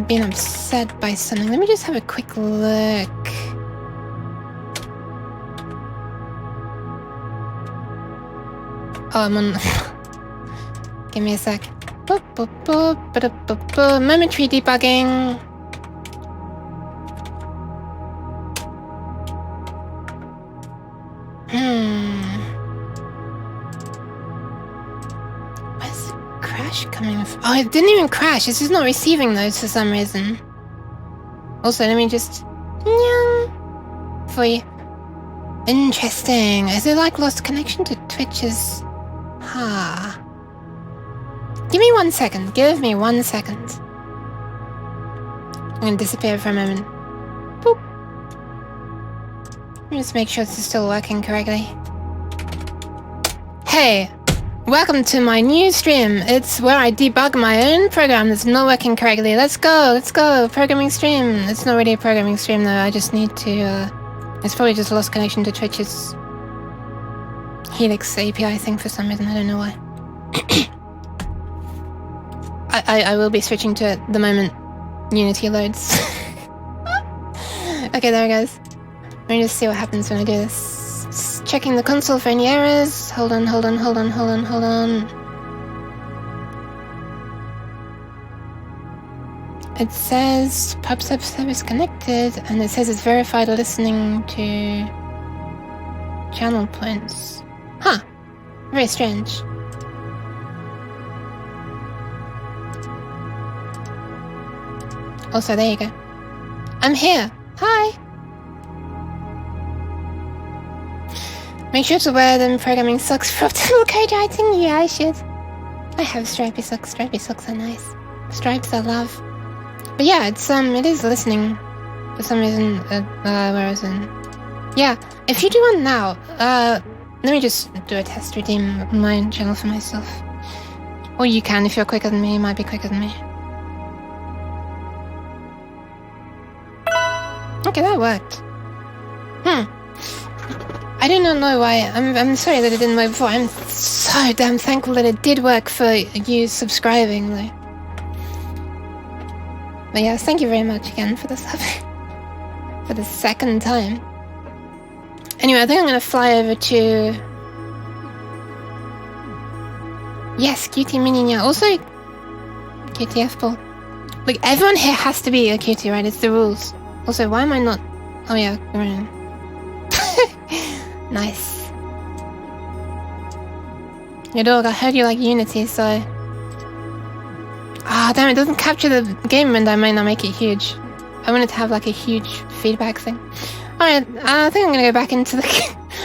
A: been upset by something. Let me just have a quick look. Oh, I'm on... Give me a sec. Momentary debugging. Where's the crash coming from? Oh, it didn't even crash. It's just not receiving those for some reason. Also, let me just... for you. Interesting. Is it like lost connection to Twitch's... Give me 1 second. Give me 1 second. I'm gonna disappear for a moment. Boop. Let me just make sure this is still working correctly. Hey! Welcome to my new stream. It's where I debug my own program that's not working correctly. Let's go! Programming stream. It's not really a programming stream though. I just need to, it's probably just lost connection to Twitch's Helix API thing for some reason. I don't know why. I will be switching to it the moment Unity loads. Okay, there it goes. Let me just see what happens when I do this. Just checking the console for any errors. Hold on. It says PubSub service connected, and it says it's verified listening to channel points. Huh. Very strange. Also, there you go. I'm here. Hi. Make sure to wear them programming socks for optimal code writing. Yeah, I should. I have stripy socks. Stripy socks are nice. Stripes I love. But yeah, it is listening for some reason. Whereas yeah, if you do one now, let me just do a test redeem on my own channel for myself. Or you can if you're quicker than me. You might be quicker than me. Okay, that worked. I do not know why. I'm sorry that it didn't work before. I'm so damn thankful that it did work for you subscribing, though. But yes, thank you very much again for the sub. For the second time. Anyway, I think I'm gonna fly over to... Yes, QT Mini. Also, QTF ball. Look, everyone here has to be a QT, right? It's the rules. Also, why am I not... Oh yeah, nice. Your dog, I heard you like Unity, so... Ah, damn, it doesn't capture the game window. I might not make it huge. I want it to have like a huge feedback thing. Alright, I think I'm gonna go back into the...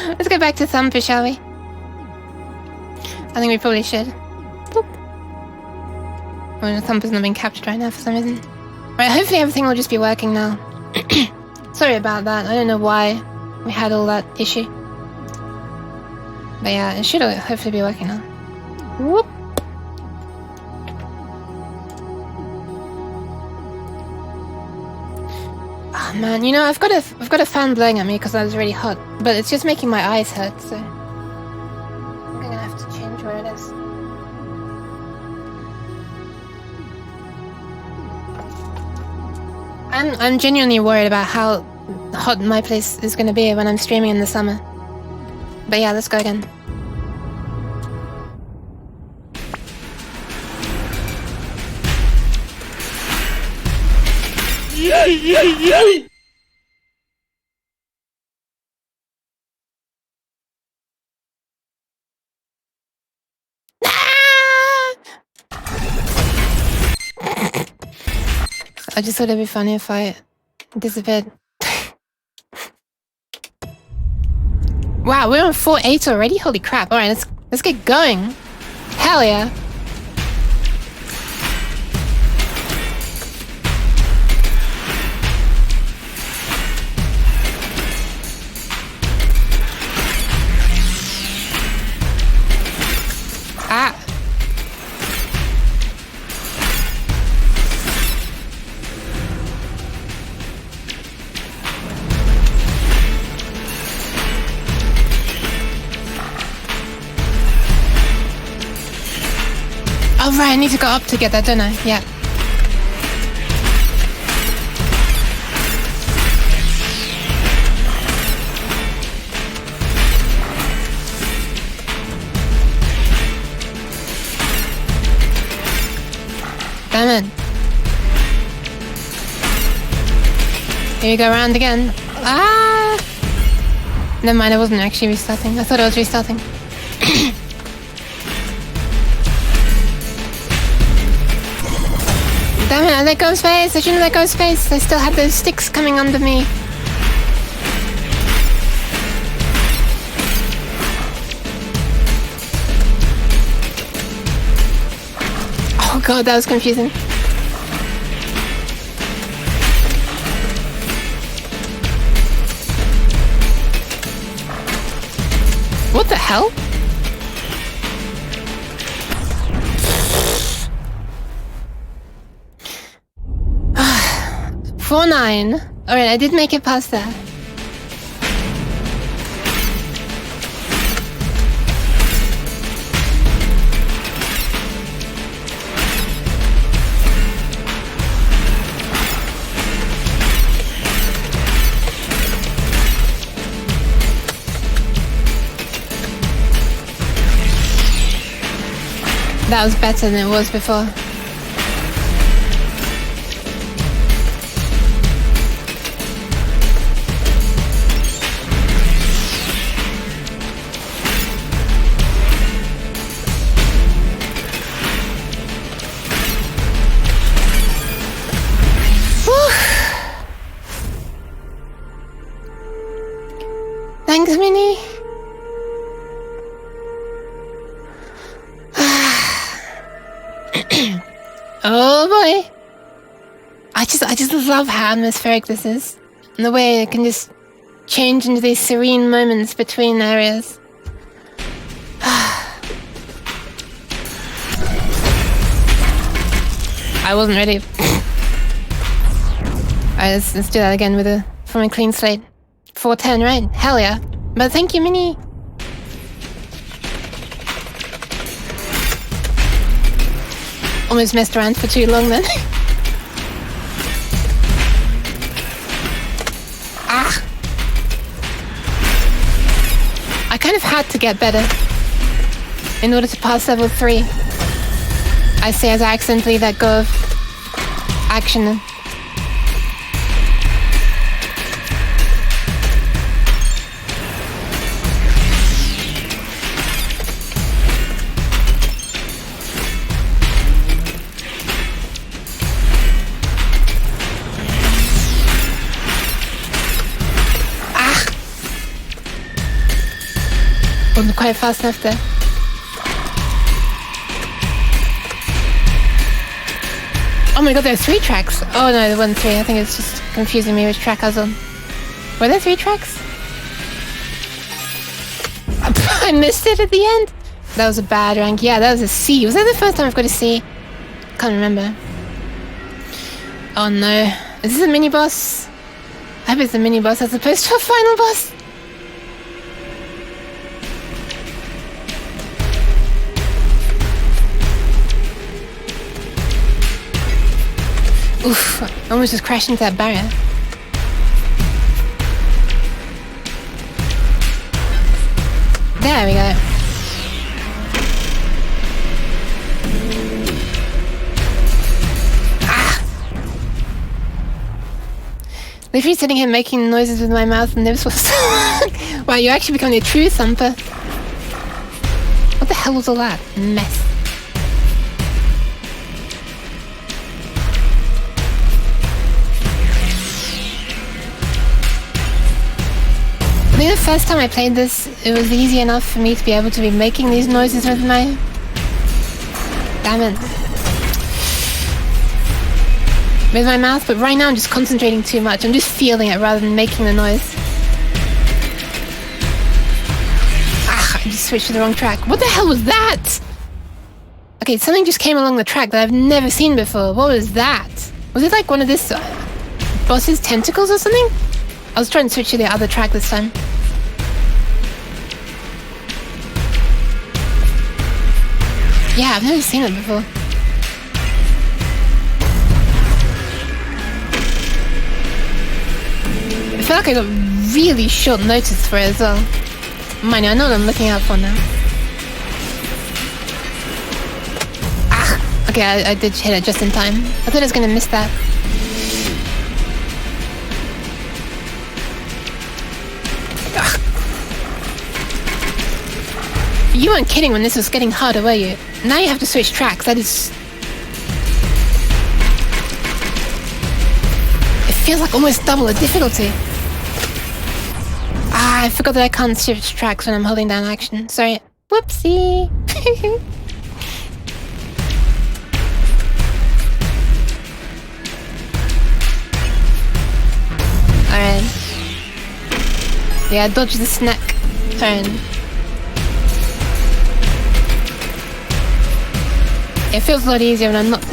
A: Let's go back to Thumper, shall we? I think we probably should. Boop. Well, Thumper's not being captured right now for some reason. Right, hopefully everything will just be working now. Sorry about that. I don't know why we had all that issue. But yeah, it should hopefully be working now. Whoop. Oh man, you know I've got a fan blowing at me because I was really hot, but it's just making my eyes hurt. So I'm gonna have to change where it is. I'm genuinely worried about how hot my place is gonna be when I'm streaming in the summer. But yeah, let's go again. I just thought it'd be funny if I disappeared. Wow, we're on 4-8 already? Holy crap. Alright, let's get going. Hell yeah. Ah. Oh right, I need to go up to get that, don't I? Yeah. Damn it. Here we go around again. Ah! Never mind, I wasn't actually restarting. I thought I was restarting. Damn it, I let go of space. I shouldn't let go of space. I still had those sticks coming under me. Oh god, that was confusing. What the hell? Ah, 4-9. Alright, I did make it past that. That was better than it was before. Whew. Thanks, Minnie. Oh boy. I just love how atmospheric this is. And the way it can just change into these serene moments between areas. I wasn't ready. Alright, let's do that again from a clean slate. 4-10, right? Hell yeah. But thank you, Minnie. Almost messed around for too long then. Ah! I kind of had to get better in order to pass level 3. I say as I accidentally let go of action. Wasn't quite fast enough there. Oh my god, there are 3 tracks. Oh no, there wasn't 3. I think it's just confusing me which track I was on. Were there 3 tracks? I missed it at the end. That was a bad rank. Yeah, that was a C. Was that the first time I've got a C? Can't remember. Oh no. Is this a mini boss? I hope it's a mini boss as opposed to a final boss. Oof, I almost just crashed into that barrier. There we go. Literally sitting here making noises with my mouth and lips was... Wow, you're actually becoming a true thumper. What the hell was all that? Mess. I think the first time I played this, it was easy enough for me to be able to be making these noises with my... Damn it. With my mouth, but right now I'm just concentrating too much. I'm just feeling it rather than making the noise. Ah, I just switched to the wrong track. What the hell was that? Okay, something just came along the track that I've never seen before. What was that? Was it like one of this boss's tentacles or something? I was trying to switch to the other track this time. Yeah, I've never seen it before. I feel like I got really short notice for it as well. Mind you, I know what I'm looking out for now. Ah! Okay, I did hit it just in time. I thought I was gonna miss that. Ah. You weren't kidding when this was getting harder, were you? Now you have to switch tracks. That is... It feels like almost double the difficulty. Ah, I forgot that I can't shift tracks when I'm holding down action. Sorry. Whoopsie. Alright. Yeah, dodge the snack. Turn. It feels a lot easier when I'm not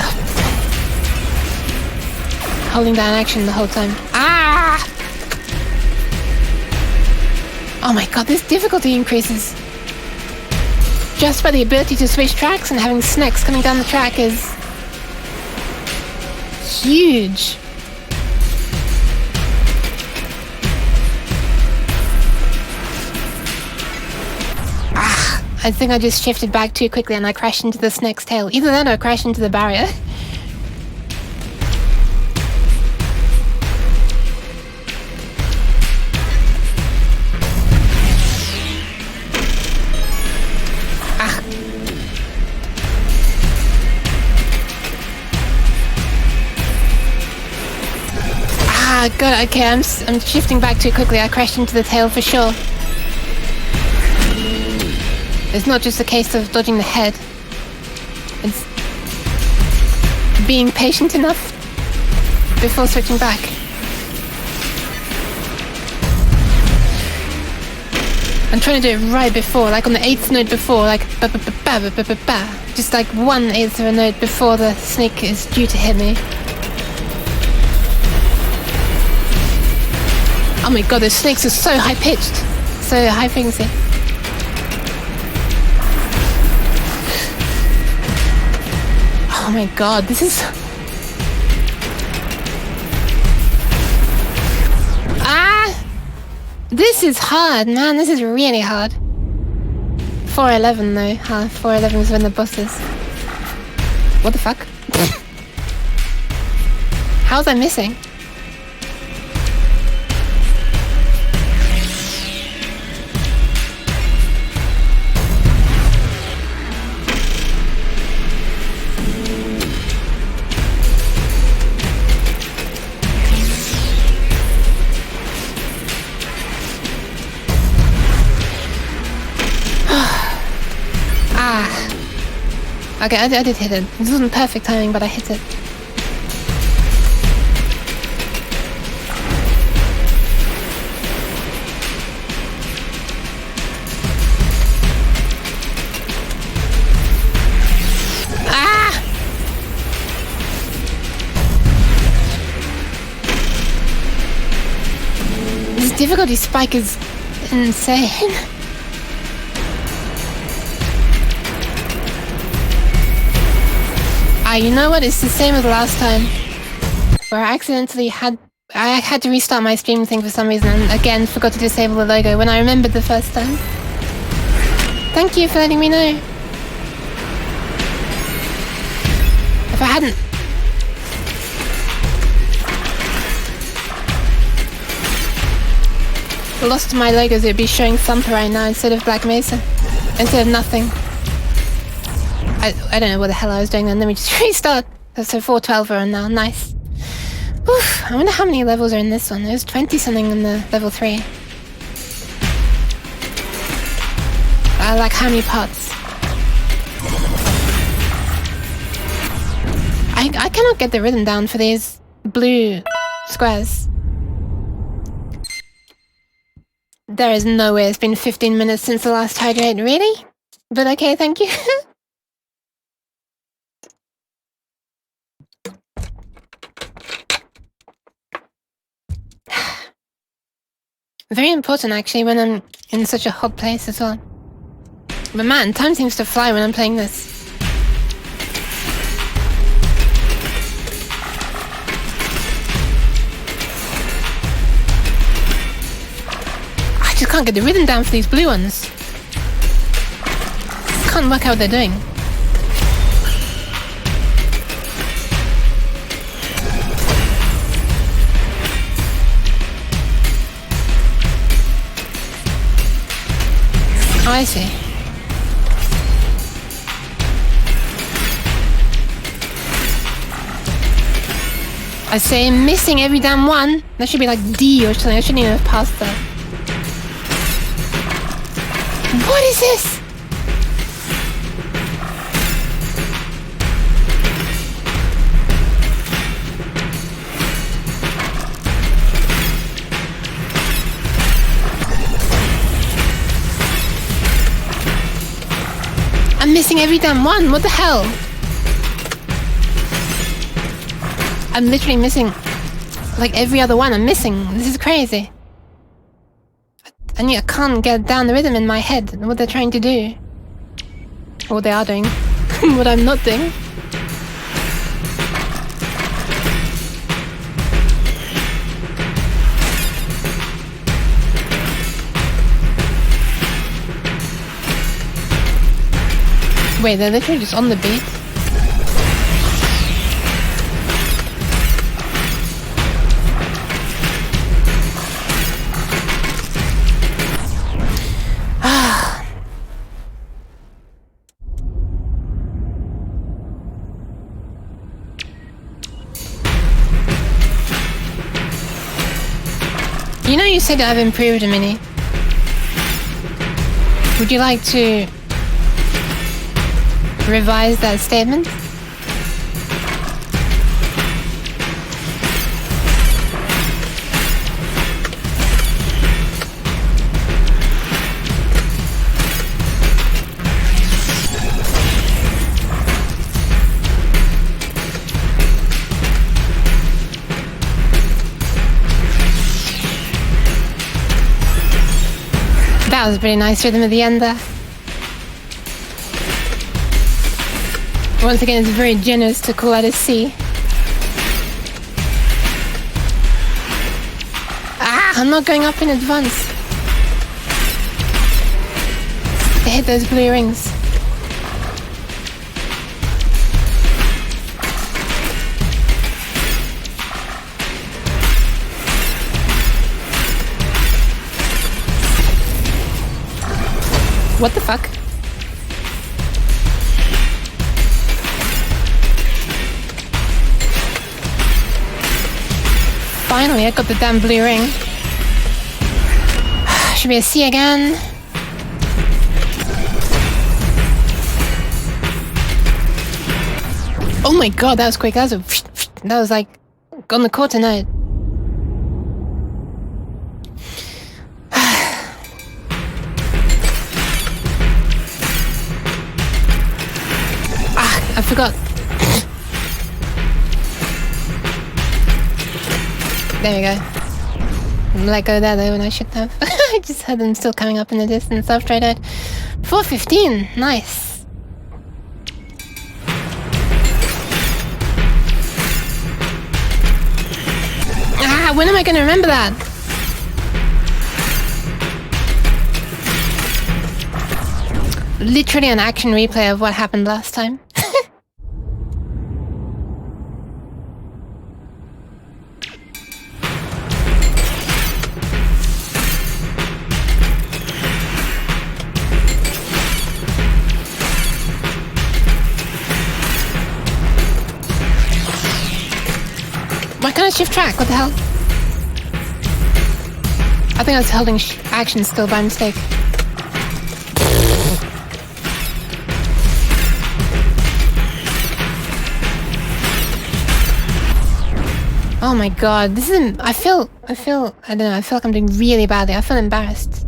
A: holding down action the whole time. Ah! Oh my god, this difficulty increases. Just by the ability to switch tracks and having snacks coming down the track is huge. Ah, I think I just shifted back too quickly and I crashed into the snake's tail. Either that or I crashed into the barrier. Ah, God, okay, I'm shifting back too quickly. I crashed into the tail for sure. It's not just a case of dodging the head. It's being patient enough before switching back. I'm trying to do it right before, like on the 8th note before, like ba-ba-ba-ba-ba-ba-ba. Just like 1/8 of a note before the snake is due to hit me. Oh my god, those snakes are so high-pitched. So high frequency. Oh my god, this is... Ah! This is hard, man. This is really hard. 411 though. 411 is when the boss is. What the fuck? How was I missing? Okay, I did hit it. This wasn't perfect timing, but I hit it. difficulty spike is insane. You know what? It's the same as last time, where I accidentally had to restart my stream thing for some reason, and again forgot to disable the logo when I remembered the first time. Thank you for letting me know. If I hadn't lost my logos, it'd be showing Thumper right now instead of Black Mesa, instead of nothing. I don't know what the hell I was doing then. Let me just restart. So 412 are on now. Nice. Oof, I wonder how many levels are in this one. There's 20 something in the level 3. Like how many parts? I cannot get the rhythm down for these blue squares. There is no way it's been 15 minutes since the last hydrate. Really? But okay, thank you. Very important, actually, when I'm in such a hot place as well. But man, time seems to fly when I'm playing this. I just can't get the rhythm down for these blue ones. Can't work out what they're doing. Oh, I see. I say missing every damn one. That should be like D or something. I shouldn't even have passed that. What is this? I'm missing every damn one. What the hell? I'm literally missing like every other one. I'm missing. This is crazy. And I can't get down the rhythm in my head. What they're trying to do. Or what they are doing. What I'm not doing. Wait, they're literally just on the beat? You know, you said I've improved a mini. Would you like to revise that statement? That was a pretty nice rhythm at the end there. Once again, it's very generous to call out a C. I'm not going up in advance. They hit those blue rings. What the fuck? Finally, I got the damn blue ring. Should be a C again. Oh my god, that was quick. That was like on the quarter note. I forgot. There we go. let go there though when I shouldn't have. I just heard them still coming up in the distance after I died. 4:15, nice. Ah, when am I gonna remember that? Literally an action replay of what happened last time. Why can't I shift track? What the hell? I think I was holding action still by mistake. Oh my god, this is... I feel... I don't know, I feel like I'm doing really badly. I feel embarrassed.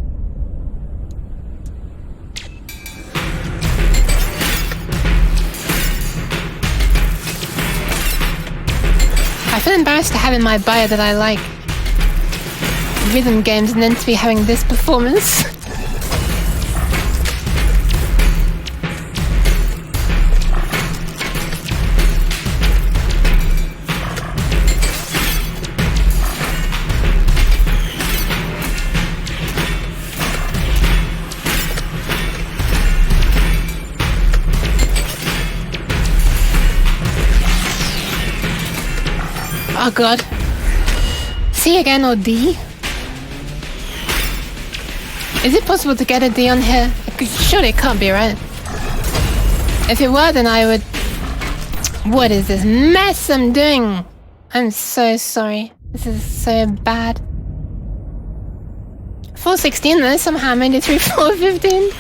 A: I feel embarrassed to have in my bio that I like rhythm games and then to be having this performance. Oh god. C again or D? Is it possible to get a D on here? Surely it can't be, right? If it were, then I would... What is this mess I'm doing? I'm so sorry. This is so bad. 4:16 though, somehow I made it through 4:15.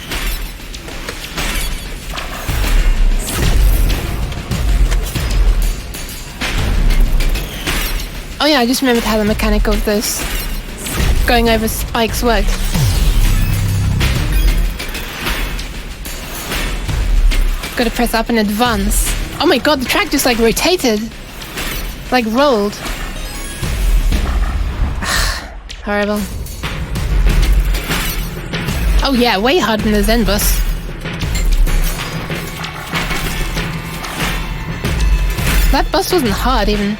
A: Oh yeah, I just remembered how the mechanic of those going over spikes worked. Gotta press up in advance. Oh my god, the track just like rotated. Like rolled. Horrible. Oh yeah, way harder than the Zen bus. That bus wasn't hard even.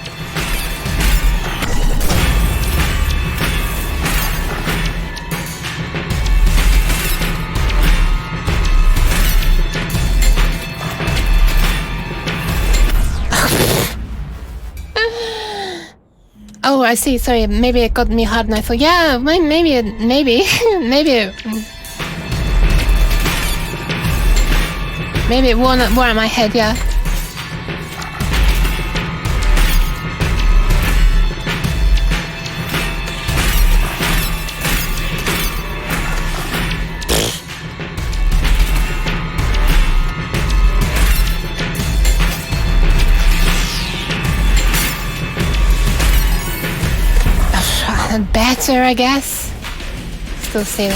A: Oh, I see. Sorry, maybe it got me hard and I thought, yeah, maybe it wore on my head, yeah. Better, I guess. Still C.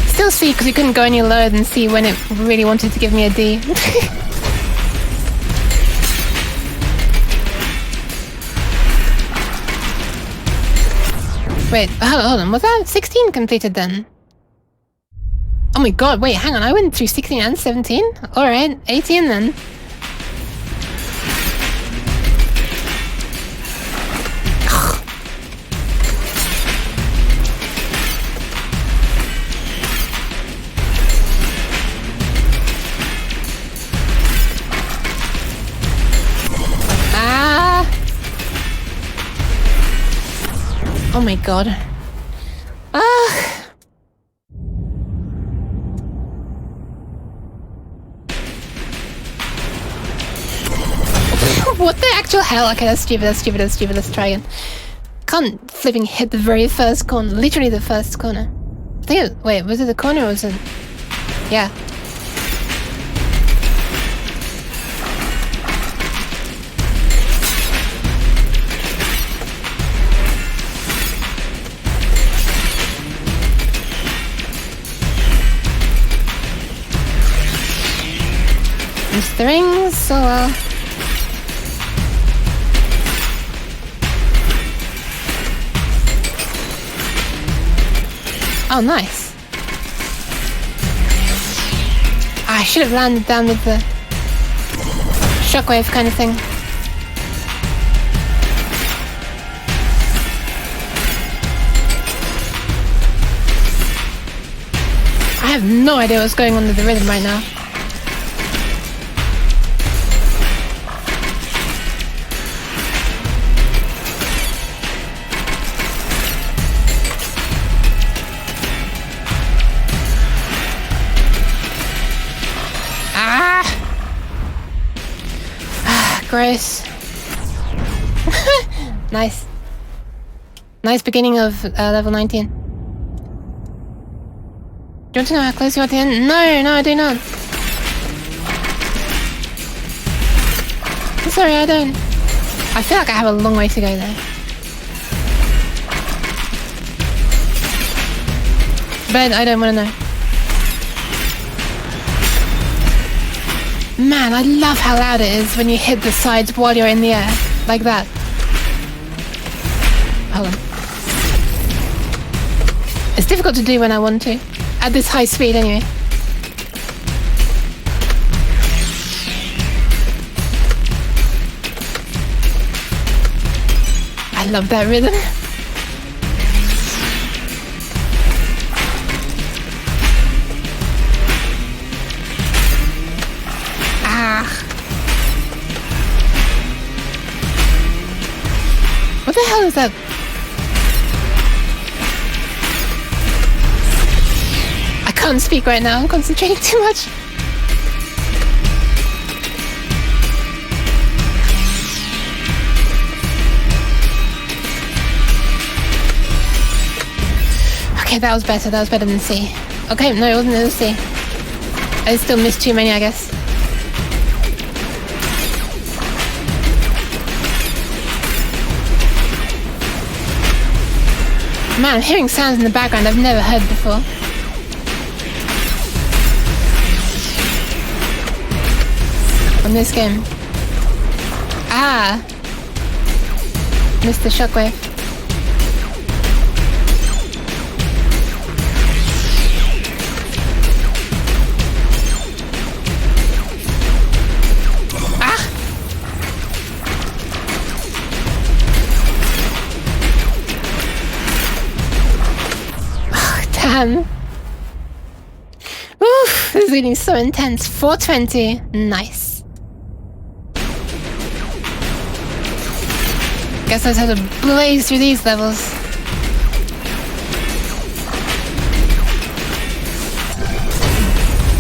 A: Still C because we couldn't go any lower than C when it really wanted to give me a D. Wait, hold on. Was that 16 completed then? Oh my god, wait, hang on. I went through 16 and 17? Alright, 18 then. Oh my god. Ah. What the actual hell? Okay, that's stupid, let's try again. Can't flipping hit the very first corner, literally the first corner. I think it, wait, was it the corner or was it... Yeah. Missed the rings, so well. Oh, nice. I should have landed down with the shockwave kind of thing. I have no idea what's going on with the rhythm right now. Gross. Nice. Nice beginning of level 19. Do you want to know how close you are to the end? No, I do not. Sorry, I don't. I feel like I have a long way to go there. But I don't want to know. Man, I love how loud it is when you hit the sides while you're in the air. Like that. Hold on. It's difficult to do when I want to. At this high speed, anyway. I love that rhythm. What the hell is that? I can't speak right now, I'm concentrating too much. Okay, that was better than C. Okay, no, it wasn't in C. I still missed too many, I guess. Man, I'm hearing sounds in the background I've never heard before. On this game. Ah! Missed the shockwave. Damn. Oof, this is getting so intense. 420. Nice. Guess I just have to blaze through these levels.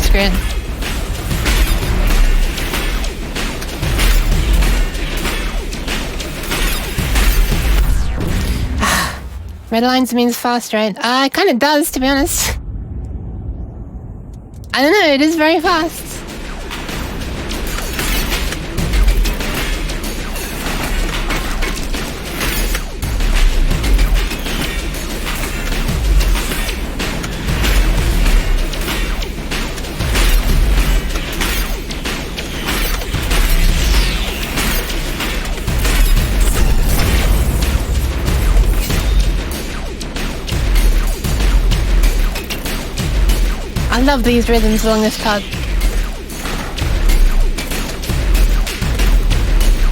A: Screw it. Red lines means fast, right? It kind of does, to be honest. I don't know, it is very fast. I love these rhythms along this path.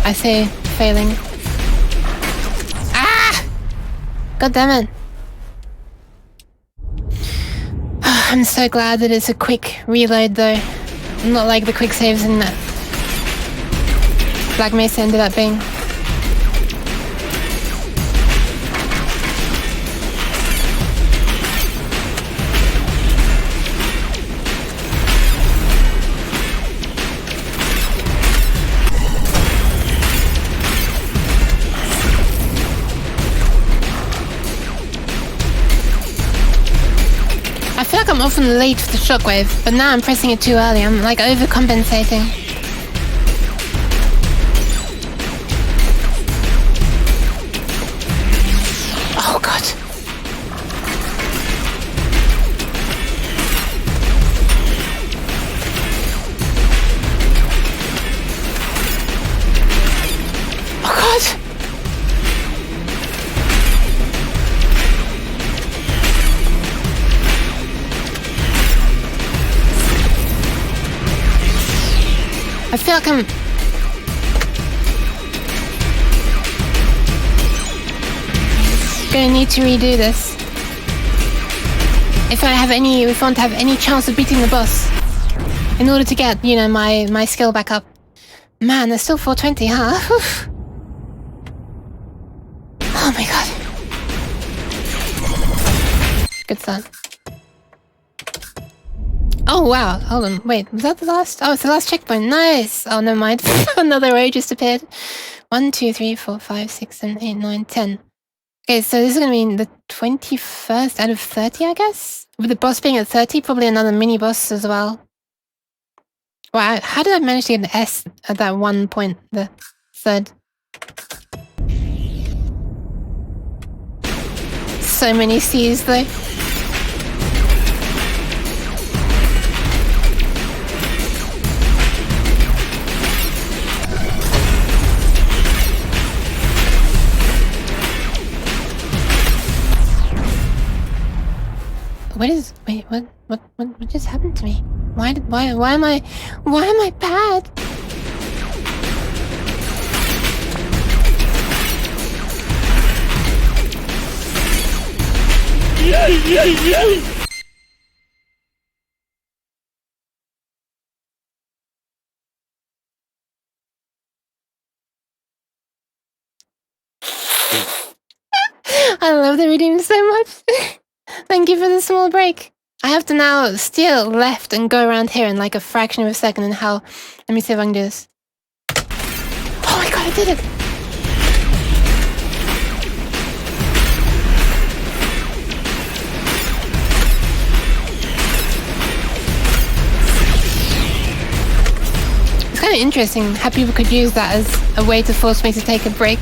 A: I say failing. Ah! God damn it. I'm so glad that it's a quick reload though. Not like the quick saves in that Black Mesa ended up being. I feel like I'm often late for the shockwave, but now I'm pressing it too early. I'm like overcompensating. Oh god. Oh god. I feel like I'm... gonna need to redo this. If I want to have any chance of beating the boss. In order to get, you know, my skill back up. Man, there's still 420, huh? Oh my god. Good start. Oh wow, hold on, wait, was that the last? Oh, it's the last checkpoint, nice! Oh, never mind, another row just appeared. 1, 2, 3, 4, 5, 6, 7, 8, 9, 10. Okay, so this is gonna be the 21st out of 30, I guess? With the boss being at 30, probably another mini-boss as well. Wow, how did I manage to get an S at that one point, the third? So many C's though. What just happened to me? Why am I bad? I love the redeem so much. Thank you for the small break. I have to now steer left and go around here in like a fraction of a second and how... Let me see if I can do this. Oh my god, I did it! It's kind of interesting how people could use that as a way to force me to take a break.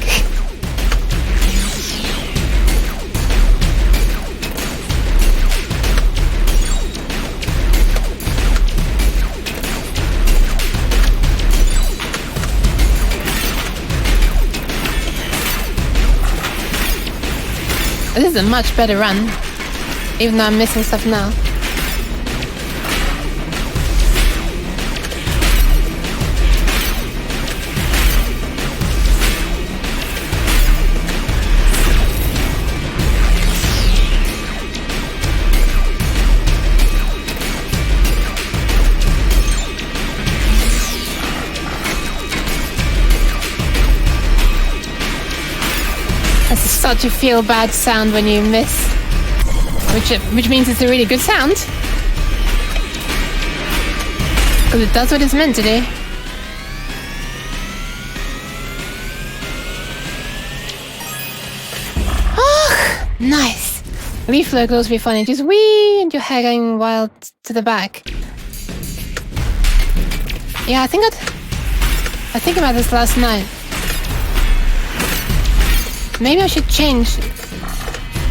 A: This is a much better run, even though I'm missing stuff now. That's such a feel-bad sound when you miss, which means it's a really good sound, because it does what it's meant to do. Oh, nice. Leaf flow will also be funny. Just wee, and your hair going wild to the back. Yeah, I think about this last night. Maybe I should change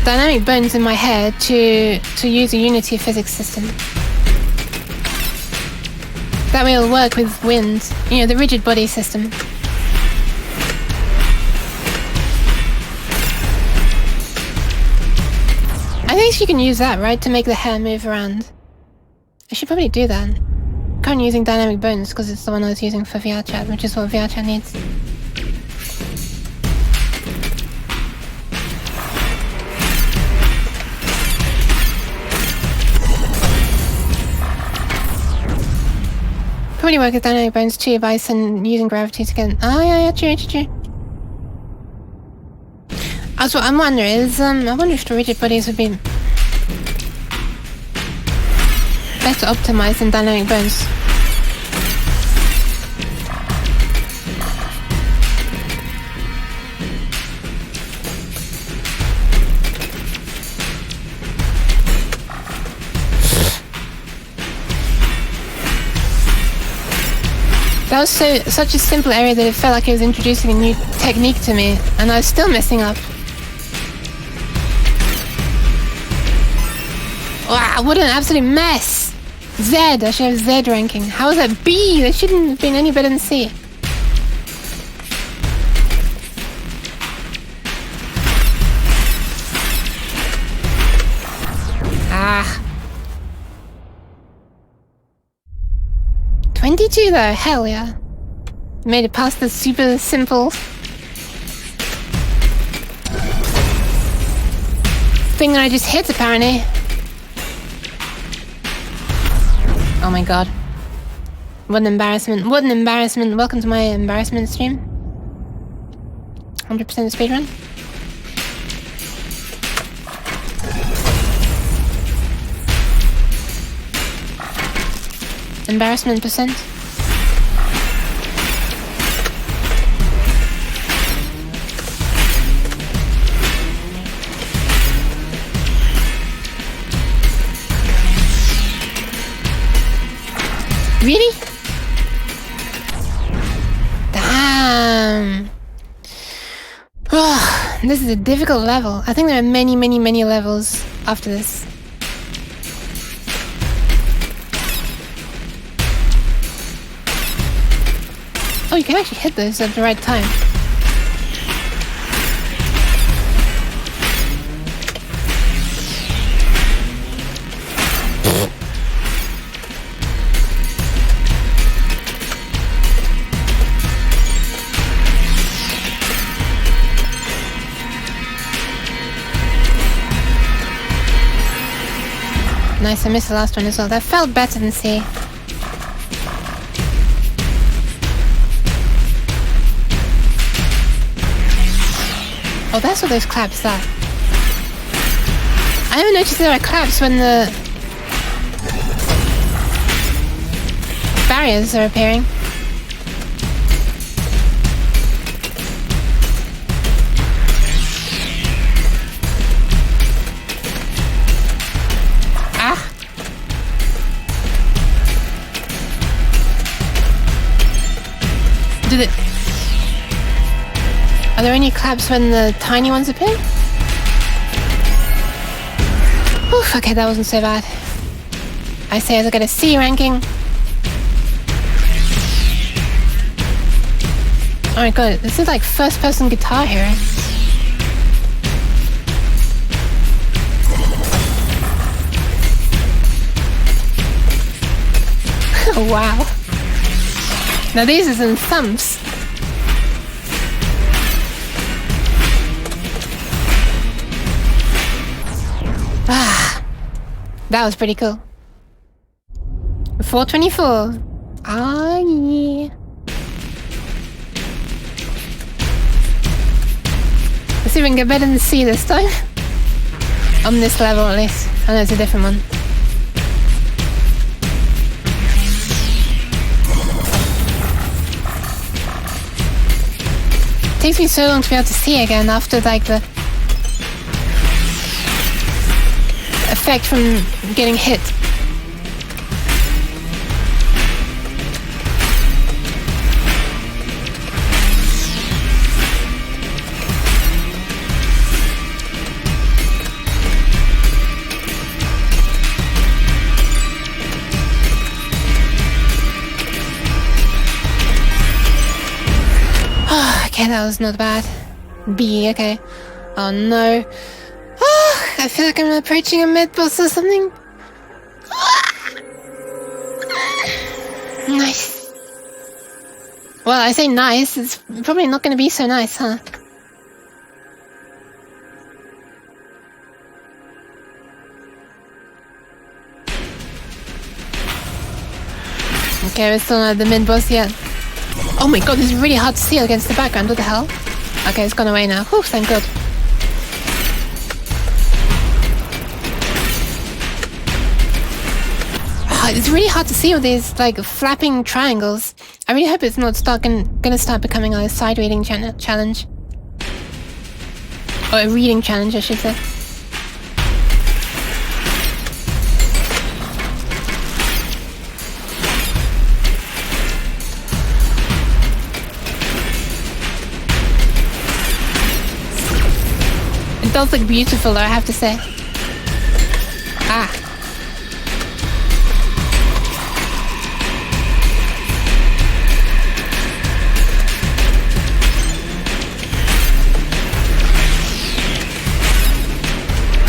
A: dynamic bones in my hair to use a Unity physics system. That way it'll work with wind, you know, the rigid body system. I think you can use that, right, to make the hair move around. I should probably do that. I'm currently using dynamic bones because it's the one I was using for VRChat, which is what VRChat needs. Probably work with dynamic bones too by using gravity to get... Oh yeah, true. That's what I'm wondering is, I wonder if the rigid bodies would be better optimized than dynamic bones. That was such a simple area that it felt like it was introducing a new technique to me, and I was still messing up. Wow, what an absolute mess! Z, I should have Z ranking. How is that B? That shouldn't have been any better than C. Ah. 22 though, hell yeah. Made it past the super simple thing that I just hit, apparently. Oh my god. What an embarrassment. What an embarrassment. Welcome to my embarrassment stream. 100% speedrun. Embarrassment percent. Really? Damn. Oh, this is a difficult level. I think there are many, many, many levels after this. Oh, you can actually hit those at the right time. Nice, I missed the last one as well. That felt better than C. Oh, that's what those claps are. I haven't noticed there are claps when the barriers are appearing. Ah! Did it... Are there any claps when the tiny ones appear? Oof, okay, that wasn't so bad. I say as I get a C ranking. Oh my god, this is like first person guitar here. Oh wow. Now these are some thumps. Ah, that was pretty cool. 424. Ah, yeah. Let's see if we can get better than C this time. On this level, at least. I know it's a different one. It takes me so long to be able to see again after, like, the effect from getting hit. Okay, that was not bad. B, okay. Oh no. Oh, I feel like I'm approaching a mid-boss or something. Nice. Well, I say nice, it's probably not going to be so nice, huh? Okay, we're still not at the mid-boss yet. Oh my god, this is really hard to see against the background, what the hell? Okay, it's gone away now. Whew, thank god. Oh, it's really hard to see with these, like, flapping triangles. I really hope it's not gonna start becoming a side reading challenge. Or a reading challenge, I should say. It does look beautiful though, I have to say. Ah.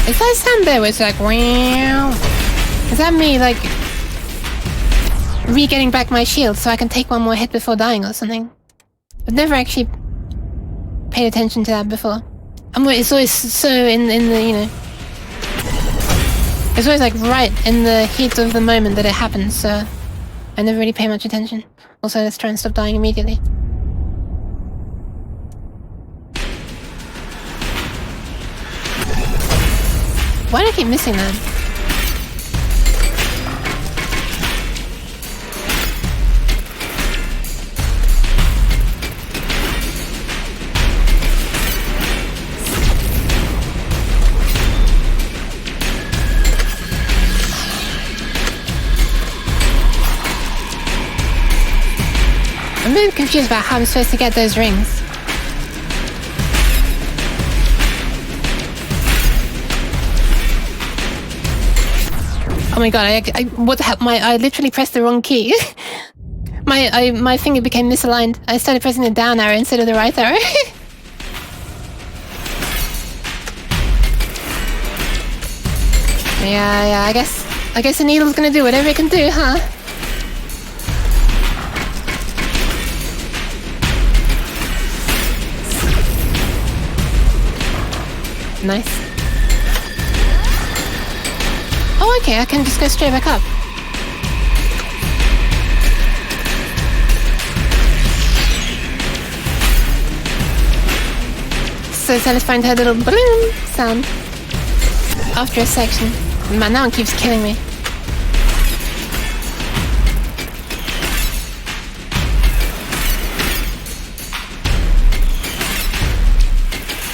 A: Is that sound there where it's like, wow? Is that me, like, re-getting back my shield so I can take one more hit before dying or something? I've never actually paid attention to that before. It's always so in the, you know... It's always like right in the heat of the moment that it happens, so I never really pay much attention. Also, let's try and stop dying immediately. Why do I keep missing that? I'm really confused about how I'm supposed to get those rings. Oh my god, what the hell? I literally pressed the wrong key. my finger became misaligned. I started pressing the down arrow instead of the right arrow. Yeah, I guess the needle's gonna do whatever it can do, huh? Nice. Oh, okay, I can just go straight back up. So satisfying to hear a little boom sound after a section. Man, that one keeps killing me.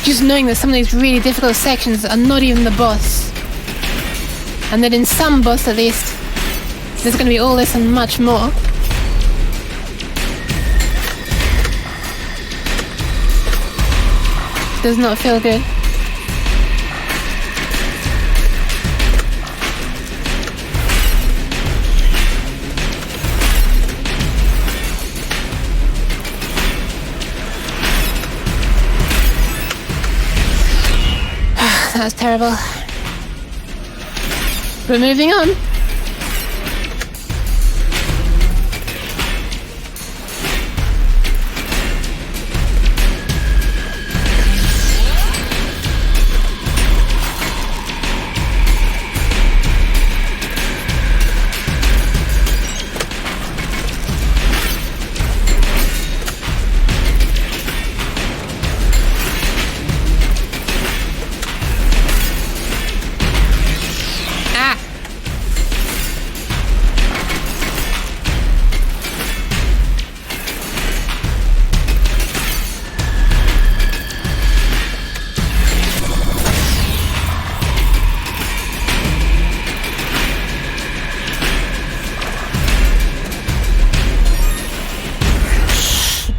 A: Just knowing that some of these really difficult sections are not even the boss. And that in some boss at least, there's going to be all this and much more. Does not feel good. That was terrible. But moving on.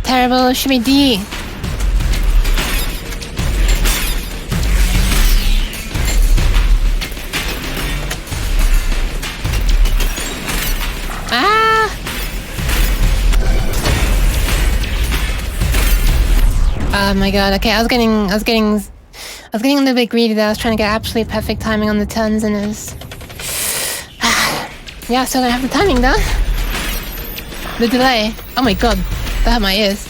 A: Terrible, should be D. Oh my god, okay, I was getting a little bit greedy there. I was trying to get absolutely perfect timing on the turns and it was... Yeah, I still don't have the timing though. The delay. Oh my god, that hurt my ears.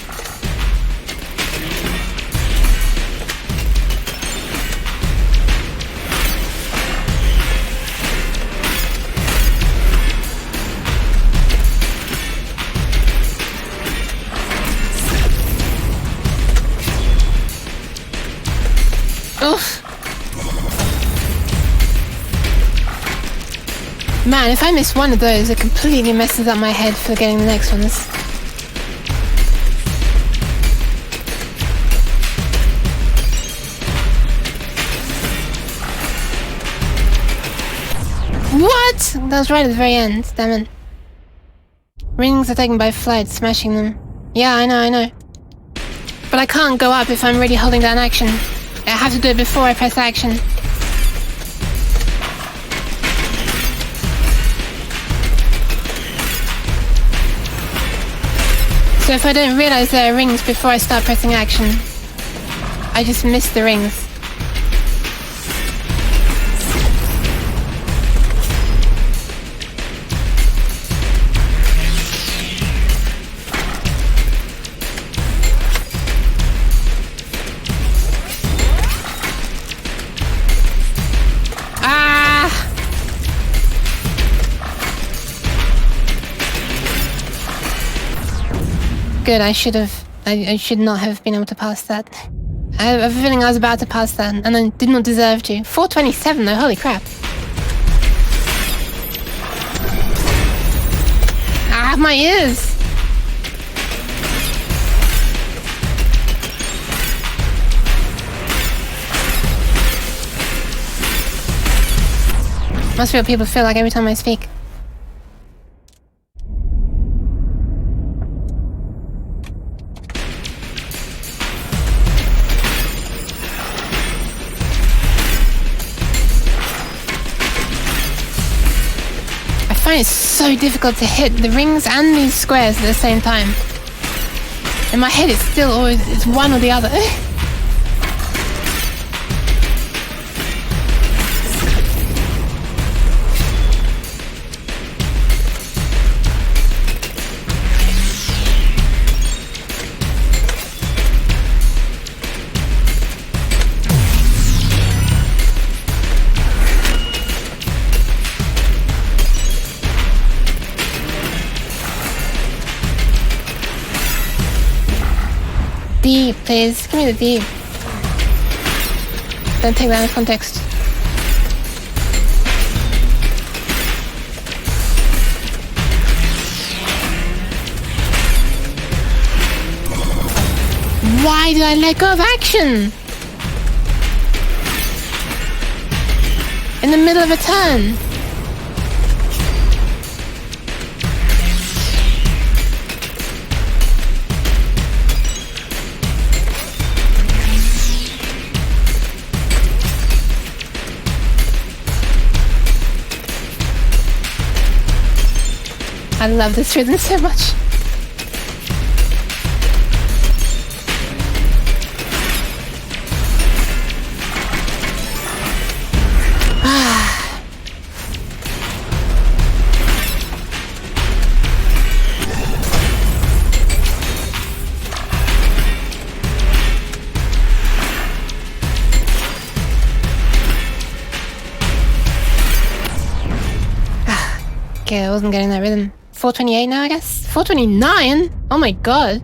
A: Oof. Man, if I miss one of those, it completely messes up my head for getting the next ones. What? That was right at the very end, damn it. Rings are taken by flight, smashing them. Yeah, I know. But I can't go up if I'm already holding down action. I have to do it before I press action. So if I don't realize there are rings before I start pressing action, I just miss the rings. good. I should not have been able to pass that. I have a feeling I was about to pass that, and I did not deserve to. 427 though, holy crap. Ah, my ears! Must be what people feel like every time I speak. I find it so difficult to hit the rings and these squares at the same time. In my head it's still always, it's one or the other. D, please. Give me the D. Don't take that out of context. Why did I let go of action? In the middle of a turn. I love this rhythm so much. Okay, I wasn't getting that rhythm. 428 now, I guess? 429? Oh my god.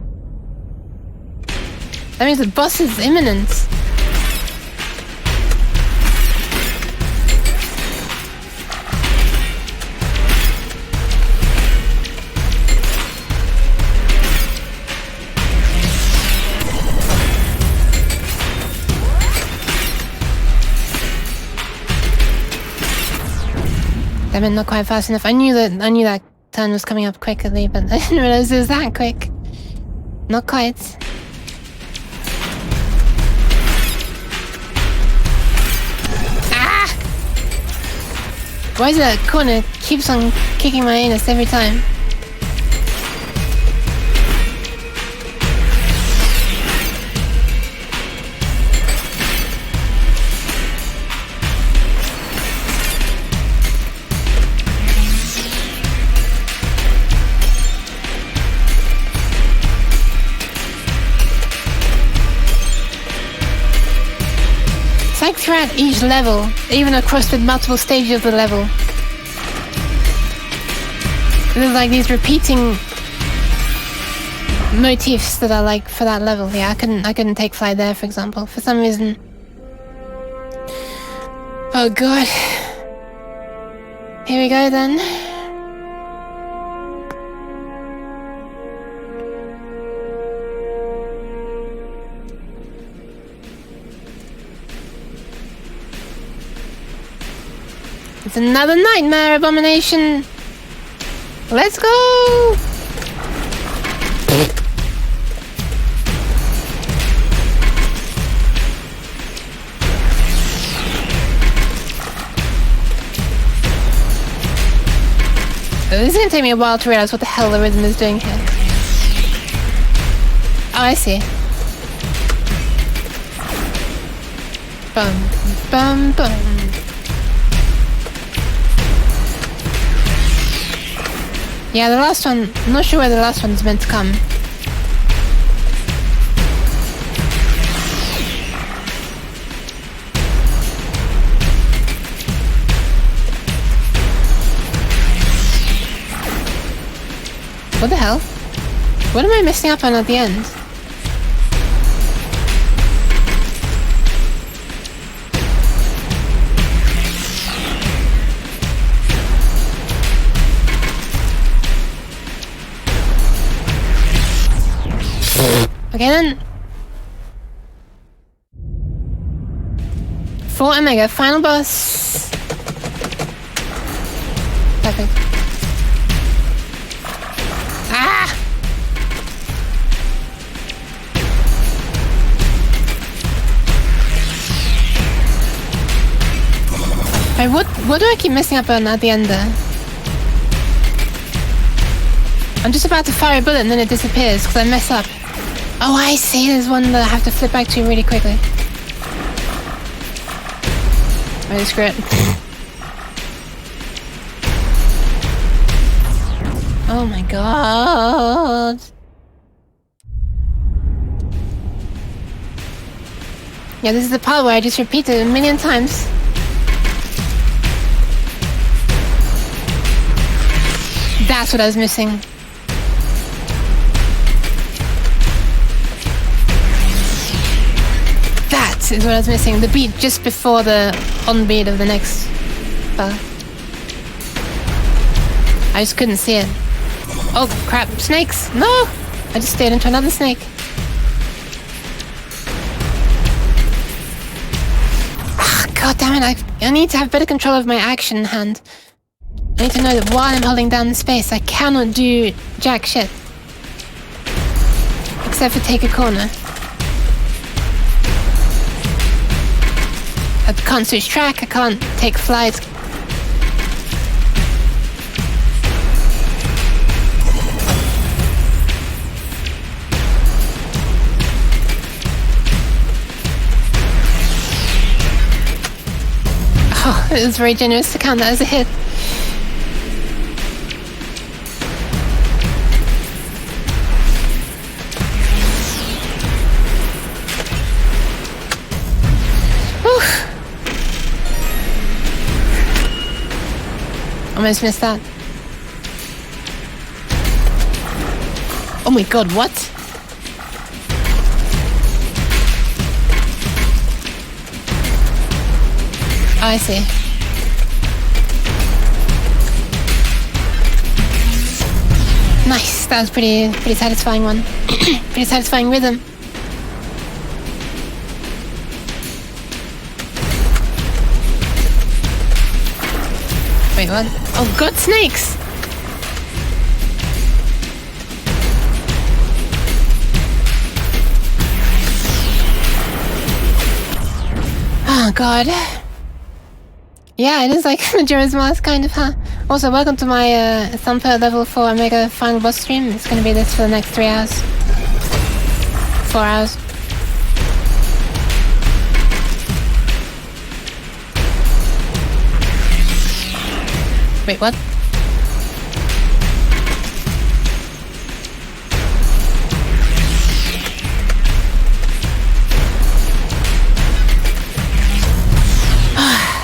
A: That means the boss is imminent. That meant not quite fast enough. I knew that turn was coming up quickly, but I didn't realize it was that quick. Not quite. Ah! Why is that corner keeps on kicking my anus every time? It's like throughout each level, even across the multiple stages of the level. There's like these repeating motifs that are like for that level. Yeah, I couldn't take flight there, for example, for some reason. Oh god. Here we go then. It's another nightmare abomination. Let's go! This is gonna take me a while to realize what the hell the rhythm is doing here. Oh, I see. Bum, bum, bum. Yeah, the last one, I'm not sure where the last one's meant to come. What the hell? What am I missing up on at the end? Okay then. 4 Omega, final boss. Perfect. Ah! Wait, what do I keep messing up on at the end there? I'm just about to fire a bullet and then it disappears because I mess up. Oh, I see. There's one that I have to flip back to really quickly. Alright, screw it. Oh my god. Yeah, this is the part where I just repeat it a million times. That's what I was missing. That is what I was missing. The beat just before the on beat of the next bar. I just couldn't see it. Oh crap, snakes! No! I just stared into another snake. Ah, god damn it, I need to have better control of my action hand. I need to know that while I'm holding down the space, I cannot do jack shit. Except for take a corner. I can't switch track, I can't take flight. Oh, it was very generous to count that as a hit. Almost missed that. Oh my god, what? Oh, I see. Nice, that was pretty satisfying one. Pretty satisfying rhythm. Wait, what? Oh god, snakes! Oh god. Yeah, it is like Majora's Mask kind of, huh? Also, welcome to my Thumper level 4 Omega final boss stream. It's gonna be this for the next 3 hours. 4 hours. Wait, what?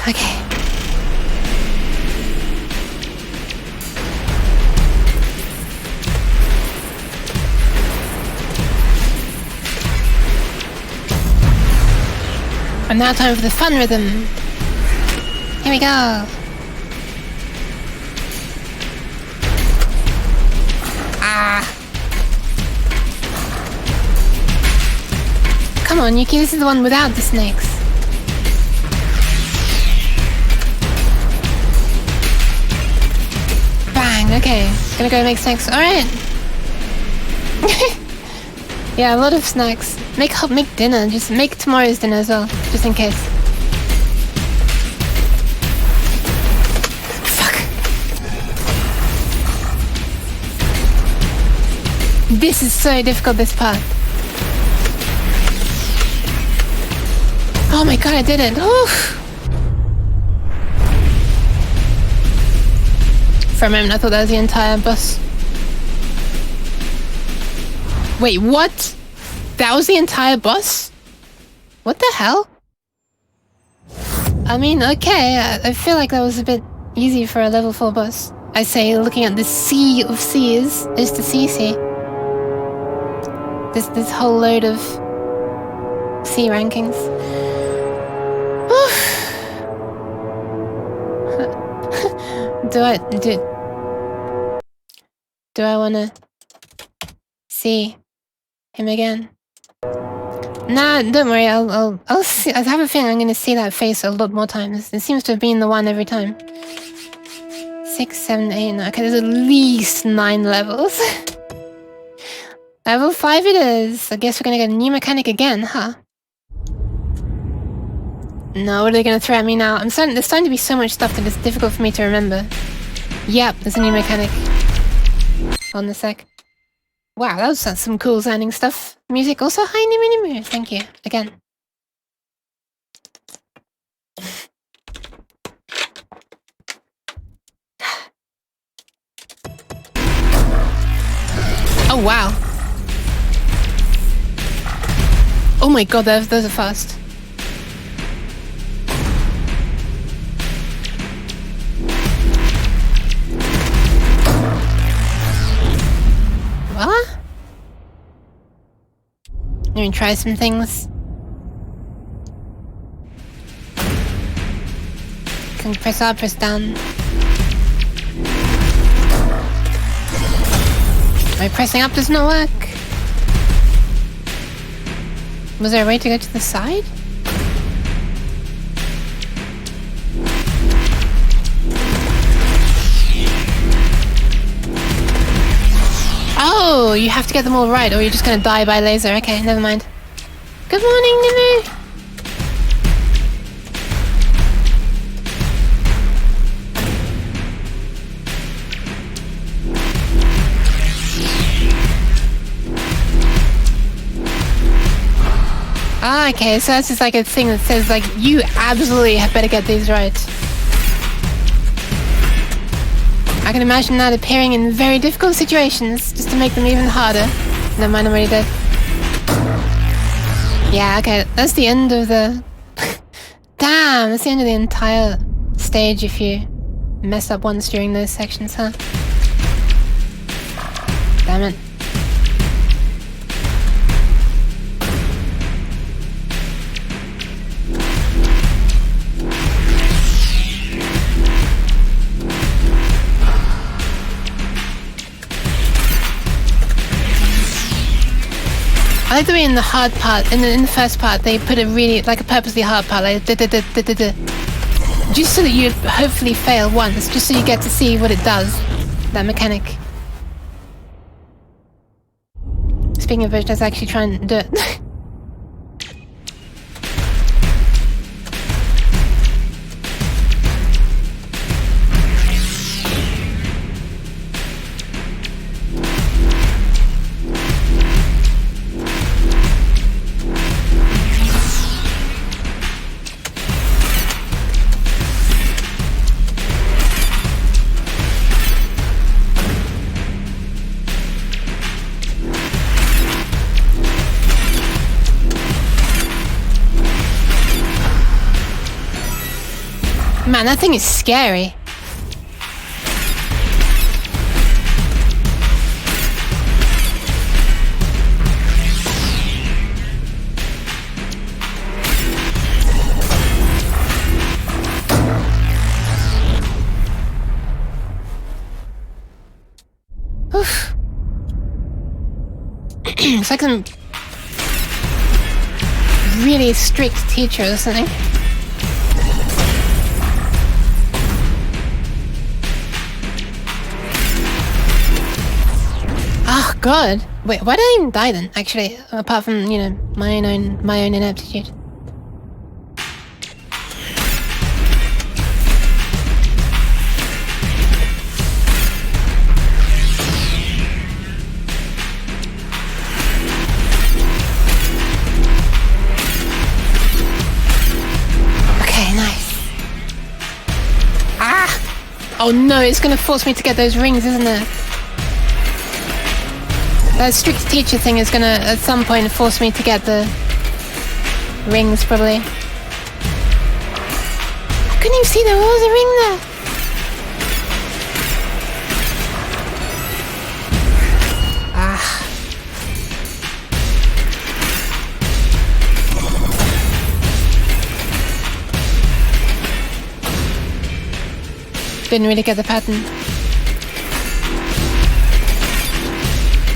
A: Okay. And now time for the fun rhythm. Here we go. Come on, Yuki, this is the one without the snakes. Bang, okay. Gonna go make snacks. Alright. Yeah, a lot of snacks. Make dinner. Just make tomorrow's dinner as well, just in case. Fuck. This is so difficult, this part. Oh my god, I did it. Oof. For a moment, I thought that was the entire boss. Wait, what? That was the entire boss? What the hell? I mean, okay, I feel like that was a bit easy for a level 4 boss. I say, looking at the sea of seas, is the sea. this whole load of C rankings. Do I wanna see him again? Nah, don't worry. I'll see. I have a feeling I'm gonna see that face a lot more times. It seems to have been the one every time. 6, 7, 8, 9. Okay, there's at least 9 levels. Level 5 it is. I guess we're gonna get a new mechanic again, huh? No, what are they gonna throw at me now? There's starting to be so much stuff that it's difficult for me to remember. Yep, there's a new mechanic. Hold on a sec. Wow, that was some cool sounding stuff. Music also. Hi, Nimu. Thank you. Again. Oh, wow. Oh my god, those are fast. What? Let me try some things. Can press up, press down. My pressing up does not work. Was there a way to go to the side? Oh, you have to get them all right or you're just gonna die by laser. Okay, never mind. Good morning, Nimu! Ah, okay, so that's just like a thing that says like, you absolutely have better get these right. I can imagine that appearing in very difficult situations just to make them even harder. Never mind, I'm already dead. Yeah, okay, that's the end of the... Damn, that's the end of the entire stage if you mess up once during those sections, huh? Damn it. I like the way in the hard part, in the first part, they put a really, like a purposely hard part, like just so that you hopefully fail once, just so you get to see what it does, that mechanic. Speaking of which, let's actually try and do it. Man, that thing is scary. Oof. It's like some really strict teacher or something. Oh god. Wait, why did I even die then, actually? Apart from, you know, my own ineptitude. Okay, nice. Ah! Oh no, it's gonna force me to get those rings, isn't it? That strict teacher thing is gonna, at some point, force me to get the rings, probably. I couldn't even see there was a ring there. Ah. Didn't really get the pattern.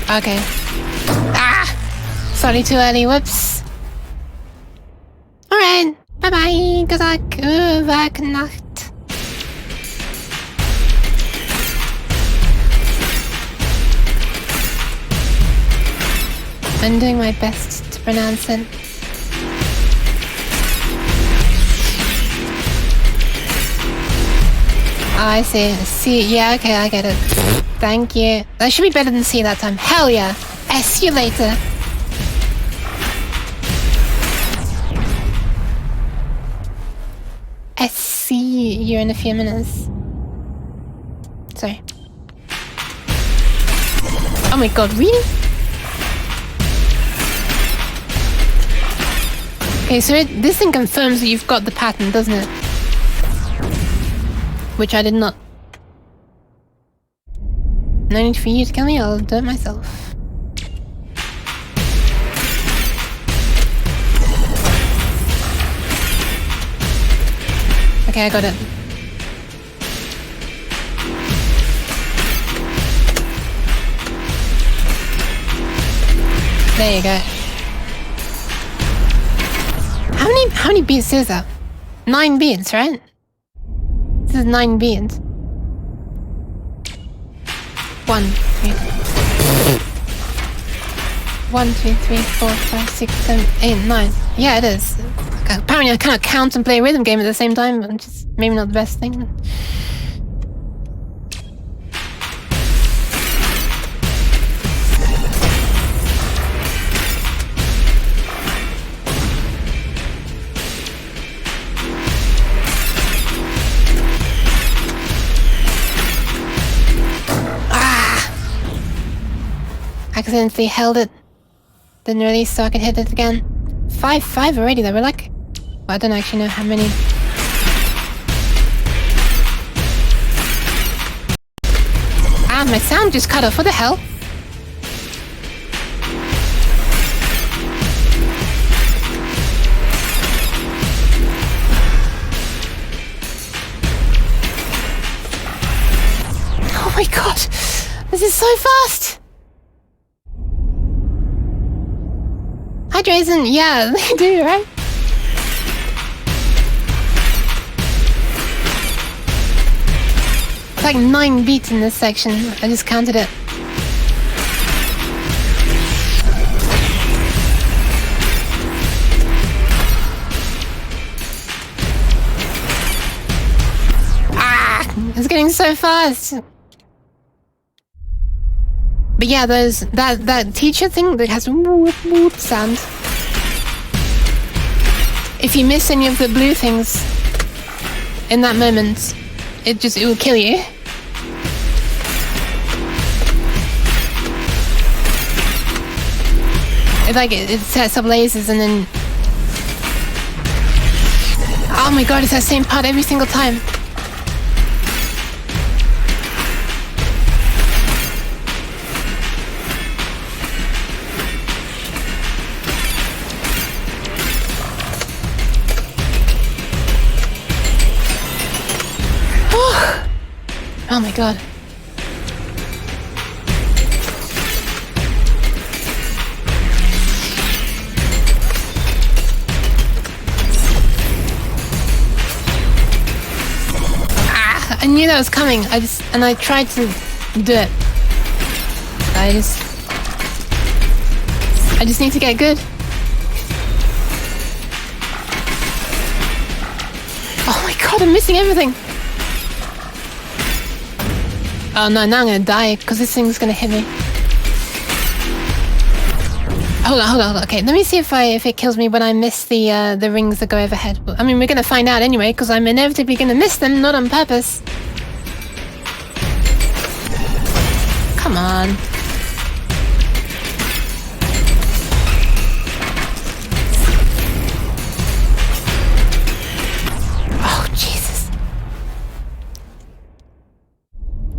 A: Okay. Ah! Sorry, too early. Whoops. Alright. Bye-bye. Good luck. Gute Nacht. I'm doing my best to pronounce it. Oh, I see. C. Yeah, okay, I get it. Thank you. That should be better than C that time. Hell yeah. See you later. I see you in a few minutes. Sorry. Oh my god, really? Okay, so this thing confirms that you've got the pattern, doesn't it? Which I did not. No need for you to kill me, I'll do it myself. Okay, I got it. There you go. How many beads is that? 9 beads, right? This is 9 beads. 1, 2, 3, 4, 5, 6, 7, 8, 9. Yeah, it is. Apparently I cannot count and play a rhythm game at the same time, which is maybe not the best thing. Accidentally held it. Didn't release so I could hit it again. 5 already though, we're like... Well, I don't actually know how many. Ah, my sound just cut off, what the hell? Oh my god, this is so fast! Hi Jason, yeah, they do, right? It's like 9 beats in this section, I just counted it. It's getting so fast! But yeah, there's that teacher thing that has a whoop whoop sound. If you miss any of the blue things in that moment, it will kill you. It sets up lasers and then... Oh my god, it's that same part every single time. Oh my god. I knew that was coming. I tried to do it. I just need to get good. Oh my god, I'm missing everything. Oh no, now I'm gonna die because this thing's gonna hit me. Hold on. Okay, let me see if it kills me when I miss the rings that go overhead. I mean, we're gonna find out anyway because I'm inevitably gonna miss them, not on purpose. Come on.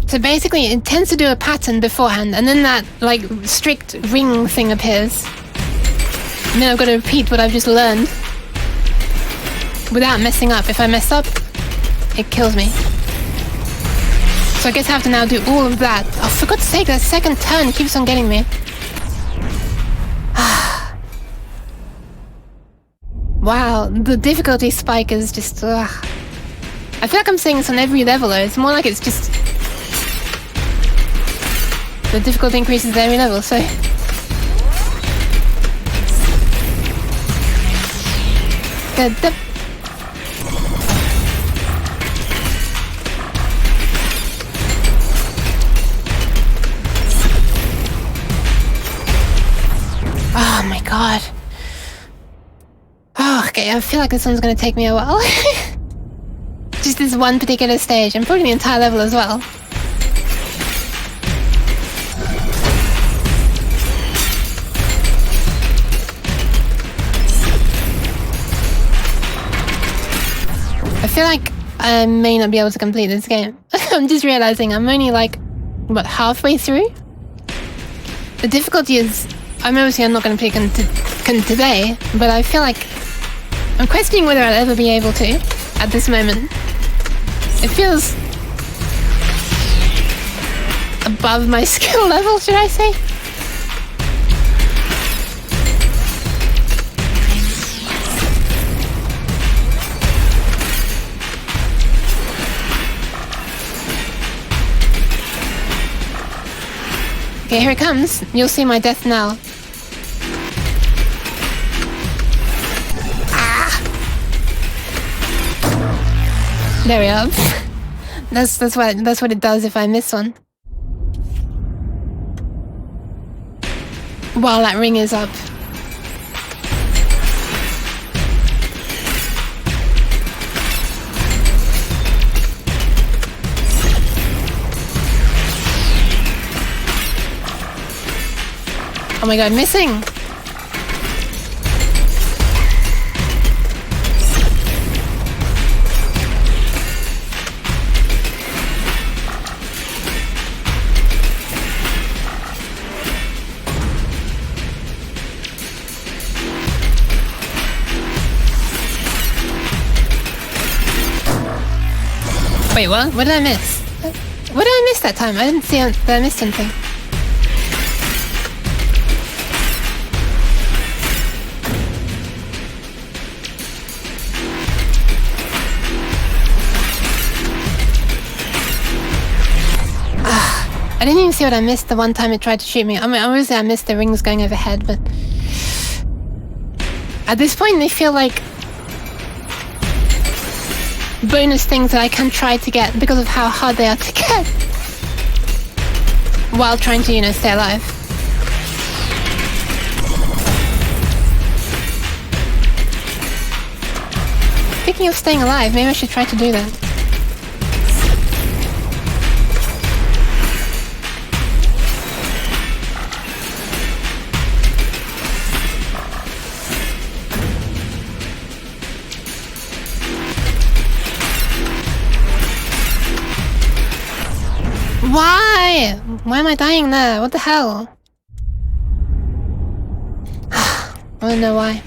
A: So basically, it tends to do a pattern beforehand, and then that, like, strict ring thing appears. And then I've got to repeat what I've just learned. Without messing up. If I mess up, it kills me. So I guess I have to now do all of that. Oh, for God's sake, that second turn keeps on getting me. Wow, the difficulty spike is just... I feel like I'm saying this on every level, though. It's more like it's just... the difficulty increases at every level, so... Oh my god. Oh, okay, I feel like this one's gonna take me a while. Just this one particular stage, and probably the entire level as well. I feel like I may not be able to complete this game. I'm just realizing I'm only like, what, halfway through? The difficulty is, I'm obviously not going to play today, but I feel like I'm questioning whether I'll ever be able to at this moment. It feels above my skill level, should I say? Okay, here it comes. You'll see my death now. There we are. That's what it does if I miss one. While that ring is up. Oh my god, missing! Wait, what? What did I miss? What did I miss that time? I didn't see that I missed anything. I didn't even see what I missed the one time it tried to shoot me. I mean, obviously I missed the rings going overhead, but... at this point, they feel like... bonus things that I can try to get because of how hard they are to get. While trying to, you know, stay alive. Speaking of staying alive, maybe I should try to do that. Why? Why am I dying there? What the hell? I don't know why.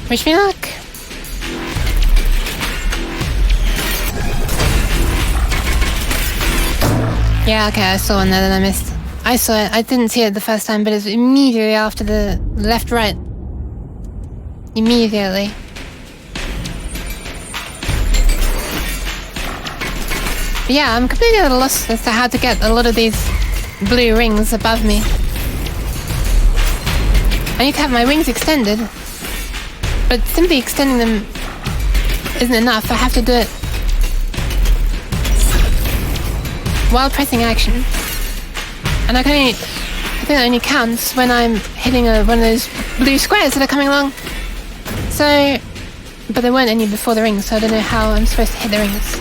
A: Wish me luck. Yeah, okay, I saw one there that I missed. I saw it. I didn't see it the first time, but it was immediately after the left-right. Immediately. But yeah, I'm completely at a loss as to how to get a lot of these blue rings above me. I need to have my wings extended. But simply extending them isn't enough. I have to do it while pressing action. And I think it only counts when I'm hitting one of those blue squares that are coming along. So, but there weren't any before the rings, so I don't know how I'm supposed to hit the rings.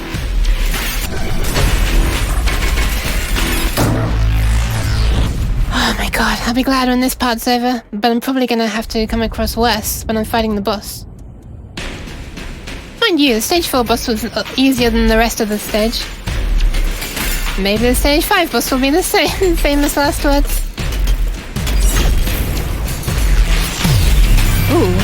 A: god, I'll be glad when this part's over, but I'm probably gonna have to come across worse when I'm fighting the boss. Mind you, the stage 4 boss was easier than the rest of the stage. Maybe the stage 5 boss will be the same. Famous last words. Ooh.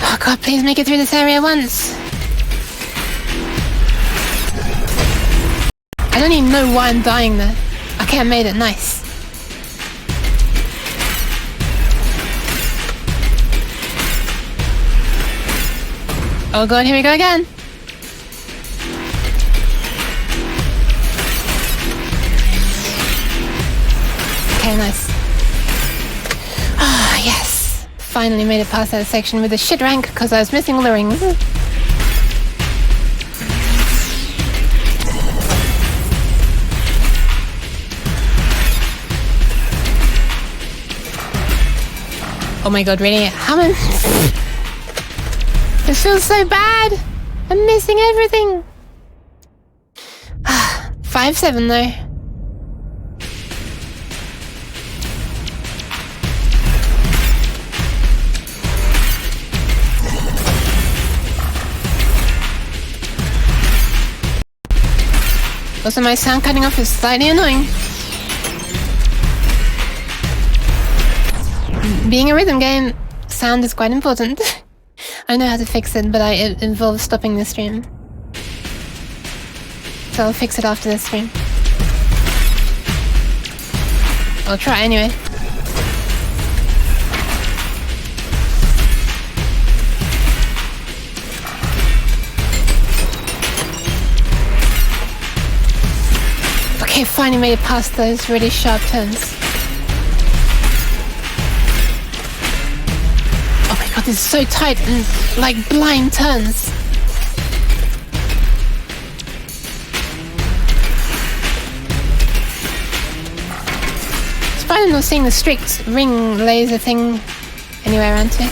A: Oh god, please make it through this area once. I don't even know why I'm dying there. Okay, I made it. Nice. Oh god, here we go again. Okay, nice. Ah, yes. Finally made it past that section with a shit rank because I was missing all the rings. Oh my god, really? How am I... This feels so bad! I'm missing everything! 5-7 though. Also, my sound cutting off is slightly annoying. Being a rhythm game, sound is quite important. I know how to fix it, but it involves stopping the stream. So I'll fix it after the stream. I'll try anyway. Okay, finally made it past those really sharp turns. God, this is so tight and like blind turns. It's fine not seeing the strict ring laser thing anywhere around here.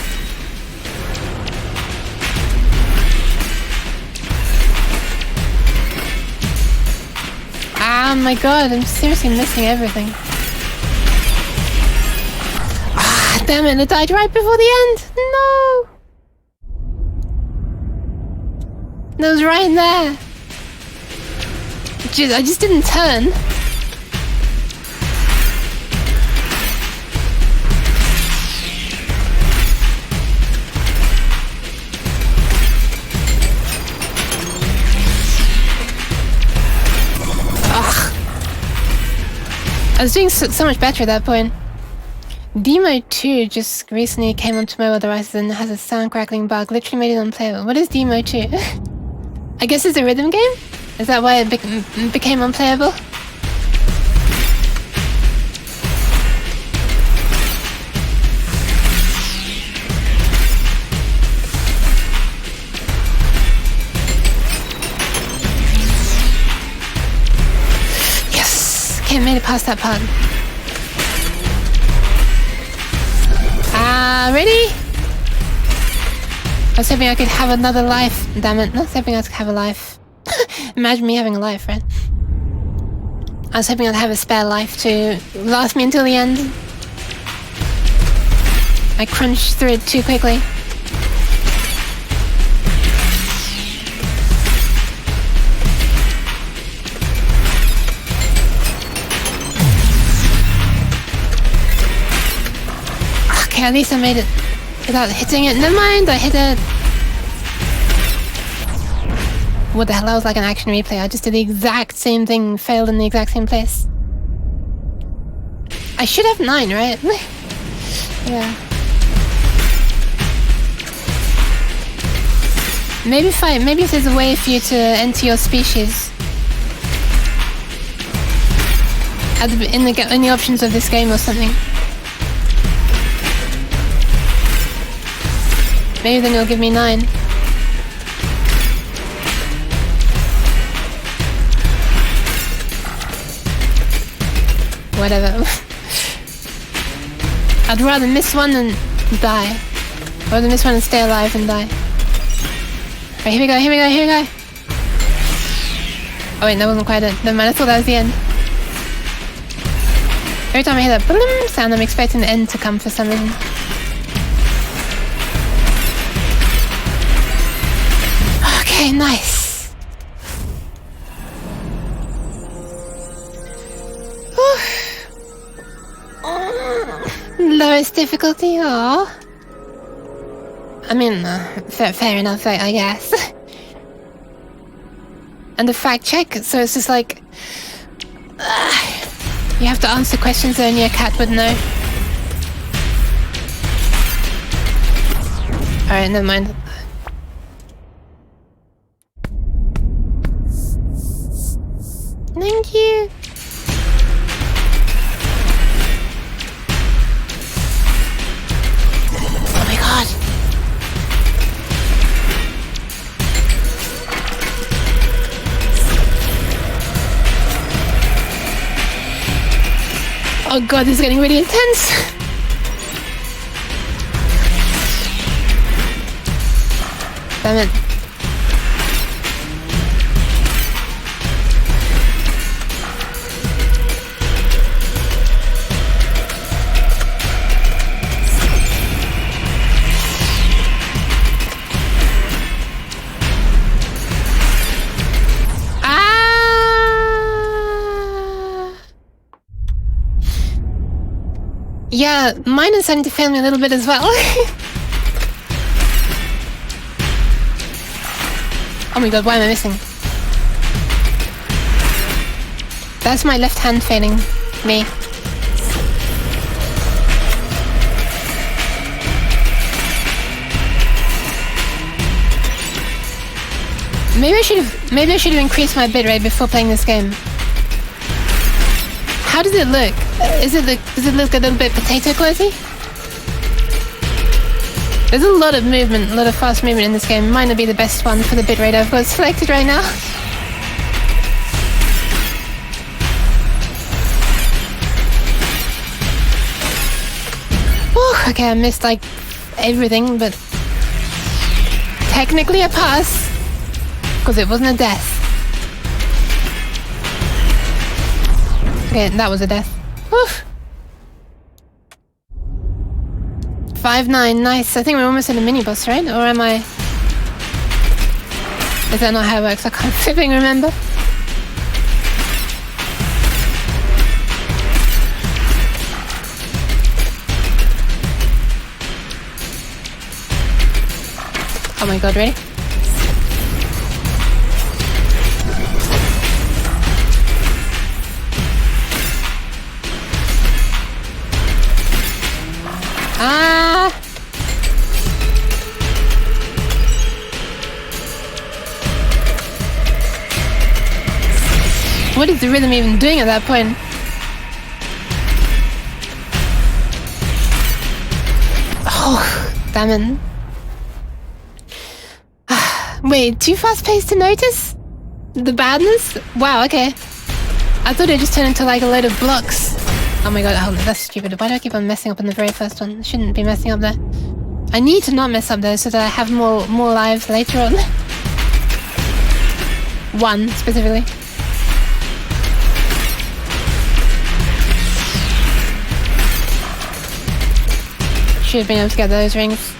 A: Ah, my god, I'm seriously missing everything. Damn it, I died right before the end! No! That was right there. I just didn't turn. Ugh. I was doing so much better at that point. Demo 2 just recently came onto mobile devices and has a sound crackling bug, literally made it unplayable. What is Demo 2? I guess it's a rhythm game? Is that why it became unplayable? Yes! Okay, made it past that part. Ready? I was hoping I could have another life. Damn it, not hoping I could have a life. Imagine me having a life, right? I was hoping I'd have a spare life to last me until the end. I crunched through it too quickly. Okay, at least I made it without hitting it. Never mind, I hit it. What the hell, that was like an action replay. I just did the exact same thing, failed in the exact same place. I should have 9, right? Yeah. Maybe if there's a way for you to enter your species in the options of this game or something. Maybe then it'll give me 9. whatever. I'd rather miss one than die. I'd rather miss one and stay alive than die. Right, here we go, here we go, here we go. Oh wait, that wasn't quite it. Never mind, I thought that was the end. Every time I hear that boom sound, I'm expecting the end to come for some reason. Okay, nice. Lowest difficulty, oh. I mean, fair enough, I guess. And the fact check, so it's just like... you have to answer questions that only a cat would know. Alright, never mind. Thank you. Oh my god. Oh god, this is getting really intense. Damn it. Yeah, mine is starting to fail me a little bit as well. Oh my god, why am I missing? That's my left hand failing me. Maybe I should have increased my bitrate before playing this game. How does it look? Does it look a little bit potato quality? There's a lot of movement, a lot of fast movement in this game. Mine will be the best one for the bitrate I've got selected right now. Whew, okay, I missed like everything, but technically a pass because it wasn't a death. Okay, that was a death. Oof. 5-9, nice. I think we're almost in a mini boss, right? Or am I? Is that not how it works? I can't flipping remember. Oh my god, ready? Ah! What is the rhythm even doing at that point? Oh, damn it. Wait, too fast paced to notice? The badness? Wow, okay. I thought it just turned into like a load of blocks. Oh my god, oh, that's stupid. Why do I keep on messing up on the very first one? I shouldn't be messing up there. I need to not mess up there so that I have more lives later on. One, specifically. Should have been able to get those rings.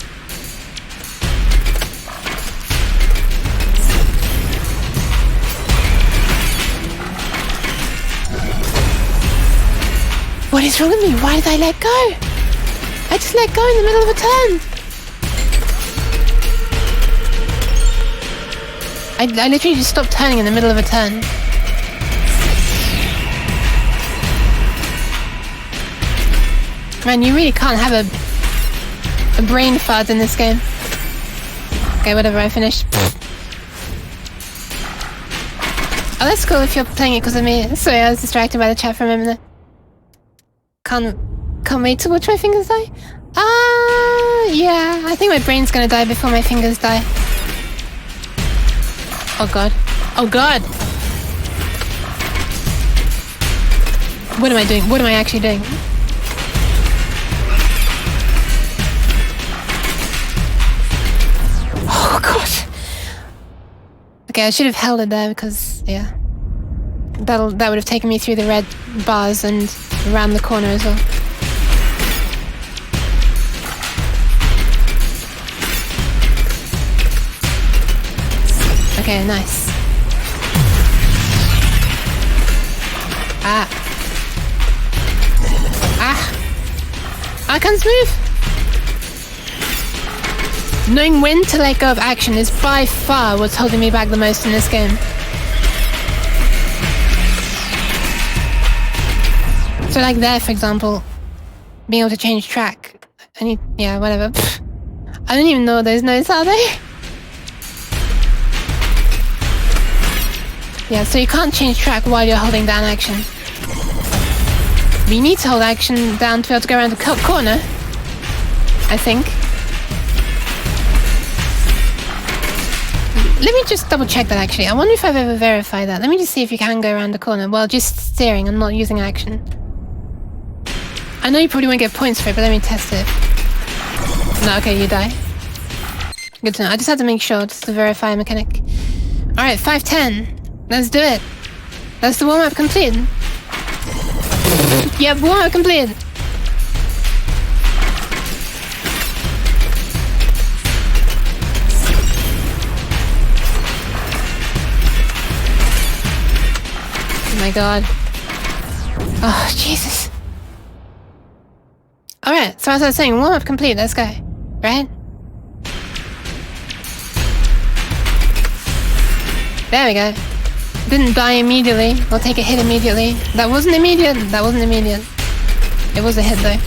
A: What is wrong with me? Why did I let go? I just let go in the middle of a turn. I literally just stopped turning in the middle of a turn. Man, you really can't have a brain fart in this game. Okay, whatever, I finished. Oh, that's cool if you're playing it because of me. Sorry, I was distracted by the chat for a moment there. Can't wait to watch my fingers die. Yeah, I think my brain's gonna die before my fingers die. Oh god. Oh god! What am I doing? What am I actually doing? Oh god. Okay, I should have held it there because yeah. That would have taken me through the red bars and around the corner as well. Okay, nice. Ah. I can't move. Knowing when to let go of action is by far what's holding me back the most in this game. So like there, for example, being able to change track. Yeah, whatever. Pfft. I don't even know what those notes are, they? Yeah, so you can't change track while you're holding down action. But you need to hold action down to be able to go around the corner, I think. Let me just double check that actually. I wonder if I've ever verified that. Let me just see if you can go around the corner while just steering and not using action. I know you probably won't get points for it, but let me test it. No, okay, you die. Good to know. I just had to make sure, just to verify a mechanic. Alright, 5:10. Let's do it. That's the warm-up complete. Yep, warm-up complete. Oh my god. Oh, Jesus. Alright, so as I was saying, warm-up complete, let's go. Right? There we go. Didn't die immediately, or take a hit immediately. That wasn't immediate, that wasn't immediate. It was a hit though.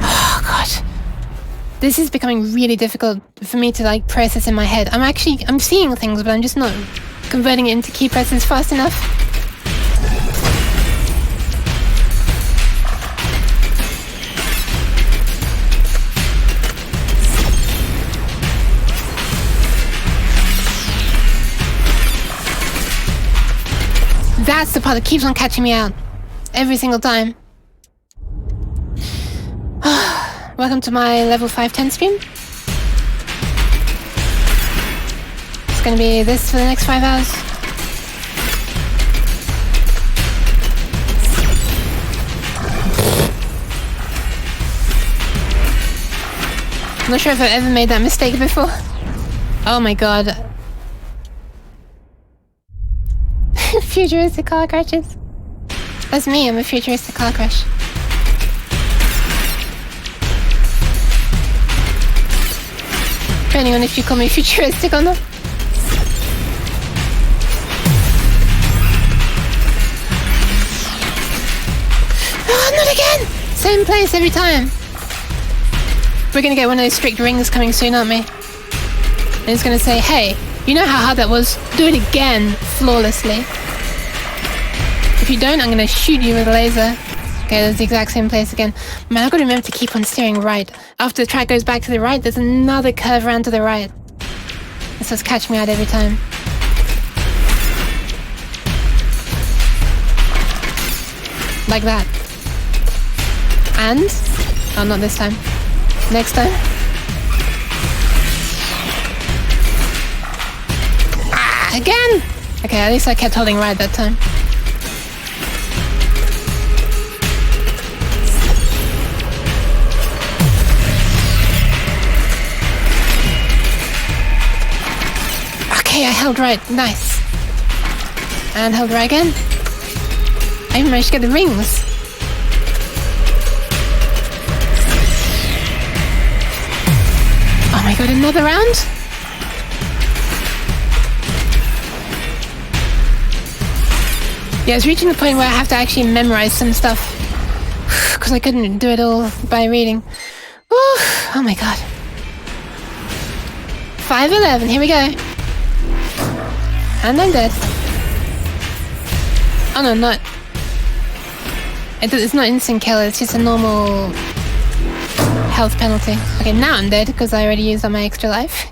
A: Oh god. This is becoming really difficult for me to like process in my head. I'm seeing things, but I'm just not converting it into key presses fast enough. That's the part that keeps on catching me out. Every single time. Welcome to my level 510 stream. It's gonna be this for the next 5 hours. I'm not sure if I've ever made that mistake before. Oh my god. Futuristic car crashes. That's me, I'm a futuristic car crash. Depending on if you call me futuristic or not. Oh, not again! Same place every time. We're gonna get one of those strict rings coming soon, aren't we? And it's gonna say, hey, you know how hard that was? Do it again, flawlessly. If you don't, I'm gonna shoot you with a laser. Okay, that's the exact same place again. Man, I've got to remember to keep on steering right. After the track goes back to the right, there's another curve around to the right. This was catching me out every time. Like that. And... oh, not this time. Next time. Ah, again! Okay, at least I kept holding right that time. Okay, I held right. Nice. And held right again. I even managed to get the rings. Oh my god, another round? Yeah, it's reaching the point where I have to actually memorize some stuff. Because I couldn't do it all by reading. Woo. Oh my god. 5:11, here we go. And I'm dead. Oh no, not... It's not instant kill, it's just a normal health penalty. Okay, now I'm dead because I already used all my extra life.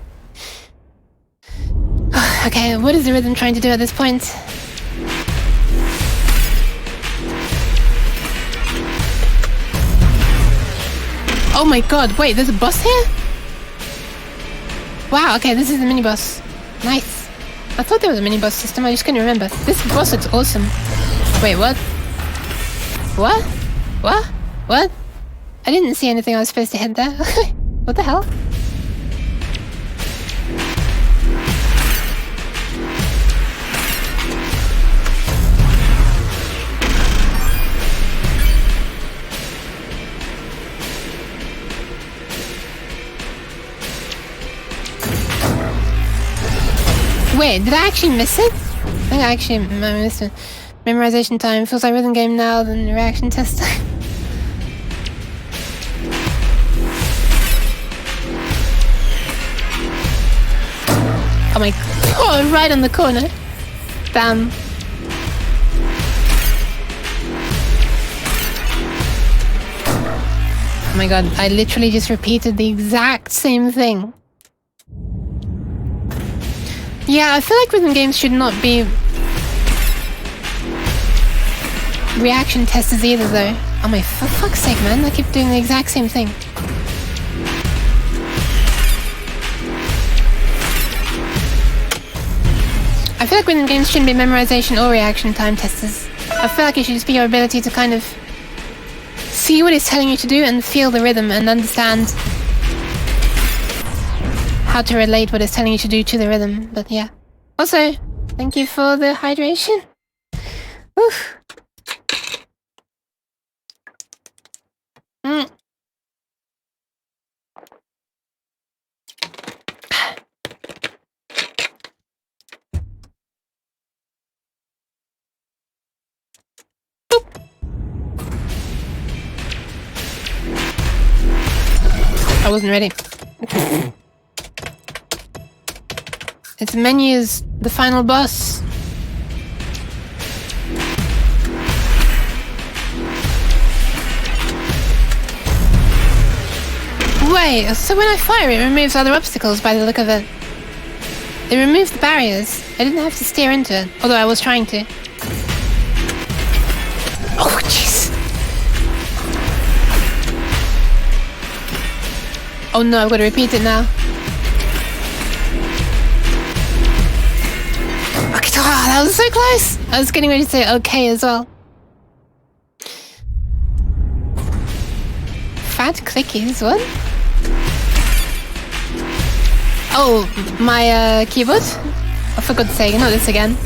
A: Okay, what is the rhythm trying to do at this point? Oh my god, wait, there's a boss here? Wow, okay, this is the mini boss. Nice. I thought there was a mini boss system, I just couldn't remember. This boss looks awesome. Wait, what? What? What? What? I didn't see anything I was supposed to hit there. What the hell? Wait, did I actually miss it? I think I actually missed it. Memorization time feels like rhythm game now than reaction test time. Oh my god, right on the corner. Damn. Oh my god, I literally just repeated the exact same thing. Yeah, I feel like rhythm games should not be reaction testers either though. Oh my, for fuck's sake, man, I keep doing the exact same thing. I feel like rhythm games shouldn't be memorization or reaction time testers. I feel like it should just be your ability to kind of see what it's telling you to do and feel the rhythm and understand how to relate what it's telling you to do to the rhythm, but yeah. Also, thank you for the hydration. Oof. I wasn't ready. Its menu's the final boss. Wait, so when I fire it removes other obstacles by the look of it. It removes the barriers. I didn't have to steer into it, although I was trying to. Oh, jeez. Oh no, I've got to repeat it now. Oh, that was so close! I was getting ready to say okay as well. Fat clickies, what? Oh, my keyboard? Oh, for God's sake, not this again.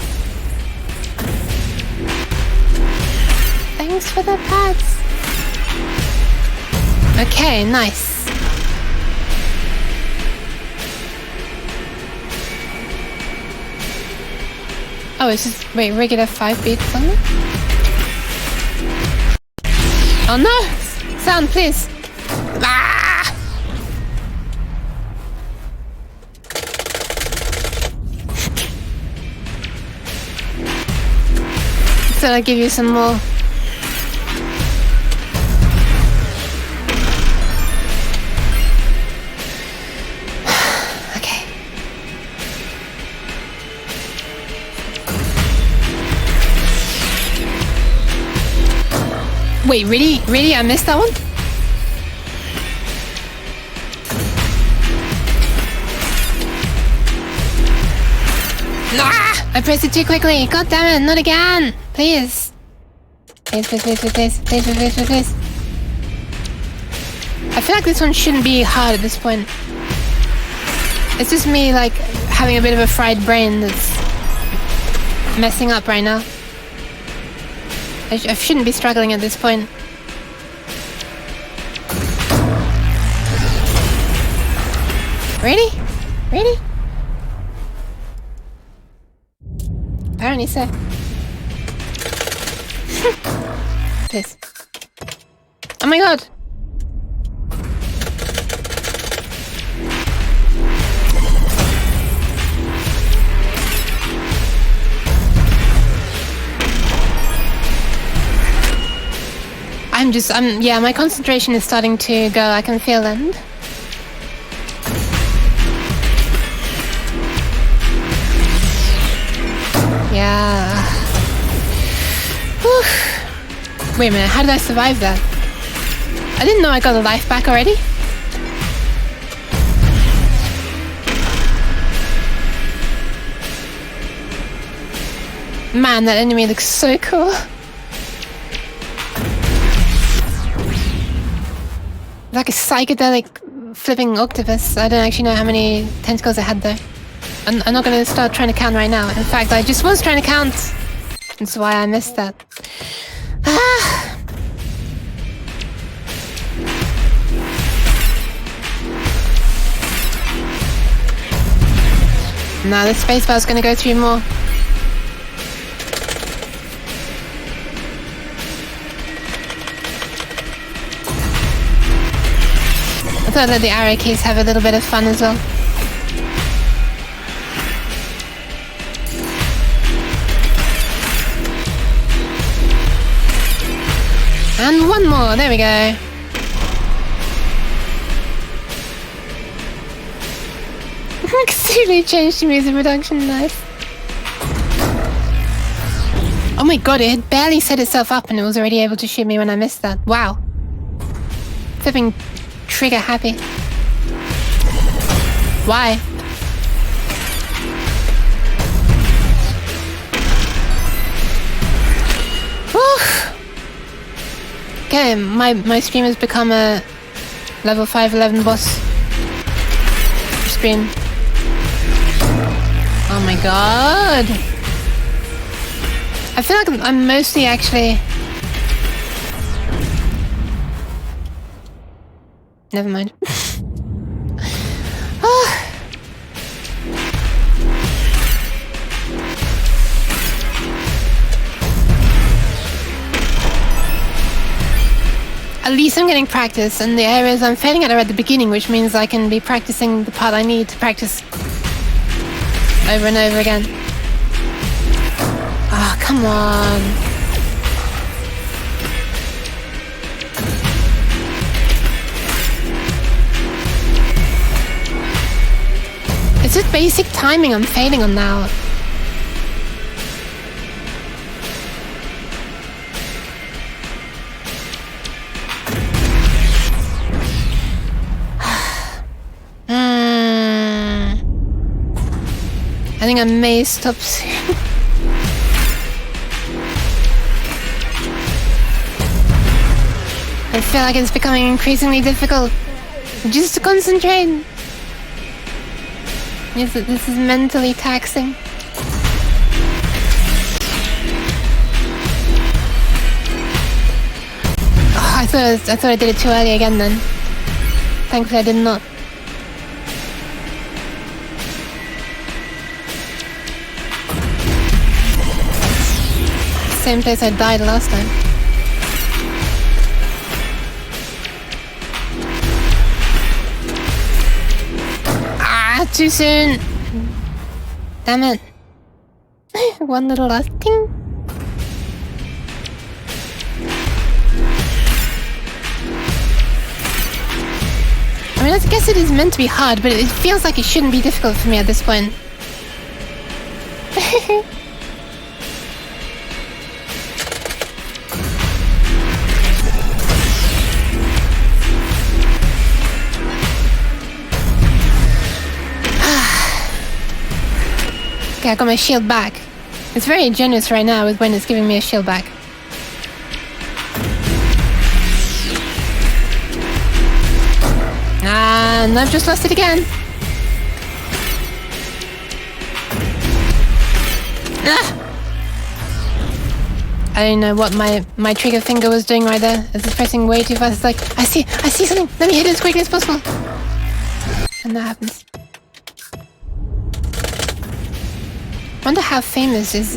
A: Thanks for the pads. Okay, nice. Oh, it's just, wait, regular 5 beats on it? Oh no! Sound, please! Ah! So I'll give you some more. Wait, really? Really? I missed that one? Ah! I pressed it too quickly. God damn it, not again! Please. Please, please, please, please, please, please, please, please, please. I feel like this one shouldn't be hard at this point. It's just me, like, having a bit of a fried brain that's messing up right now. I shouldn't be struggling at this point. Really? Really? Apparently so. Please. Oh my god! Yeah, my concentration is starting to go, I can feel it. Yeah. Whew. Wait a minute, how did I survive that? I didn't know I got a life back already. Man, that enemy looks so cool. Like a psychedelic flipping octopus. I don't actually know how many tentacles it had though. I'm not going to start trying to count right now. In fact, I just was trying to count. That's why I missed that. Ah. Now the spacebar's going to go through more. I thought that the arrow keys have a little bit of fun as well. And one more, there we go. Completely changed the music production, nice. Oh my god, it had barely set itself up and it was already able to shoot me when I missed that. Wow. Flipping trigger happy. Why? Whew. Okay, my stream has become a level 511 boss stream. Oh my god. I feel like I'm mostly actually... Never mind. Oh. At least I'm getting practice, and the areas I'm failing at are at the beginning, which means I can be practicing the part I need to practice over and over again. Ah, oh, come on. It's just basic timing I'm failing on now. I think I may stop soon. I feel like it's becoming increasingly difficult just to concentrate. This is mentally taxing. Oh, I thought I did it too early again then. Thankfully I did not. Same place I died last time. Ah, too soon. Damn it. One little last thing. I mean, I guess it is meant to be hard, but it feels like it shouldn't be difficult for me at this point. Okay, I got my shield back. It's very generous right now with when it's giving me a shield back. And I've just lost it again. Ah! I don't know what my trigger finger was doing right there. It's just pressing way too fast. It's like, I see something. Let me hit it as quickly as possible. And that happens. Wonder how famous is...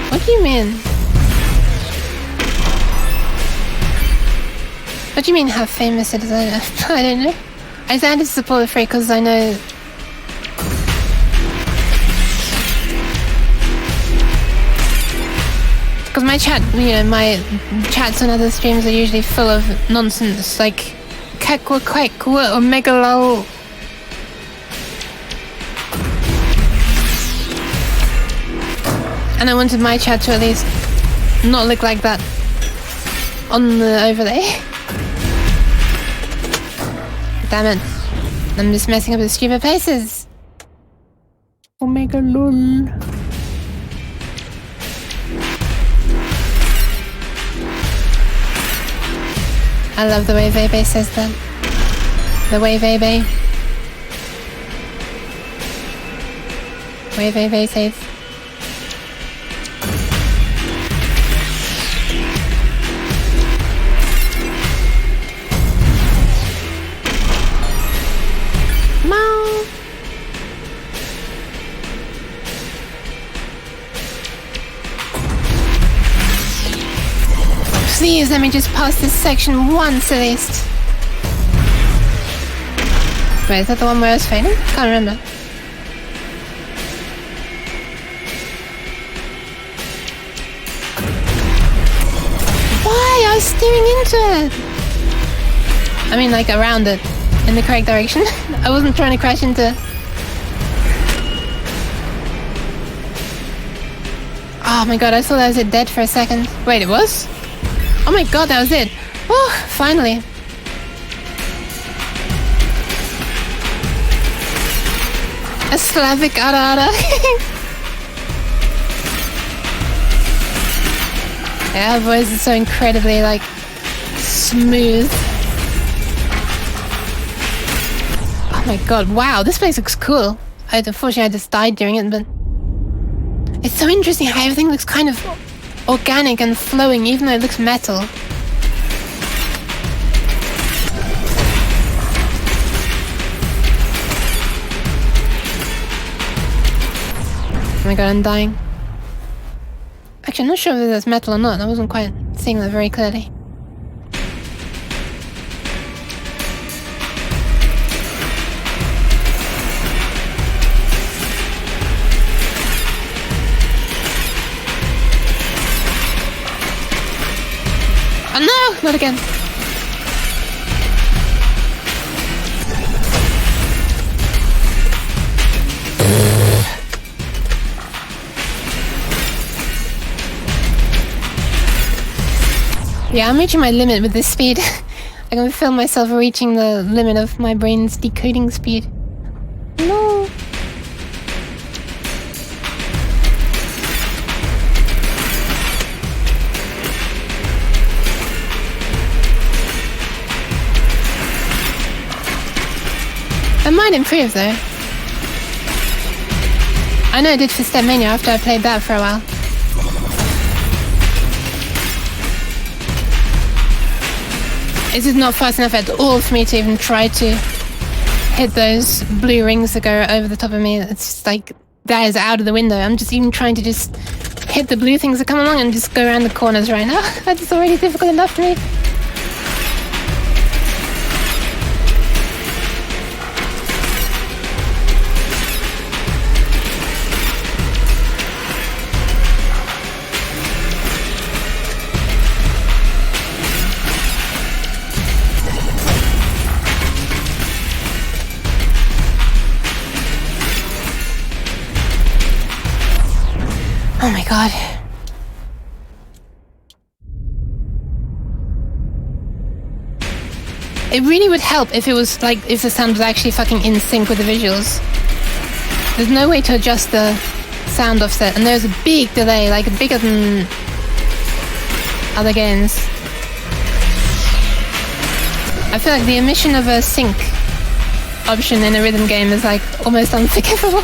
A: What do you mean? What do you mean how famous it is? I don't know. I added support free because I know... Because my chat, my chats on other streams are usually full of nonsense, like... Kekwa kwek or mega lol. And I wanted my chat to at least not look like that on the overlay. Damn it. I'm just messing up with stupid places. Omega lol. I love the way Vebe says that. The way Vebe. Way Vebe says. Meow. Please let me just pass this section once at least. Wait, is that the one where I was failing? Can't remember. Why? I was steering into it. I mean, like around it, in the correct direction. I wasn't trying to crash into. Oh my god, I thought I was dead for a second. Wait, it was? Oh my god, that was it. Oh, finally. A Slavic ara-ara. Yeah, her voice is so incredibly, like, smooth. Oh my god, wow, this place looks cool. Unfortunately, I just died during it, but... It's so interesting how everything looks kind of organic and flowing, even though it looks metal. Oh my god, I'm dying. Actually, I'm not sure if that's metal or not. I wasn't quite seeing that very clearly. Oh no! Not again. Yeah, I'm reaching my limit with this speed. I can feel myself reaching the limit of my brain's decoding speed. No. I might improve though. I know I did for Step Mania after I played that for a while. It's just not fast enough at all for me to even try to hit those blue rings that go over the top of me. It's just like, that is out of the window. I'm just even trying to just hit the blue things that come along and just go around the corners right now. That's already difficult enough for me. Oh my god. It really would help if it was like, if the sound was actually fucking in sync with the visuals. There's no way to adjust the sound offset, and there's a big delay, like bigger than other games. I feel like the omission of a sync option in a rhythm game is like almost unforgivable.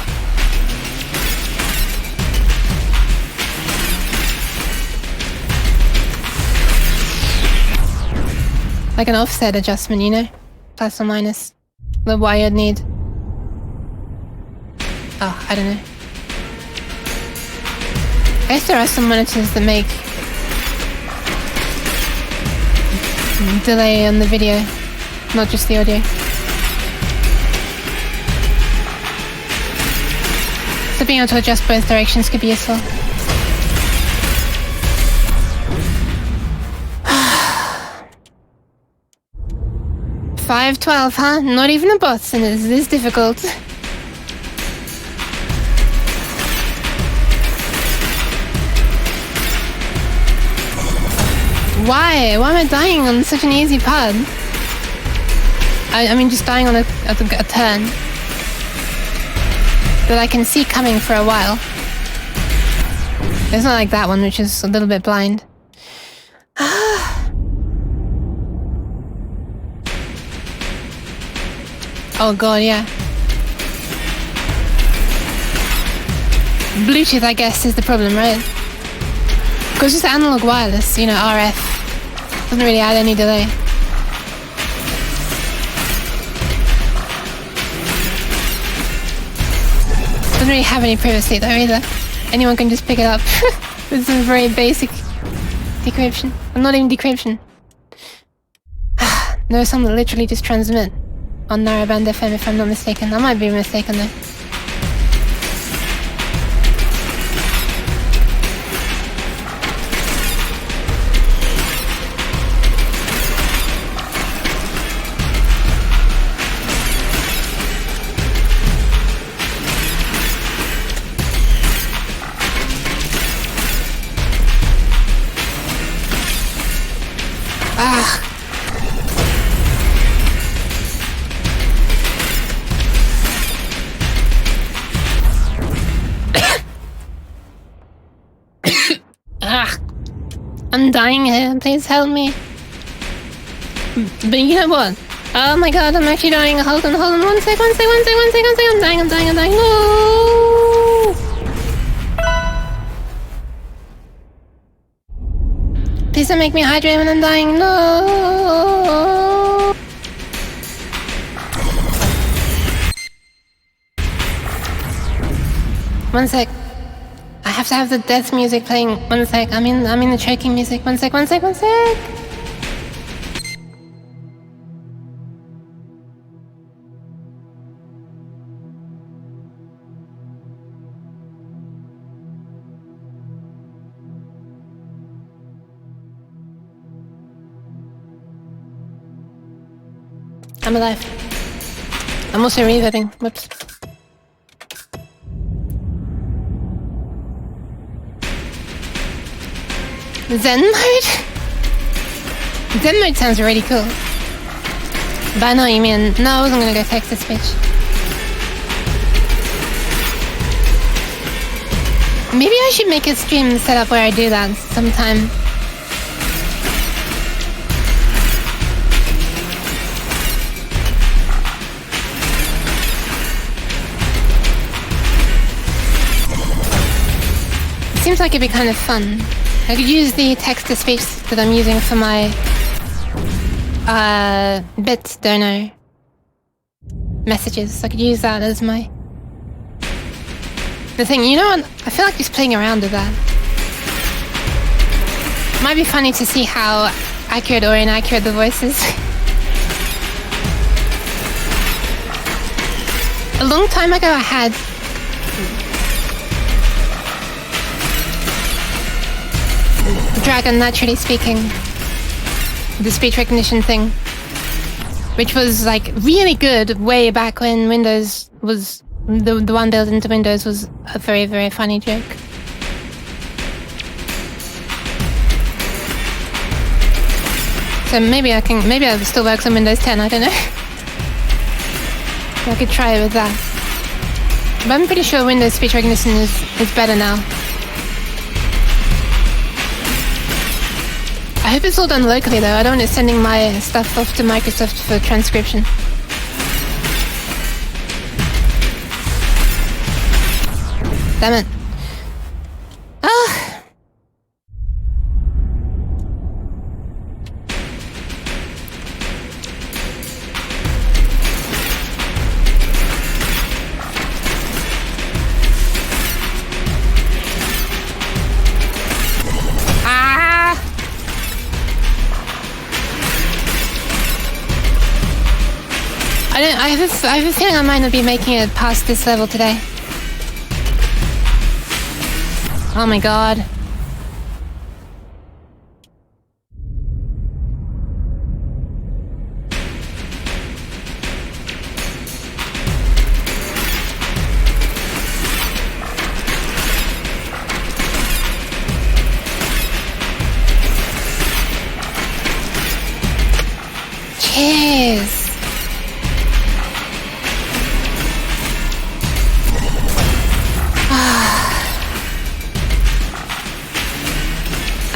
A: Like an offset adjustment, you know? Plus or minus. The wired need. Oh, I don't know. I guess there are some monitors that make delay on the video, not just the audio. So being able to adjust both directions could be useful. 512, huh? Not even a boss, and it's this difficult. Why? Why am I dying on such an easy pad? I mean, just dying on a turn that I can see coming for a while. It's not like that one, which is a little bit blind. Oh god, yeah. Bluetooth, I guess, is the problem, right? Because it's analog wireless, you know, RF. Doesn't really add any delay. Doesn't really have any privacy though either. Anyone can just pick it up with some very basic decryption. Well, not even decryption. No, some that literally just transmit on narrowband FM if I'm not mistaken. I might be mistaken though. I'm dying here, please help me. But you know what? Oh my god, I'm actually dying. Hold on, one sec. I'm dying, no! Please don't make me hydrate when I'm dying, no! One sec. I have to have the death music playing. One sec. I'm in the choking music. One sec. I'm alive. I'm also reverbing. Whoops. Zen mode? Zen mode sounds really cool. But I know what you mean. No, I wasn't gonna go text to speech. Maybe I should make a stream set up where I do that sometime. Seems like it'd be kind of fun. I could use the text-to-speech that I'm using for my bit.dono messages. I could use that as my... The thing, you know what? I feel like just playing around with that. Might be funny to see how accurate or inaccurate the voice is. A long time ago I had... Dragon Naturally Speaking, the speech recognition thing, which was like really good way back when Windows was the one built into Windows was a very, very funny joke. So maybe it still works on Windows 10, I don't know. I could try it with that. But I'm pretty sure Windows speech recognition is better now. I hope it's all done locally though. I don't want it sending my stuff off to Microsoft for transcription. Damn it. Ah! I have a feeling I might not be making it past this level today. Oh my god.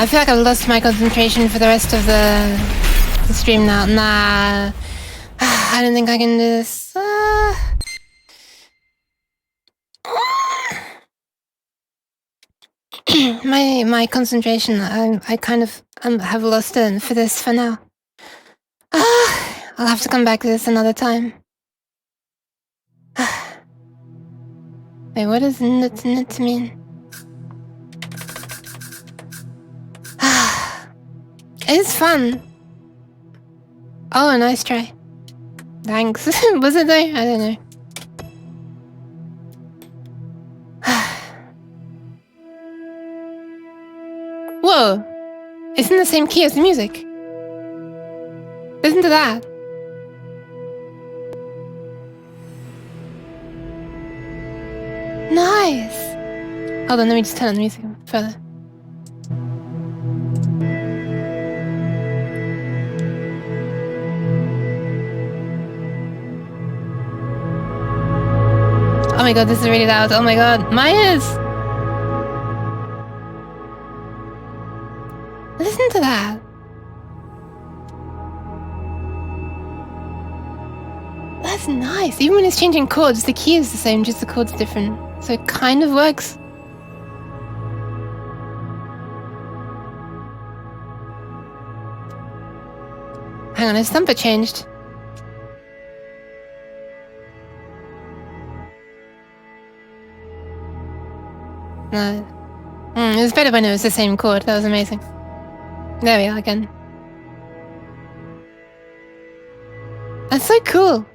A: I feel like I've lost my concentration for the rest of the stream now. Nah. I don't think I can do this. My concentration, I kind of have lost it for this for now. I'll have to come back to this another time. Wait, what does nut mean? It's fun. Oh, nice try. Thanks. Was it though? I don't know. Whoa! It's in the same key as the music. Listen to that. Nice! Hold on, let me just turn on the music further. Oh my god, this is really loud. Oh my god, my ears! Listen to that. That's nice. Even when it's changing chords, the key is the same, just the chord's different. So it kind of works. Hang on, has Thumper changed? No. It was better when it was the same chord. That was amazing. There we are again. That's so cool.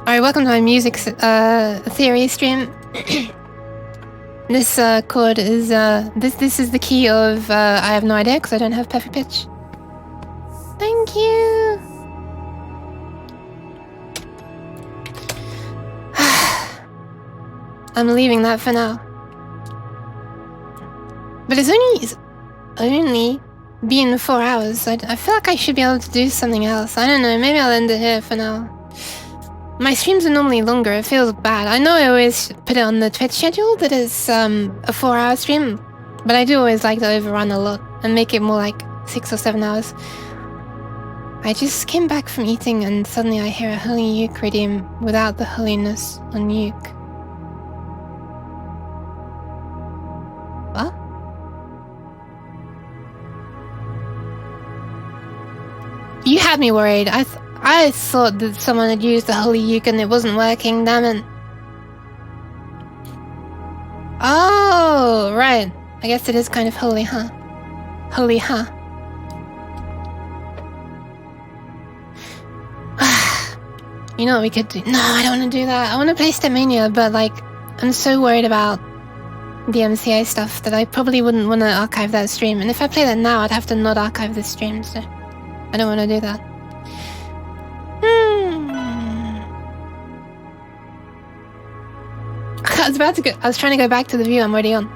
A: Alright, welcome to my music theory stream. This chord is this is the key of I have no idea because I don't have perfect pitch. Thank you. I'm leaving that for now. But it's only been 4 hours. I feel like I should be able to do something else. I don't know, maybe I'll end it here for now. My streams are normally longer, it feels bad. I know I always put it on the Twitch schedule that it's a 4-hour stream, but I do always like to overrun a lot and make it more like 6 or 7 hours. I just came back from eating and suddenly I hear a holy uke redeem without the holiness on uke. What? You had me worried. I thought that someone had used the holy uke and it wasn't working, damn it. Oh, right. I guess it is kind of holy, huh? Holy, huh? You know what we could do? No, I don't want to do that. I want to play Stepmania, but like, I'm so worried about the MCA stuff that I probably wouldn't want to archive that stream. And if I play that now, I'd have to not archive this stream, so I don't want to do that. I was trying to go back to the view I'm already on.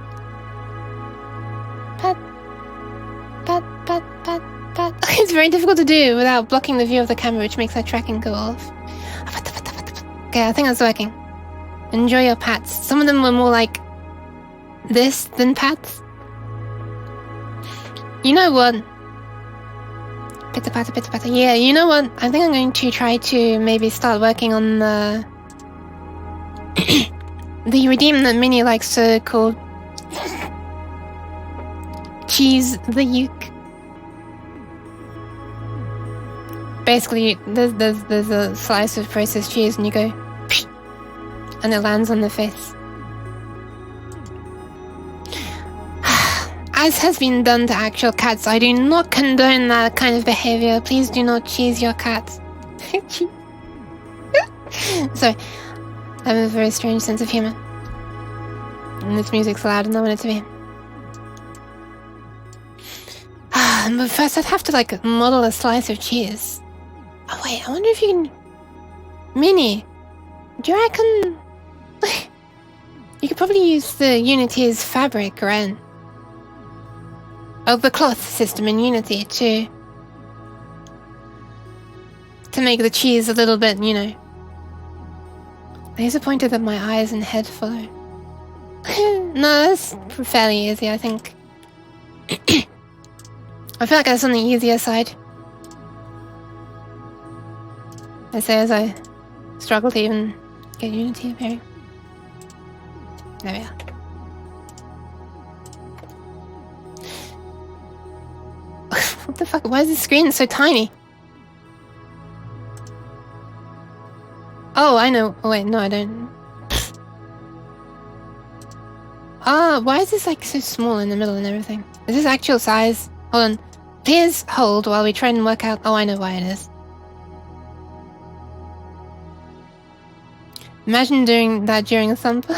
A: Pat, pat, pat, pat, pat. It's very difficult to do without blocking the view of the camera, which makes that tracking go off. Okay, I think that's working. Enjoy your pats. Some of them were more like this than pats. You know what? Pitta patta, pitta patta. Yeah, you know what? I think I'm going to try to maybe start working on the the redeem that Minnie likes to call cheese the uke. Basically, there's a slice of processed cheese and you go and it lands on the face. As has been done to actual cats, I do not condone that kind of behavior. Please do not cheese your cats. Sorry, I have a very strange sense of humor. And this music's loud and I want it to be. But first I'd have to like model a slice of cheese. Oh wait, I wonder if you can... Minnie, do you reckon... You could probably use the Unity's fabric, right? Oh, the cloth system in Unity to make the cheese a little bit, you know. I'm disappointed that my eyes and head follow. No, that's fairly easy, I think. I feel like that's on the easier side. I say as I struggle to even get Unity appearing. There we are. What the fuck? Why is the screen so tiny? Oh, I know. Oh, wait, no, I don't. Ah, why is this like so small in the middle and everything? Is this actual size? Hold on. Please hold while we try and work out. Oh, I know why it is. Imagine doing that during a Thumper.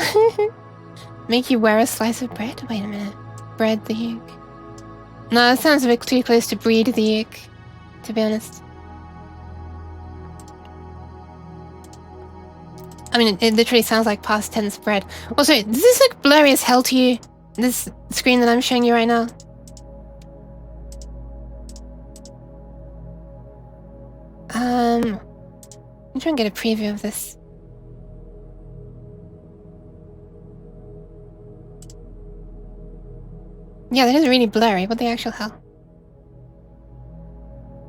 A: Make you wear a slice of bread? Wait a minute. Bread the uke. No, that sounds a bit too close to breed the uke, to be honest. I mean, it literally sounds like past tense bread. Also, does this look blurry as hell to you? This screen that I'm showing you right now? I'm trying to get a preview of this. Yeah, that is really blurry. What the actual hell?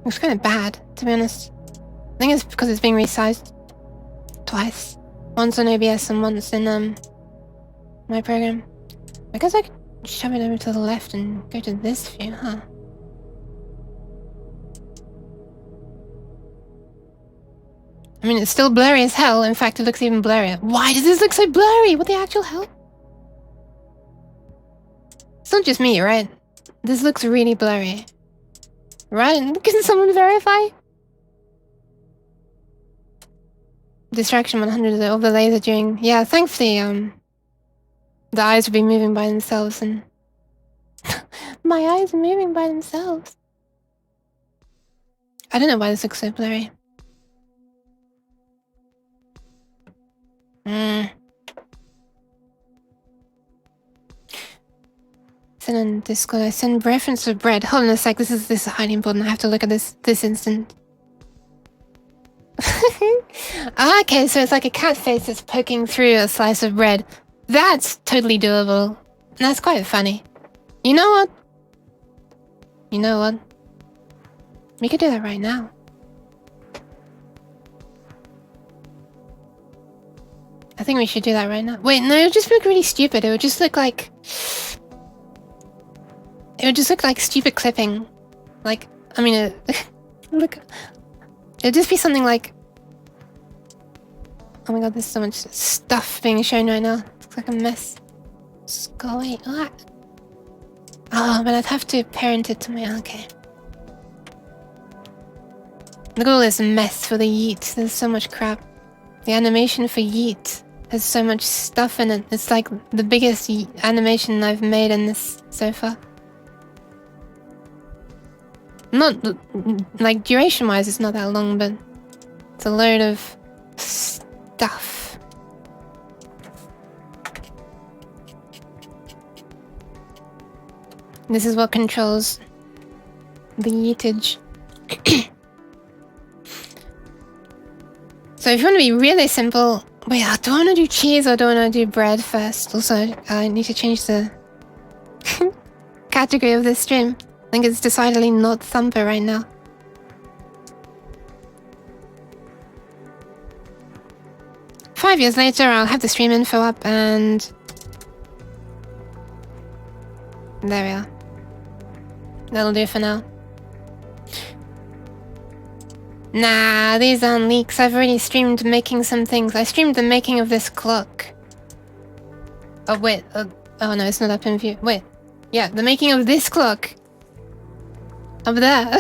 A: Looks kind of bad, to be honest. I think it's because it's being resized twice. Once on OBS and once in my program. I guess I could shove it over to the left and go to this view, huh? I mean, it's still blurry as hell. In fact, it looks even blurrier. Why does this look so blurry? What the actual hell? It's not just me, right? This looks really blurry. Right? Can someone verify? Distraction 100 of the laser during... Yeah, thankfully, the eyes would be moving by themselves and... My eyes are moving by themselves. I don't know why this looks so blurry. Send on Discord. I send reference of bread. Hold on a sec. This is highly important. I have to look at this instant. Okay, so it's like a cat face that's poking through a slice of bread. That's totally doable. And that's quite funny. You know what? You know what? We could do that right now. I think we should do that right now. Wait, no, it would just look really stupid. It would just look like... It would just look like stupid clipping. Like, I mean, look... It'd just be something like... Oh my god, there's so much stuff being shown right now. It looks like a mess. Just go away. Ah. Oh, but I'd have to parent it to my... Okay. Look at all this mess for the yeet. There's so much crap. The animation for yeet has so much stuff in it. It's like the biggest animation I've made in this so far. Not... Like, duration-wise, it's not that long, but... It's a load of... stuff. This is what controls the yeetage. So if you want to be really simple... Wait, do I want to do cheese or do I want to do bread first? Also, I need to change the category of this stream. I think it's decidedly not Thumper right now. Five years later, I'll have the stream info up and... There we are. That'll do for now. Nah, these aren't leaks. I've already streamed making some things. I streamed the making of this clock. Oh, wait. Oh no, it's not up in view. Wait. Yeah, the making of this clock. Up there.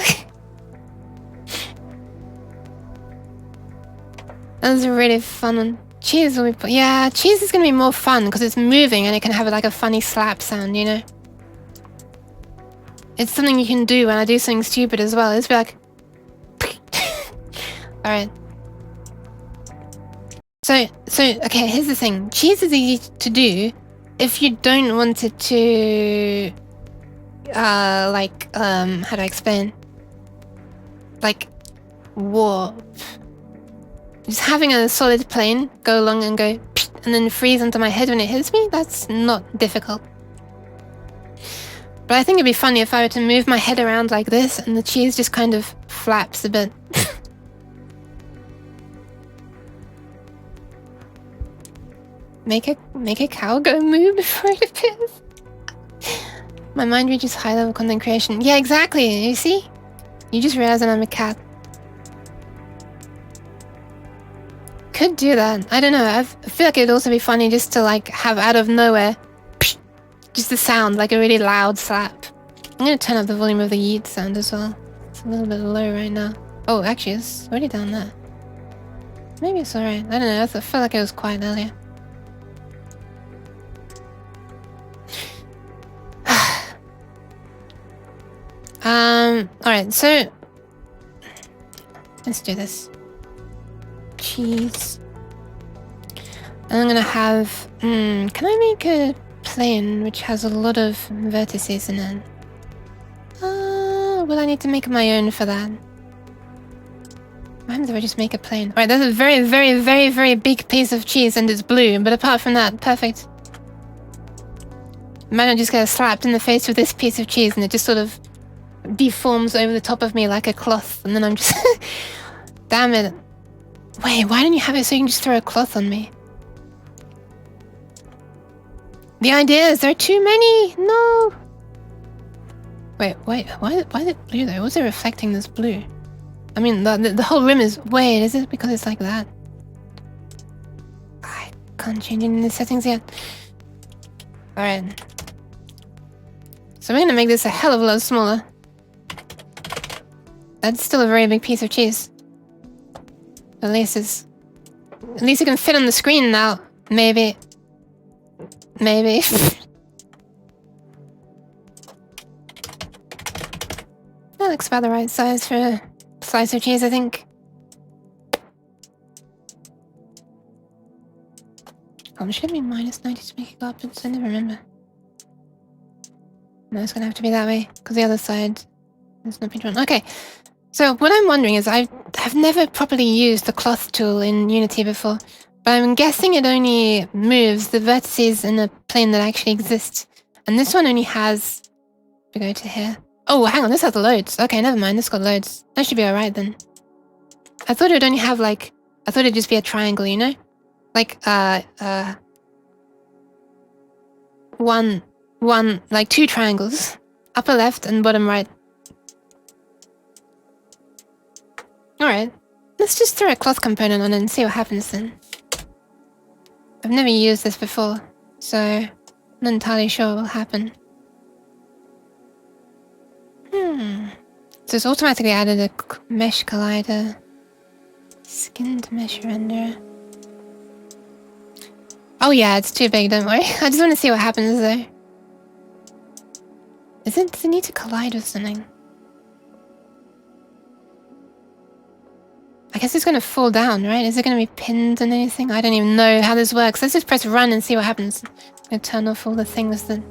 A: That was a really fun one. Cheese will be... Yeah, cheese is gonna be more fun because it's moving and it can have like a funny slap sound, you know? It's something you can do when I do something stupid as well. It's like... Alright. So, okay, here's the thing. Cheese is easy to do if you don't want it to... how do I explain? Like, warp. Just having a solid plane go along and go... and then freeze onto my head when it hits me, that's not difficult. But I think it'd be funny if I were to move my head around like this and the cheese just kind of flaps a bit. Make a cow go moo before it appears. My mind reaches high level content creation. Yeah, exactly. You see? You just realize that I'm a cat. Could do that. I don't know. I feel like it'd also be funny just to like have out of nowhere, just the sound, like a really loud slap. I'm gonna turn up the volume of the yeet sound as well. It's a little bit low right now. Oh, actually, it's already down there. Maybe it's alright. I don't know. I felt like it was quiet earlier. Alright, so let's do this. Cheese. And I'm gonna have can I make a plane which has a lot of vertices in it? Will I need to make my own for that? What happens if I just make a plane? Alright, that's a very, very, very, very big piece of cheese and it's blue, but apart from that, perfect. Imagine I just get slapped in the face with this piece of cheese and it just sort of deforms over the top of me like a cloth, and then I'm just damn it. Wait, why don't you have it so you can just throw a cloth on me? The idea is there are too many. No. Wait, why is it blue though? What's it reflecting this blue? I mean, the whole rim is... Wait, is it because it's like that? I can't change any of the settings yet. Alright. So I'm gonna make this a hell of a lot smaller. That's still a very big piece of cheese. At least it can fit on the screen now. Maybe. Maybe. That looks about the right size for a slice of cheese, I think. Oh, should it be -90 to make it go upwards? I never remember. No, it's gonna have to be that way, because the other side there's no pinch on. Okay, so what I'm wondering is I've never properly used the cloth tool in Unity before, but I'm guessing it only moves the vertices in a plane that actually exists. And this one only has... We go to here. Oh, hang on, this has loads. Okay, never mind, this got loads. That should be alright then. I thought it would only have like... I thought it'd just be a triangle, you know? Like, like two triangles. Upper left and bottom right. Alright. Let's just throw a cloth component on it and see what happens then. I've never used this before, so I'm not entirely sure what will happen. So it's automatically added a mesh collider. Skinned mesh renderer. Oh yeah, it's too big, don't worry. I just want to see what happens though. Does it need to collide with something? I guess it's going to fall down, right? Is it going to be pinned on anything? I don't even know how this works. Let's just press run and see what happens. I'm going to turn off all the things that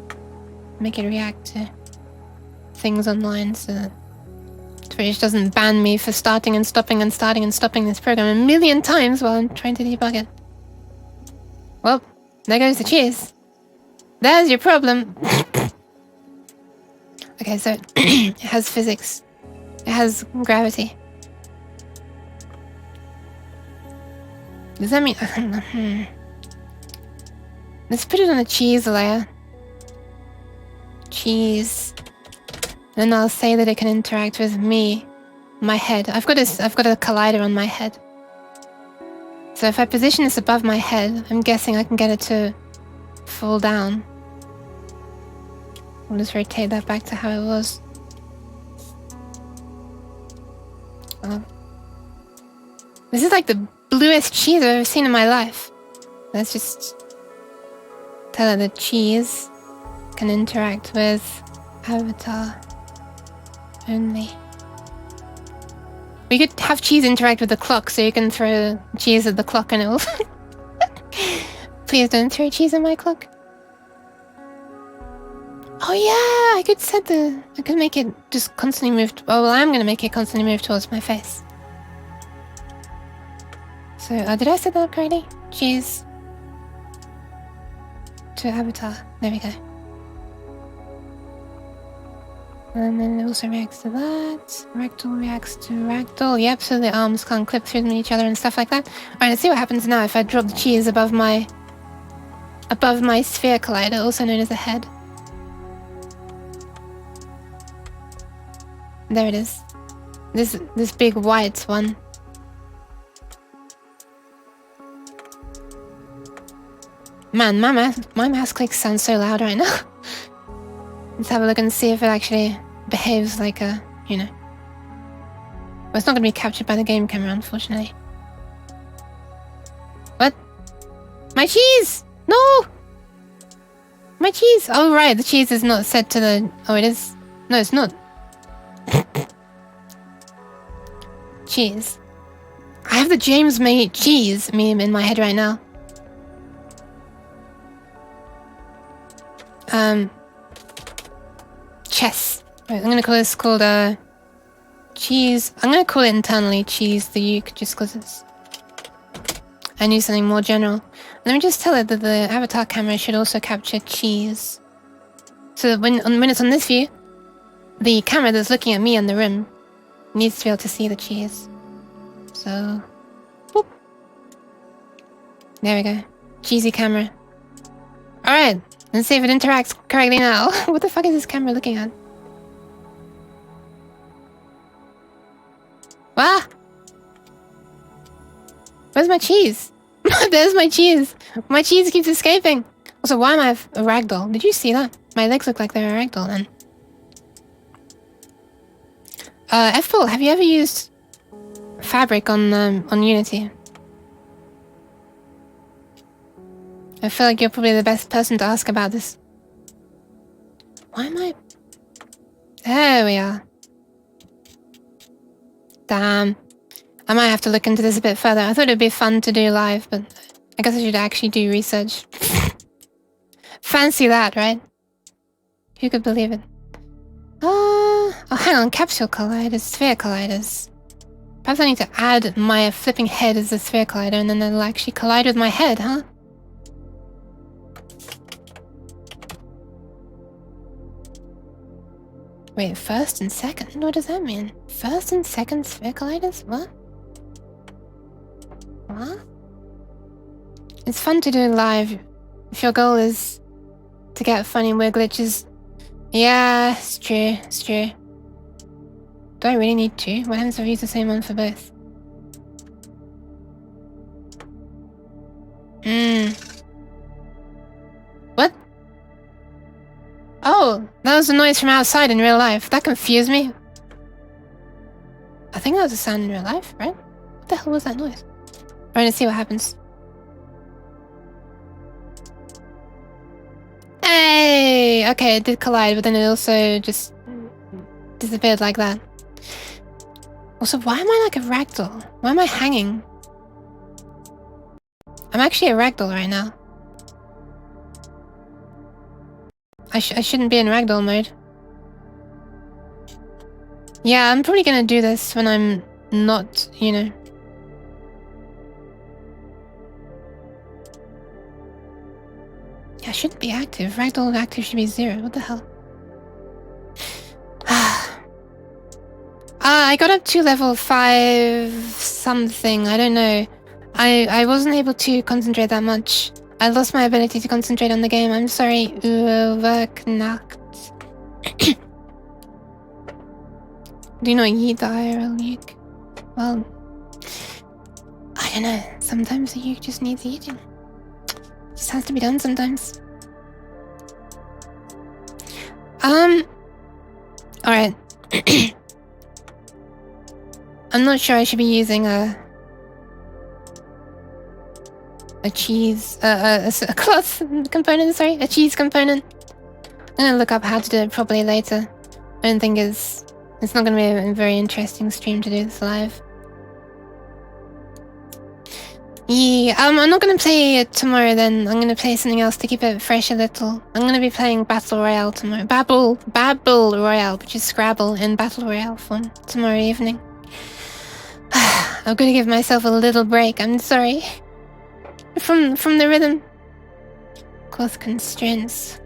A: make it react to things online so that Twitch doesn't ban me for starting and stopping and starting and stopping this program a million times while I'm trying to debug it. Well, there goes the cheese. There's your problem. Okay, so it has physics. It has gravity. Does that mean... Let's put it on a cheese layer. Cheese. And I'll say that it can interact with me. My head. I've got a collider on my head. So if I position this above my head, I'm guessing I can get it to fall down. I'll just rotate that back to how it was. This is like the bluest cheese I've ever seen in my life. Let's just tell it that cheese can interact with avatar only. We could have cheese interact with the clock, so you can throw cheese at the clock and it will... Please don't throw cheese at my clock. Oh yeah, I could set the... I could make it just constantly move... Oh, well, I'm going to make it constantly move towards my face. So, did I set that up correctly? Cheese. to avatar. There we go. And then it also reacts to that. Ragdoll reacts to ragdoll. Yep, so the arms can't clip through each other and stuff like that. Alright, let's see what happens now if I drop the cheese above my sphere collider, also known as the head. There it is. This big white one. Man, my mouse clicks sound so loud right now. Let's have a look and see if it actually behaves like a, you know. Well, it's not going to be captured by the game camera, unfortunately. What? My cheese! No! My cheese! Oh, right, the cheese is not set to the... Oh, it is? No, it's not. Cheese. I have the James made cheese meme in my head right now. Chess. Right, I'm gonna call this called cheese. I'm gonna call it internally cheese the uke just because it's... I knew something more general. Let me just tell it that the avatar camera should also capture cheese. So that when it's on this view, the camera that's looking at me in the room needs to be able to see the cheese. So, boop. There we go. Cheesy camera. Alright, let's see if it interacts correctly now. What the fuck is this camera looking at? Ah! Where's my cheese? There's my cheese! My cheese keeps escaping! Also, why am I a ragdoll? Did you see that? My legs look like they're a ragdoll then. F-Paul, have you ever used fabric on Unity? I feel like you're probably the best person to ask about this. Why am I... There we are. Damn. I might have to look into this a bit further. I thought it'd be fun to do live, but I guess I should actually do research. Fancy that, right? Who could believe it? Oh, hang on. Capsule colliders, sphere colliders. Perhaps I need to add my flipping head as a sphere collider, and then it'll actually collide with my head, huh? Wait, first and second? What does that mean? First and second sphere colliders? What? What? It's fun to do live if your goal is to get funny weird glitches. Yeah, it's true, it's true. Do I really need two? What happens if I use the same one for both? What? Oh, that was a noise from outside in real life. That confused me. I think that was a sound in real life, right? What the hell was that noise? Alright, let's see what happens. Hey! Okay, it did collide, but then it also just disappeared like that. Also, why am I like a ragdoll? Why am I hanging? I'm actually a ragdoll right now. I shouldn't be in ragdoll mode. Yeah, I'm probably gonna do this when I'm not, you know. Yeah, I shouldn't be active. Ragdoll active should be 0. What the hell? I got up to level 5 something. I don't know. I wasn't able to concentrate that much. I lost my ability to concentrate on the game. I'm sorry. Überknacht. Do you know Yeet the IRL Uke? Well, I don't know. Sometimes the Uke just needs eating. Just has to be done sometimes. Alright. I'm not sure I should be using a cheese, a cloth component, sorry, a cheese component. I'm gonna look up how to do it properly later. I don't think it's not gonna be a very interesting stream to do this live. Yeah, I'm not gonna play it tomorrow then. I'm gonna play something else to keep it fresh a little. I'm gonna be playing Battle Royale tomorrow. Babble Royale, which is Scrabble in Battle Royale form tomorrow evening. I'm gonna give myself a little break, I'm sorry. From the rhythm. work with constraints.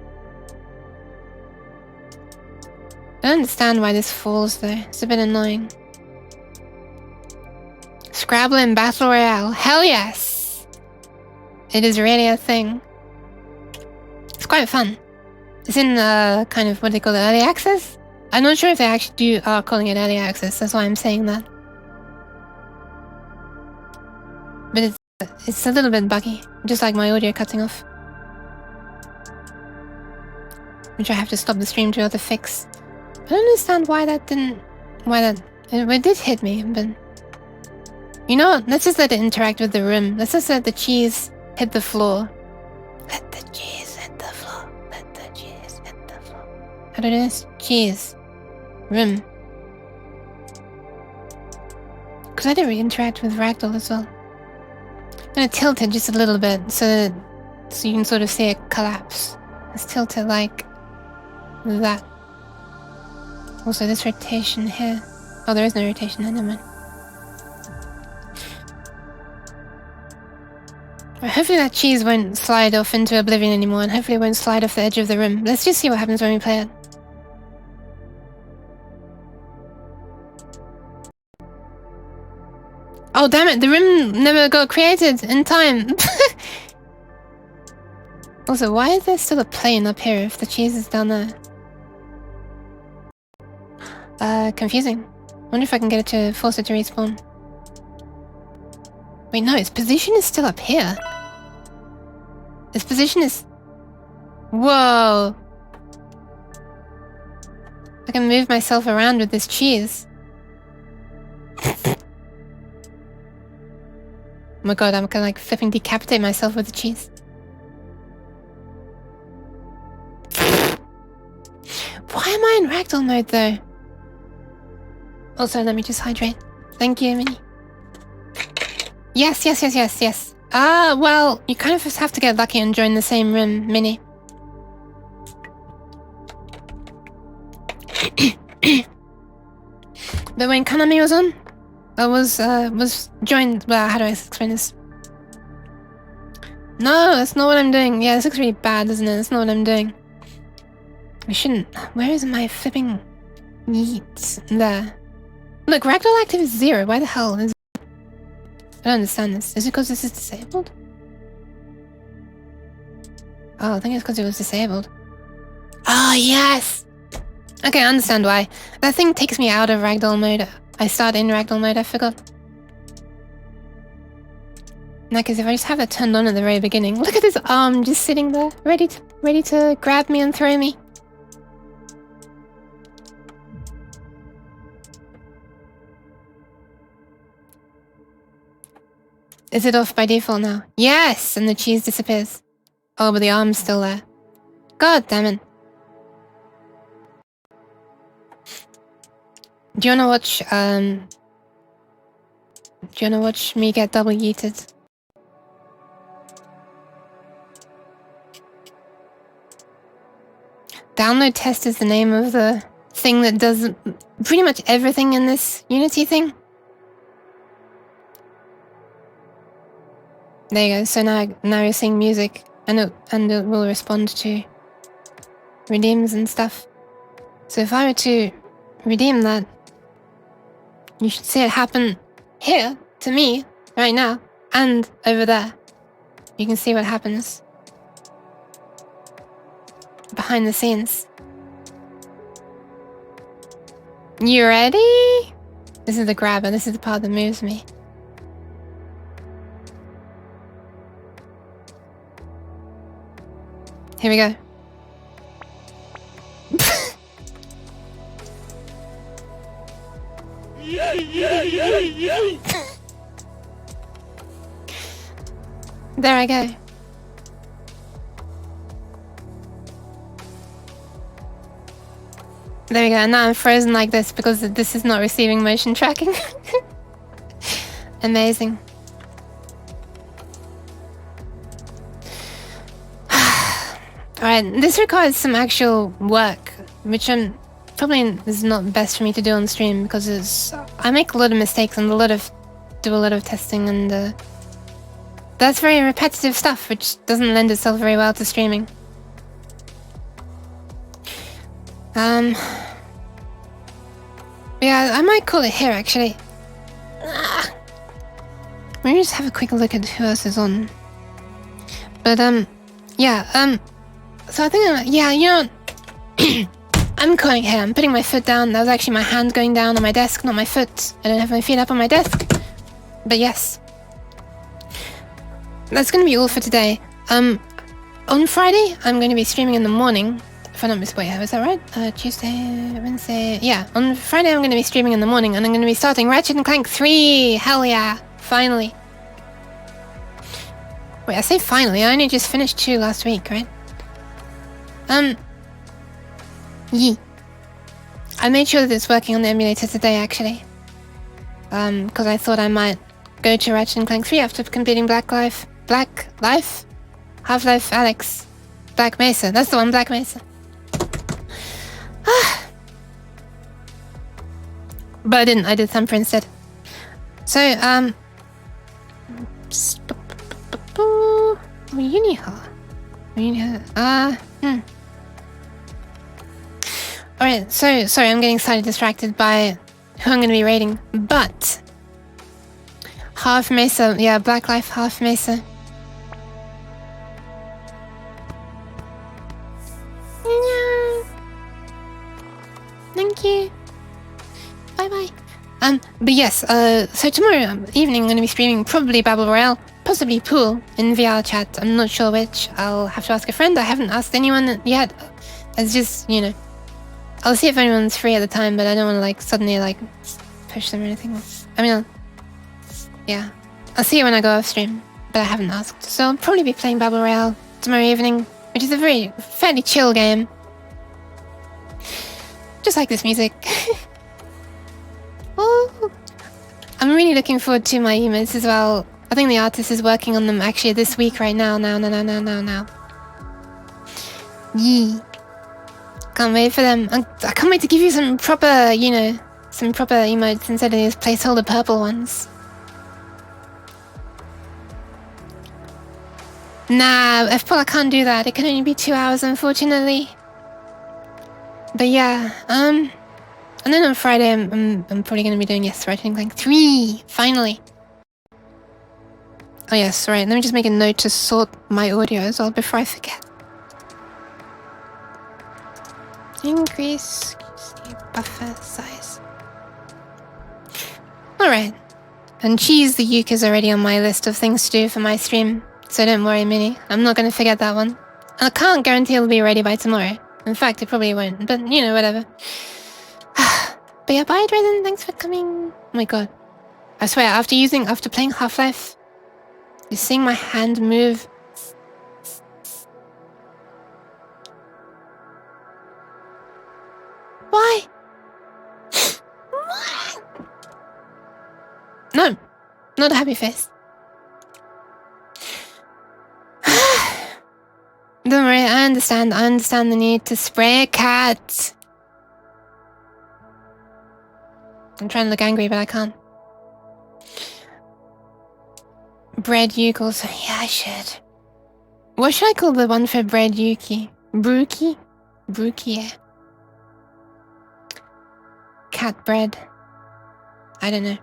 A: I don't understand why this falls though. It's a bit annoying. Scrabble in Battle Royale. Hell yes! It is really a thing. It's quite fun. It's in kind of what they call it, early access? I'm not sure if they actually are calling it early access, that's why I'm saying that. But it's a little bit buggy, just like my audio cutting off. Which I have to stop the stream to be able to fix. I don't understand why that didn't... It did hit me, but... You know what? Let's just let it interact with the room. Let's just let the cheese hit the floor. Let the cheese hit the floor. Let the cheese hit the floor. How do I do this? Cheese. Room. Because I didn't interact with Ragdoll as well. I'm gonna tilt it just a little bit so you can sort of see it collapse. Let's tilt it like that. Also, this rotation here. Oh, there is no rotation there, never mind. Right, hopefully that cheese won't slide off into oblivion anymore, and hopefully it won't slide off the edge of the room. Let's just see what happens when we play it. Oh damn it, the room never got created in time! Also, why is there still a plane up here if the cheese is down there? Confusing. Wonder if I can get it to force it to respawn. Wait, no, its position is still up here. Its position is... Whoa! I can move myself around with this cheese. Oh my god, I'm gonna like flipping decapitate myself with the cheese. Why am I in ragdoll mode though? Also, let me just hydrate. Thank you, Minnie. Yes. Ah, well, you kind of just have to get lucky and join the same room, Minnie. But when Kanami was on, I was joined. Well, how do I explain this? No, that's not what I'm doing. Yeah, this looks really bad, doesn't it? That's not what I'm doing. I shouldn't. Where is my flipping yeet? There. Look, ragdoll active is 0. Why the hell is... I don't understand this. Is it because this is disabled? Oh, I think it's because it was disabled. Oh, yes! Okay, I understand why. That thing takes me out of ragdoll mode. I start in ragdoll mode, I forgot. Now, because if I just have that turned on at the very beginning... Look at this arm just sitting there, ready to grab me and throw me. Is it off by default now? Yes! And the cheese disappears. Oh, but the arm's still there. God damn it. Do you wanna watch, me get double yeeted? Download test is the name of the thing that does pretty much everything in this Unity thing. There you go. So now you're seeing music, and it will respond to redeems and stuff. So if I were to redeem that, you should see it happen here to me right now, and over there. You can see what happens behind the scenes. You ready? This is the grabber. This is the part that moves me. Here we go. There I go. There we go, and now I'm frozen like this because this is not receiving motion tracking. Amazing. Alright, this requires some actual work, which probably is not best for me to do on stream because I make a lot of mistakes and do a lot of testing and that's very repetitive stuff, which doesn't lend itself very well to streaming. Yeah, I might call it here actually. Let me just have a quick look at who else is on. But yeah, so I think yeah, you know what? I'm calling it here. I'm putting my foot down. That was actually my hand going down on my desk, not my foot. I don't have my feet up on my desk. But yes. That's gonna be all for today. On Friday, I'm going to be streaming in the morning. If I'm not mistaken, wait, is that right? Tuesday, Wednesday... Yeah, on Friday I'm going to be streaming in the morning, and I'm going to be starting Ratchet & Clank 3! Hell yeah! Finally. Wait, I say finally, I only just finished 2 last week, right? Yeah. I made sure that it's working on the emulator today, actually. Because I thought I might go to Ratchet & Clank 3 after completing Half-Life Alyx. Black Mesa, that's the one, Black Mesa. But I didn't, I did Thumper instead. So, Alright, so, sorry, I'm getting slightly distracted by who I'm going to be raiding, but... Half Mesa, yeah, Black Life, Half Mesa. Yeah. Thank you. Bye-bye. But yes, so tomorrow evening I'm going to be streaming probably Battle Royale, possibly Pool in VR chat. I'm not sure which. I'll have to ask a friend. I haven't asked anyone yet. It's just, you know, I'll see if anyone's free at the time, but I don't want to like suddenly like push them or anything. I mean, yeah. I'll see you when I go off stream, but I haven't asked. So I'll probably be playing Battle Royale tomorrow evening, which is a fairly chill game. Just like this music. Oh, I'm really looking forward to my emotes as well. I think the artist is working on them actually this week right now. Yee. Can't wait for them. I can't wait to give you some proper, you know, some proper emotes instead of these placeholder purple ones. Nah, FPOL, I can't do that. It can only be 2 hours, unfortunately. But yeah, and then on Friday, I'm probably going to be doing, yes, Ratchet & Clank 3, finally. Oh yes, right, let me just make a note to sort my audio as well before I forget. Increase buffer size. Alright, and Cheese the Uke is already on my list of things to do for my stream, so don't worry, Minnie, I'm not going to forget that one. I can't guarantee it'll be ready by tomorrow. In fact, it probably won't, but you know, whatever. But yeah, bye Drazen, thanks for coming. Oh my god. I swear, after playing Half-Life, just seeing my hand move. Why? No, not a happy face. Don't worry, I understand the need to spray a cat. I'm trying to look angry, but I can't. Bread Uke also. Yeah, I should. What should I call the one for Bread Yuki? Brookie? Brookie, yeah. Cat bread. I don't know.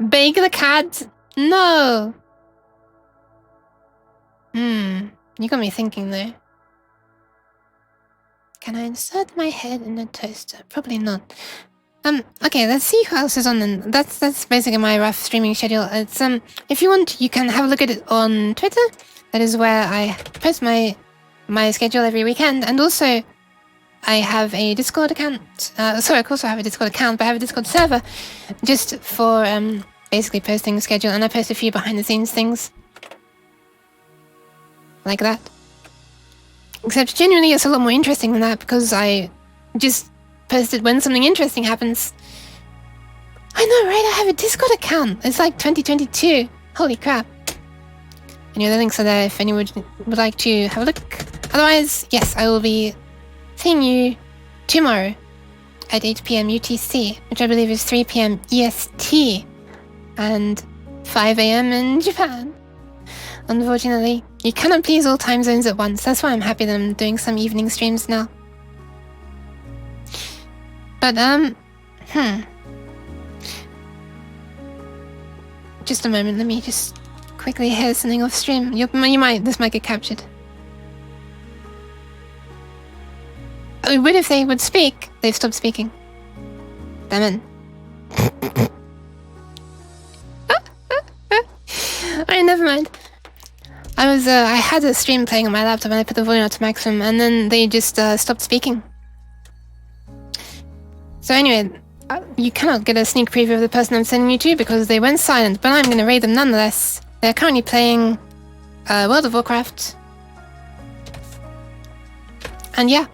A: Bake the cat? No! You got me thinking though. Can I insert my head in a toaster? Probably not. Okay, let's see who else is on then. That's basically my rough streaming schedule. It's if you want, you can have a look at it on Twitter. That is where I post my schedule every weekend, and also I have a Discord account. Sorry, I also have a Discord account, but I have a Discord server just for basically posting the schedule, and I post a few behind the scenes things. Like that. Except genuinely it's a lot more interesting than that because I just post it when something interesting happens. I know, right? I have a Discord account. It's like 2022. Holy crap. Anyway, the links are there if anyone would like to have a look. Otherwise, yes, I will be seeing you tomorrow at 8 PM UTC, which I believe is 3 PM EST. And 5 a.m. in Japan. Unfortunately, you cannot please all time zones at once. That's why I'm happy that I'm doing some evening streams now. But, just a moment, let me just quickly hear something off stream. This might get captured. Oh, what if they would speak? They've stopped speaking. Damn it. Alright, never mind. I had a stream playing on my laptop and I put the volume up to maximum and then they just stopped speaking. So anyway, you cannot get a sneak preview of the person I'm sending you to because they went silent, but I'm gonna raid them nonetheless. They're currently playing World of Warcraft. And yeah,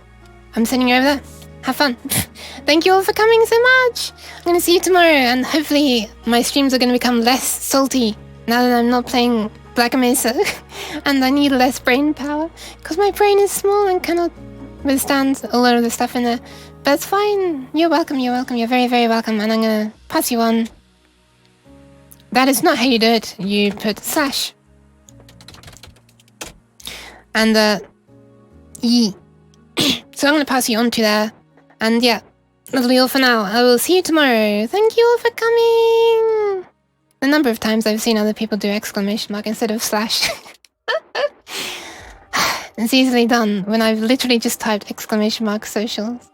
A: I'm sending you over there. Have fun. Thank you all for coming so much. I'm gonna see you tomorrow and hopefully my streams are gonna become less salty now that I'm not playing Black Mesa and I need less brain power because my brain is small and cannot withstand a lot of the stuff in there. But it's fine. You're welcome, you're welcome, you're very, very welcome, and I'm gonna pass you on. That is not how you do it. You put slash. And E. So I'm gonna pass you on to there. And yeah, that'll be all for now. I will see you tomorrow. Thank you all for coming. The number of times I've seen other people do exclamation mark instead of slash. It's easily done when I've literally just typed exclamation mark socials.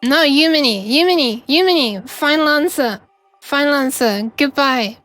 A: No, Yumini, final answer, goodbye.